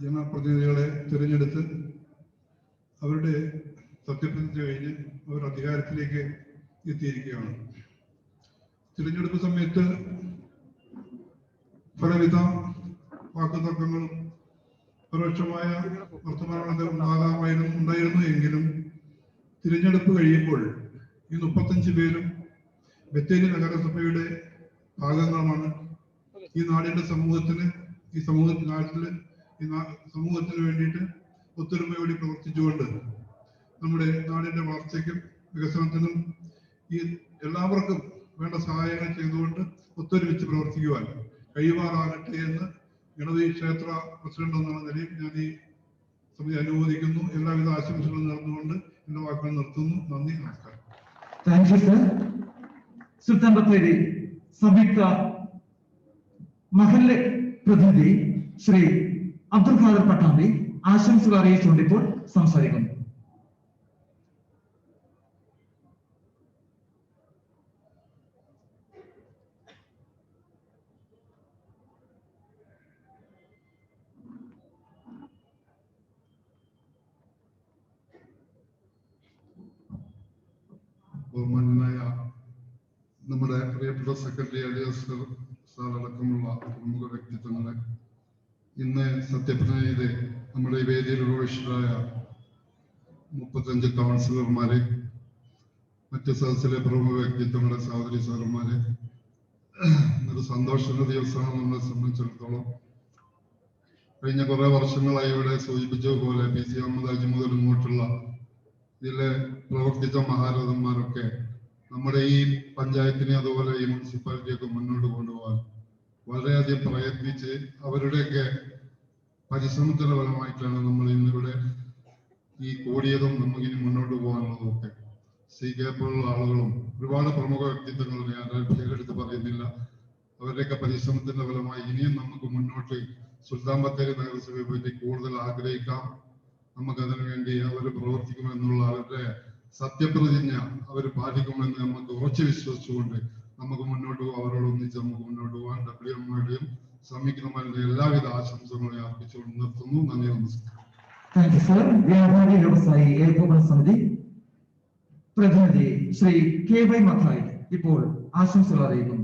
ജനപ്രതിനിധികളെ തിരഞ്ഞെടുത്ത് അവരുടെ സത്യപ്രതിജ്ഞ കഴിഞ്ഞ് അവർ അധികാരത്തിലേക്ക് എത്തിയിരിക്കുകയാണ്. തിരഞ്ഞെടുപ്പ് സമയത്ത് പലവിധ വാക്കുതർക്കങ്ങളും പരോക്ഷമായ വർത്തമാനങ്ങൾ ഉണ്ടായിരുന്നു എങ്കിലും തിരഞ്ഞെടുപ്പ് കഴിയുമ്പോൾ ഈ 35 പേരും ബത്തേരി നഗരസഭയുടെ ഭാഗങ്ങളുമാണ്. ഈ നാടിന്റെ സമൂഹത്തിന് സമൂഹത്തിന് വേണ്ടിയിട്ട് ഒത്തൊരുമയോടെ പ്രവർത്തിച്ചുകൊണ്ട് നമ്മുടെ നാടിന്റെ വളർച്ചയ്ക്കും വികസനത്തിനും ഈ എല്ലാവർക്കും വേണ്ട സഹായങ്ങൾ ചെയ്തുകൊണ്ട് ഒത്തൊരുമിച്ച് പ്രവർത്തിക്കുവാൻ കഴിയുമാറാകട്ടെ എന്ന് ഗണപതി ക്ഷേത്ര പ്രസിഡന്റ് എന്ന നിലയിൽ ഞാൻ ഈ സമിതി അനുമോദിക്കുന്നു. എല്ലാവിധ ആശംസകളും നേർന്നുകൊണ്ട് എന്റെ വാക്കുകൾ നിർത്തുന്നു. നന്ദി, നമസ്കാരം. Thank you sir. Sultan Bathery സംയുക്ത മഹല്ല് പ്രതിനിധി ശ്രീ അബ്ദുൽ ഖാദർ പട്ടാമ്പി ആശംസകൾ അറിയിച്ചുകൊണ്ട് ഇപ്പോൾ സംസാരിക്കുന്നു. ബഹുമാനായ നമ്മുടെ പ്രിയപ്പെട്ട സെക്രട്ടറി അലിയാസ് സാർ അടക്കമുള്ള പ്രമുഖ വ്യക്തിത്വങ്ങളെ, ഇന്ന് സത്യപ്രതിജ്ഞ ചെയ്ത് നമ്മുടെ ഈ വേദിയിൽ ഉപവിഷ്ടരായ 35 കൗൺസിലർമാരെ, മറ്റ് സദസ്സിലെ പ്രമുഖ വ്യക്തിത്വങ്ങളെ, സഹോദരി സാറന്മാരെ, ഒരു സന്തോഷമുള്ള ദിവസമാണ് നമ്മളെ സംബന്ധിച്ചിടത്തോളം. കഴിഞ്ഞ കുറെ വർഷങ്ങളായി ഇവിടെ സൂചിപ്പിച്ചതുപോലെ PC അഹമ്മദ് ഹാജി മുതൽ ഇങ്ങോട്ടുള്ള ഇതിലെ പ്രവർത്തിച്ച മഹാരഥന്മാരൊക്കെ നമ്മുടെ ഈ പഞ്ചായത്തിനെ അതുപോലെ ഈ മുനിസിപ്പാലിറ്റിയൊക്കെ മുന്നോട്ട് കൊണ്ടുപോകാൻ വളരെയധികം പ്രയത്നിച്ച് അവരുടെയൊക്കെ പരിശ്രമത്തിന്റെ ഫലമായിട്ടാണ് നമ്മൾ ഇന്നിവിടെ ഈ കൂടിയതും നമുക്കിനി മുന്നോട്ട് പോകാനുള്ളതും ഒക്കെ. CK പോലുള്ള ആളുകളും ഒരുപാട് പ്രമുഖ വ്യക്തിത്വങ്ങൾ ഞാൻ പേരെടുത്ത് പറയുന്നില്ല. അവരുടെയൊക്കെ പരിശ്രമത്തിന്റെ ഫലമായി ഇനിയും നമുക്ക് മുന്നോട്ട് സുൽത്താൻ ബത്തേരി നഗരസഭയെ പറ്റി കൂടുതൽ ആഗ്രഹിക്കാം. നമുക്കതിനു വേണ്ടി അവർ പ്രവർത്തിക്കുമെന്നുള്ള അവരുടെ സത്യപ്രതിജ്ഞ അവർ പാലിക്കുമെന്ന് നമുക്ക് ഉറച്ചു വിശ്വസിച്ചുകൊണ്ട് നമുക്ക് മുന്നോട്ട് പോകാം. അവരോടൊന്നിച്ച് നമുക്ക് മുന്നോട്ട് പോകാൻ WMയുടെയും സംയുക്തമാരുടെ എല്ലാവിധ ആശംസകളും അർപ്പിച്ചുകൊണ്ട് നിർത്തുന്നു. നന്ദി, നമസ്കാരം. Thank you sir. വ്യാപാരി വ്യവസായി ഏകോപന സമിതി പ്രതിനിധി ശ്രീ KY മത്തായി ഇപ്പോൾ ആശംസകൾ അറിയിക്കുന്നു.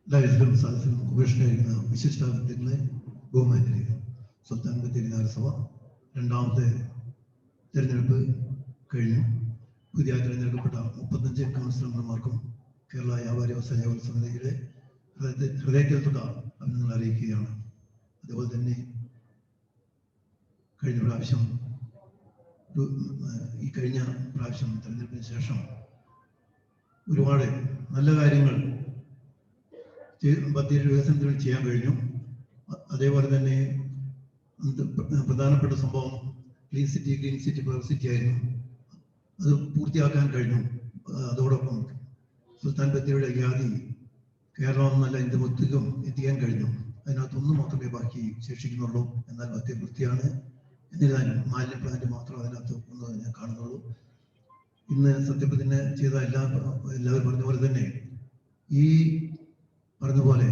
ലൈഫിലും സാധ്യതയിലും ഉപേക്ഷിക്കുന്ന വിശിഷ്ട വ്യക്തികളെ, ബഹുമാന്യരെ, സുൽത്താൻ ബത്തേരി നഗരസഭ രണ്ടാമത്തെ തിരഞ്ഞെടുപ്പ് കഴിഞ്ഞു. പുതിയ തിരഞ്ഞെടുക്കപ്പെട്ട 35 കൗൺസിലർമാർക്കും കേരള വ്യാപാരി വ്യവസായ ഏകോപന സമിതിയുടെ ഹൃദയത്തിൽ തൊട്ട അഭിനന്ദനങ്ങൾ അറിയിക്കുകയാണ്. അതുപോലെ തന്നെ കഴിഞ്ഞ പ്രാവശ്യം ഈ കഴിഞ്ഞ പ്രാവശ്യം തെരഞ്ഞെടുപ്പിന് ശേഷം ഒരുപാട് നല്ല കാര്യങ്ങൾ ബത്തേരി വികസനത്തിൽ ചെയ്യാൻ കഴിഞ്ഞു. അതേപോലെ തന്നെ പ്രധാനപ്പെട്ട സംഭവം ക്ലീൻ സിറ്റി പവർ സിറ്റി ആയിരുന്നു. അത് പൂർത്തിയാക്കാൻ കഴിഞ്ഞു. അതോടൊപ്പം സുൽത്താൻ ബത്തേരിയുടെ ഖ്യാതി കേരളം എന്നല്ല ഇന്ത്യ മൊത്തം എത്തിക്കാൻ കഴിഞ്ഞു. അതിനകത്തൊന്നും മാത്രമേ ബാക്കി ശേഷിക്കുന്നുള്ളൂ. എന്നാൽ ബത്തേരി വൃത്തിയാണ്. എന്നിരുന്നാലും മാലിന്യ പ്ലാന്റ് മാത്രം അതിനകത്ത് ഒന്നത് ഞാൻ കാണുന്നുള്ളൂ. ഇന്ന് സത്യപ്രതിജ്ഞ ചെയ്ത എല്ലാവരും പറഞ്ഞ പോലെ തന്നെ ഈ പറഞ്ഞ പോലെ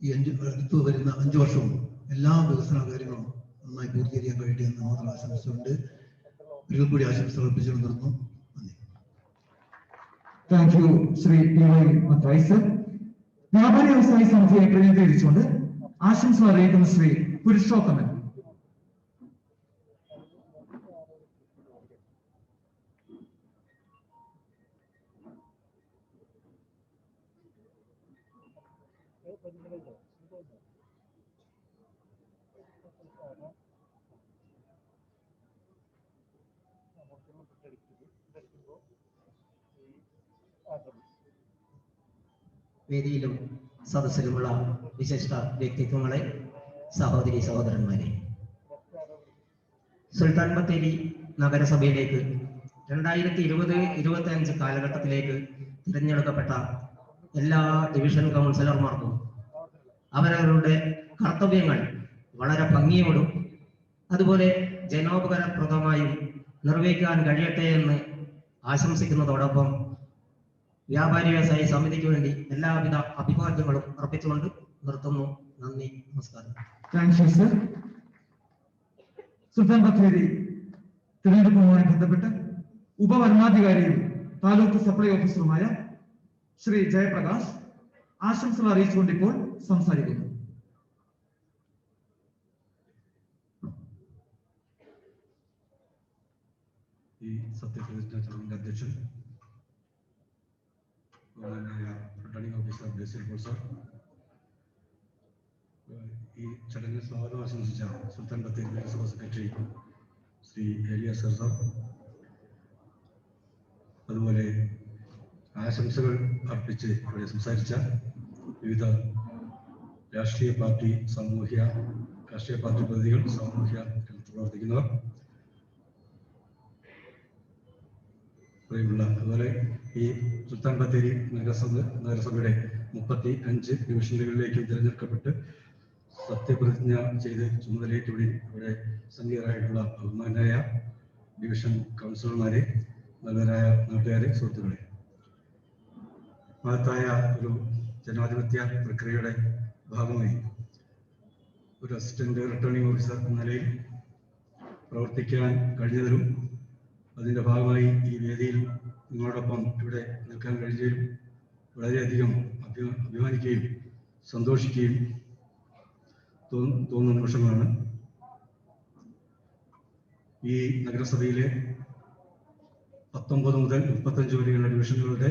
ഈ അടുത്ത് വരുന്ന 5 വർഷവും എല്ലാ വികസന കാര്യങ്ങളും നന്നായി പൂർത്തീകരിക്കാൻ കഴിയട്ടെ എന്ന് മാത്രം ആശംസിച്ചുകൊണ്ട് ഒരിക്കൽ കൂടി ആശംസകൾ അർപ്പിച്ചുകൊണ്ട് നിർത്തുന്നു. നന്ദി. Thank you Shri PY Mathai sir. വ്യാപാരി വ്യവസായി സമിതിയെ പ്രതിനിധീകരിച്ചുകൊണ്ട് ആശംസകൾ അറിയിക്കുന്ന ശ്രീ പുരുഷോത്തമൻ. വേദിയിലും സദസ്സിലുമുള്ള വിശിഷ്ട വ്യക്തിത്വങ്ങളെ, സഹോദരി സഹോദരന്മാരെ, സുൽത്താൻ ബത്തേരി നഗരസഭയിലേക്ക് 2020-25 കാലഘട്ടത്തിലേക്ക് തിരഞ്ഞെടുക്കപ്പെട്ട എല്ലാ ഡിവിഷൻ കൗൺസിലർമാർക്കും അവരവരുടെ കർത്തവ്യങ്ങൾ വളരെ ഭംഗിയോടും അതുപോലെ ജനോപകാരപ്രദമായും നിർവഹിക്കാൻ കഴിയട്ടെ എന്ന് ആശംസിക്കുന്നതോടൊപ്പം വ്യാപാരി വ്യവസായി സമിതിക്ക് വേണ്ടി എല്ലാവിധ അഭിവാദ്യങ്ങളും അർപ്പിച്ചുകൊണ്ട് നിർത്തുന്നു. നന്ദി, നമസ്കാരം. Thank you sir. Sultan Bathery തിരഞ്ഞെടുപ്പുമായി ബന്ധപ്പെട്ട് ഉപവരണാധികാരിയും താലൂക്ക് സപ്ലൈ ഓഫീസറുമായ ശ്രീ ജയപ്രകാശ് ആശംസകൾ അറിയിച്ചുകൊണ്ട് ഇപ്പോൾ സംസാരിക്കുന്നു. ഈ സത്യപ്രതിജ്ഞ ചടങ്ങിന്റെ അധ്യക്ഷൻ റിട്ടേണിംഗ് ഓഫീസർ ബേസിൽ സർ, ഈ ചടങ്ങിൽ സ്വാഗതം ആശംസിച്ച സുൽത്താൻ ബത്തേരി നഗരസഭ സെക്രട്ടറി ശ്രീ എലിയാസ് സർ, അതുപോലെ ആശംസകൾ അർപ്പിച്ച് ഇവിടെ സംസാരിച്ച വിവിധ രാഷ്ട്രീയ പാർട്ടി പ്രതിനിധികൾ, സാമൂഹ്യ രംഗത്ത് പ്രവർത്തിക്കുന്നവർ, അതുപോലെ ഈ സുൽത്താൻ ബത്തേരി നഗരസഭയുടെ 35 ഡിവിഷനുകളിലേക്കും തിരഞ്ഞെടുക്കപ്പെട്ട് സത്യപ്രതിജ്ഞ ചെയ്ത് ചുമതലയേറ്റ് ഇവിടെ സന്നിഹിതരായിട്ടുള്ള ബഹുമാനായ ഡിവിഷൻ കൗൺസിലർമാരെ, നല്ലവരായ നാട്ടുകാരെ, സുഹൃത്തുക്കളെ, മഹത്തായ ഒരു ജനാധിപത്യ പ്രക്രിയയുടെ ഭാഗമായി ഒരു അസിസ്റ്റന്റ് റിട്ടേണിംഗ് ഓഫീസർ എന്ന നിലയിൽ പ്രവർത്തിക്കാൻ കഴിഞ്ഞതിലും അതിൻ്റെ ഭാഗമായി ഈ വേദിയിൽ നിങ്ങളോടൊപ്പം ഇവിടെ നിൽക്കാൻ കഴിഞ്ഞതിലും വളരെയധികം അഭിമാനിക്കുകയും സന്തോഷിക്കുകയും തോന്നുന്ന നിമിഷങ്ങളാണ്. ഈ നഗരസഭയിലെ 19 മുതൽ 35 വരെയുള്ള ഡിവിഷനുകളുടെ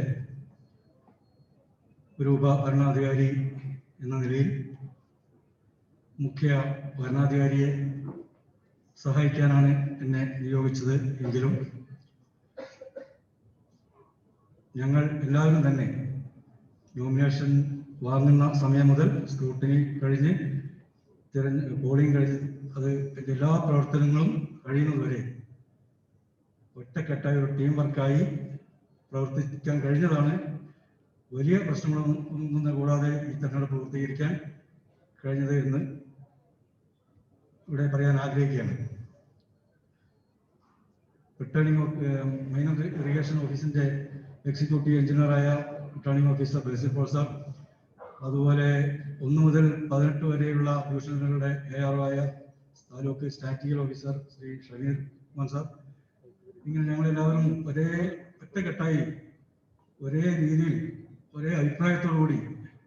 ഒരു ഉപഭരണാധികാരി എന്ന നിലയിൽ മുഖ്യ ഭരണാധികാരിയെ സഹായിക്കാനാണ് എന്നെ നിയോഗിച്ചത്. എങ്കിലും ഞങ്ങൾ എല്ലാവരും തന്നെ നോമിനേഷൻ വാങ്ങുന്ന സമയം മുതൽ സ്ക്രൂട്ടിനി കഴിഞ്ഞ് പോളിംഗ് കഴിഞ്ഞ് അതിൻ്റെ എല്ലാ പ്രവർത്തനങ്ങളും കഴിയുന്നതുവരെ ഒറ്റക്കെട്ടായ ഒരു ടീം വർക്കായി പ്രവർത്തിക്കാൻ കഴിഞ്ഞതാണ്. വലിയ പ്രശ്നങ്ങളൊന്നും കൂടാതെ ഈ തെരഞ്ഞെടുപ്പ് പൂർത്തീകരിക്കാൻ കഴിഞ്ഞത് എന്ന് ഇവിടെ പറയാൻ ആഗ്രഹിക്കുകയാണ്. റിട്ടേണിംഗ് മൈനർ ഇറിഗേഷൻ ഓഫീസിന്റെ എക്സിക്യൂട്ടീവ് എഞ്ചിനീയറായ റിട്ടേണിംഗ് ഓഫീസർ ബേസിൽ സർ, അതുപോലെ 1 മുതൽ 18 വരെയുള്ള ഡിവിഷനുകളുടെ ARO ആയ താലൂക്ക് സ്റ്റാറ്റിക്കൽ ഓഫീസർ ശ്രീ ഷമീർ സർ, ഇങ്ങനെ ഞങ്ങളെല്ലാവരും ഒരേ ഒറ്റക്കെട്ടായി ഒരേ രീതിയിൽ ഒരേ അഭിപ്രായത്തോടുകൂടി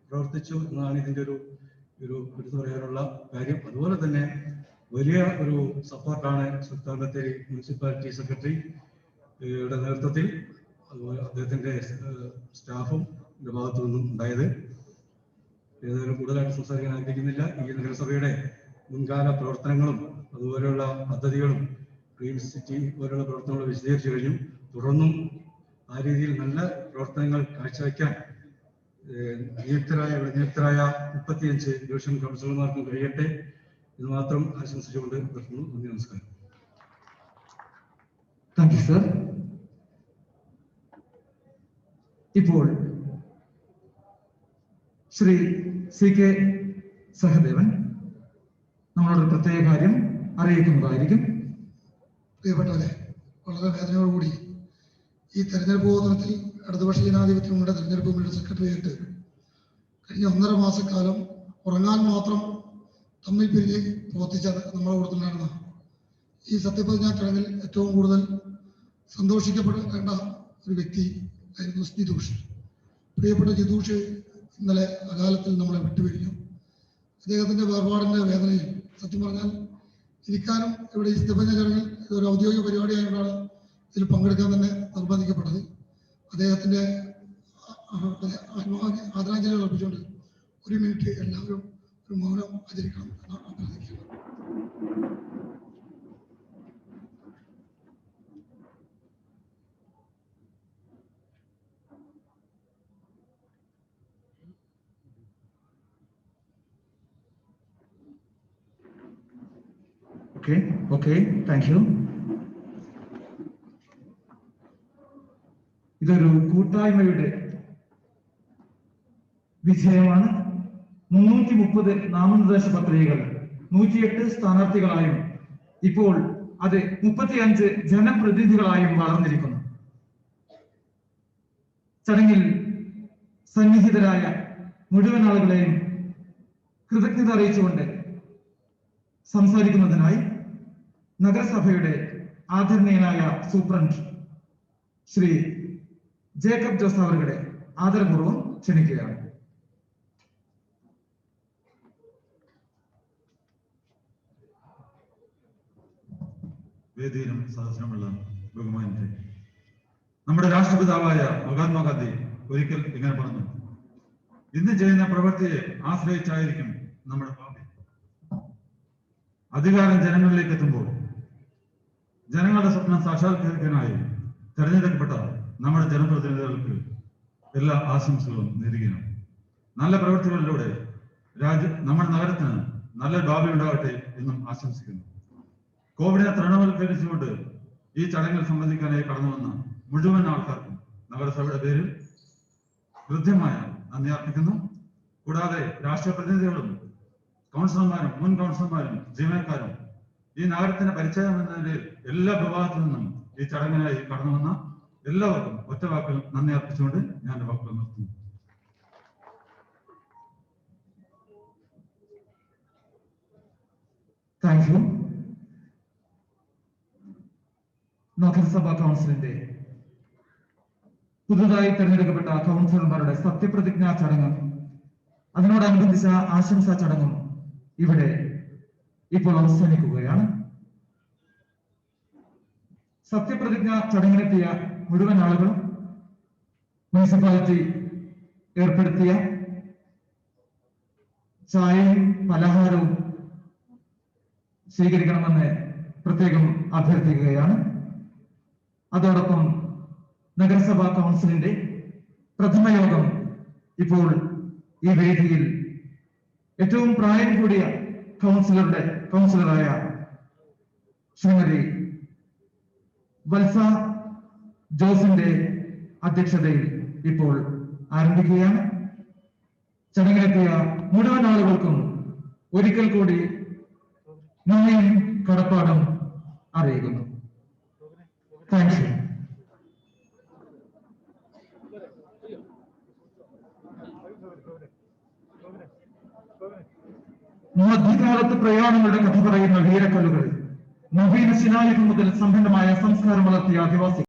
പ്രവർത്തിച്ചു എന്നതാണ് ഇതിൻ്റെ ഒരു എടുത്തു പറയാനുള്ള കാര്യം. അതുപോലെ തന്നെ വലിയ ഒരു സപ്പോർട്ടാണ് സുൽത്താൻ ബത്തേരി മുനിസിപ്പാലിറ്റി സെക്രട്ടറിയുടെ നേതൃത്വത്തിൽ അതുപോലെ അദ്ദേഹത്തിൻ്റെ സ്റ്റാഫും ഭാഗത്തു നിന്നും ഉണ്ടായത്. ഏതായാലും കൂടുതലായിട്ട് സംസാരിക്കാൻ ആഗ്രഹിക്കുന്നില്ല. ഈ നഗരസഭയുടെ മുൻകാല പ്രവർത്തനങ്ങളും അതുപോലെയുള്ള പദ്ധതികളും ക്ലീൻ സിറ്റി പോലുള്ള പ്രവർത്തനങ്ങൾ വിശദീകരിച്ചു കഴിഞ്ഞു. തുടർന്നും ആ രീതിയിൽ നല്ല പ്രവർത്തനങ്ങൾ കാഴ്ചവെക്കാൻ നിയുക്തരായ 35 ഡിവിഷൻ കൗൺസിലർമാർക്കും കഴിയട്ടെ എന്ന് മാത്രം ആശംസിച്ചുകൊണ്ട് നിർത്തുന്നു. നന്ദി, നമസ്കാരം. Thank you sir. ഇപ്പോൾ ശ്രീ CK സഹദേവൻ നമ്മളോട് പ്രത്യേക കാര്യം അറിയിക്കുന്നതായിരിക്കും. പ്രിയപ്പെട്ടവരെ, വളരെ വേദനയോടുകൂടി ഈ തെരഞ്ഞെടുപ്പ് ബോധനത്തിൽ ഇടതുപക്ഷ ജനാധിപത്യ മുന്നണിയുടെ തെരഞ്ഞെടുപ്പ് മുന്നണിയുടെ സെക്രട്ടറിയായിട്ട് കഴിഞ്ഞ 1.5 മാസക്കാലം ഉറങ്ങാൻ മാത്രം തമ്മിൽ പിരിഞ്ഞ് പ്രവർത്തിച്ച നമ്മുടെ കൂട്ടത്തിലുണ്ടായിരുന്ന ഈ സത്യപ്രതിജ്ഞാ ചടങ്ങിൽ ഏറ്റവും കൂടുതൽ സന്തോഷിക്കപ്പെടേണ്ട ഒരു വ്യക്തി ആയിരുന്നു ജിതൂഷ്. പ്രിയപ്പെട്ട ജിതൂഷ് ഇന്നലെ അകാലത്തിൽ നമ്മളെ വിട്ടുപിരിഞ്ഞു. അദ്ദേഹത്തിൻ്റെ വേർപാടിൻ്റെ വേദനയിൽ സത്യം പറഞ്ഞാൽ ഇരിക്കാനും ഇവിടെ ഈ സത്യപ്രതിജ്ഞാ ചടങ്ങിൽ ഒരു ഔദ്യോഗിക പരിപാടിയായതുകൊണ്ടാണ് ഇതിൽ പങ്കെടുക്കാൻ തന്നെ നിർബന്ധിക്കപ്പെട്ടത്. അദ്ദേഹത്തിൻ്റെ ആദരാഞ്ജലികൾ അർപ്പിച്ചുകൊണ്ട് 1 മിനിറ്റ് എല്ലാവരും ഒരു മൗനം ആചരിക്കണം എന്ന് അഭ്യർത്ഥിക്കുന്നു. Okay, thank you. ഇതൊരു കൂട്ടായ്മയുടെ വിജയമാണ്. 330 നാമനിർദ്ദേശ പത്രികകൾ 108 സ്ഥാനാർത്ഥികളായും ഇപ്പോൾ അത് 35 ജനപ്രതിനിധികളായും വളർന്നിരിക്കുന്നു. ചടങ്ങിൽ സന്നിഹിതരായ മുഴുവൻ ആളുകളെയും കൃതജ്ഞത അറിയിച്ചുകൊണ്ട് സംസാരിക്കുന്നതിനായി നഗരസഭയുടെ ആദരണീയനായ സൂപ്രണ്ട് ശ്രീ ജേക്കബ് ജോസ് അവരുടെ ആദരപൂർവ്വം ക്ഷണിക്കുകയാണ്. വേദിയിലും സദസ്സിലുമുള്ള ബഹുമാനത്തെ, നമ്മുടെ രാഷ്ട്രപിതാവായ മഹാത്മാഗാന്ധി ഒരിക്കൽ ഇങ്ങനെ പറഞ്ഞു, ഇന്ന് ചെയ്യുന്ന പ്രവൃത്തിയെ ആശ്രയിച്ചായിരിക്കും നമ്മുടെ ഭാവി. അധികാരം ജനങ്ങളിലേക്ക് എത്തുമ്പോൾ ജനങ്ങളുടെ സ്വപ്നം സാക്ഷാത്കരിക്കാനായി തെരഞ്ഞെടുക്കപ്പെട്ട നമ്മുടെ ജനപ്രതിനിധികൾക്ക് എല്ലാ ആശംസകളും നേരുകയാണ്. നല്ല പ്രവൃത്തികളിലൂടെ നമ്മുടെ നഗരത്തിന് നല്ല ഭാവി ഉണ്ടാകട്ടെ എന്നും ആശംസിക്കുന്നു. കോവിഡിനെ തൃണവൽക്കരിച്ചുകൊണ്ട് ഈ ചടങ്ങിൽ സംബന്ധിക്കാനായി കടന്നു വന്ന മുഴുവൻ ആൾക്കാർക്കും നഗരസഭയുടെ പേരിൽ ഹൃദ്യമായ നന്ദി അർപ്പിക്കുന്നു. കൂടാതെ രാഷ്ട്രീയ പ്രതിനിധികളും കൗൺസിലർമാരും മുൻ കൗൺസിലർമാരും ജീവനക്കാരും ഈ നഗരത്തിന് പരിചയം എന്ന നിലയിൽ എല്ലാ വിഭാഗത്തിൽ നിന്നും ഈ ചടങ്ങിനായി കടന്നു വന്ന എല്ലാവർക്കും ഒറ്റ വാക്കിൽ നന്ദി അർപ്പിച്ചുകൊണ്ട് ഞാൻ വാക്കുകൾ നിർത്തുന്നു. Thank you. നഗരസഭാ കൗൺസിലിന്റെ പുതുതായി തെരഞ്ഞെടുക്കപ്പെട്ട കൗൺസിലർമാരുടെ സത്യപ്രതിജ്ഞാ ചടങ്ങും അതിനോടനുബന്ധിച്ച ആശംസാ ചടങ്ങും ഇവിടെ ഇപ്പോൾ അവസാനിക്കുകയാണ്. സത്യപ്രതിജ്ഞ ചടങ്ങിനെത്തിയ മുഴുവൻ ആളുകളും മുനിസിപ്പാലിറ്റി ഏർപ്പെടുത്തിയ ചായയും പലഹാരവും സ്വീകരിക്കണമെന്ന് പ്രത്യേകം അഭ്യർത്ഥിക്കുകയാണ്. അതോടൊപ്പം നഗരസഭാ കൗൺസിലിന്റെ പ്രഥമ യോഗം ഇപ്പോൾ ഈ വേദിയിൽ ഏറ്റവും പ്രായം കൂടിയ കൗൺസിലറായ ശ്രീമതി വത്സ ജോസിന്റെ അധ്യക്ഷതയിൽ ഇപ്പോൾ ആരംഭിക്കുകയാണ്. ചടങ്ങിലെത്തിയ മുഴുവൻ ആളുകൾക്കും ഒരിക്കൽ കൂടി നന്ദിയും കടപ്പാടും അറിയിക്കുന്നു. Thank you. മധ്യകാലത്ത് പ്രയാണങ്ങളുടെ കഥ പറയുന്ന വീരക്കല്ലുകൾ നവീന ശിലായുഗം മുതൽ സമ്പന്നമായ സംസ്കാരം വളർത്തിയ ആദിവാസി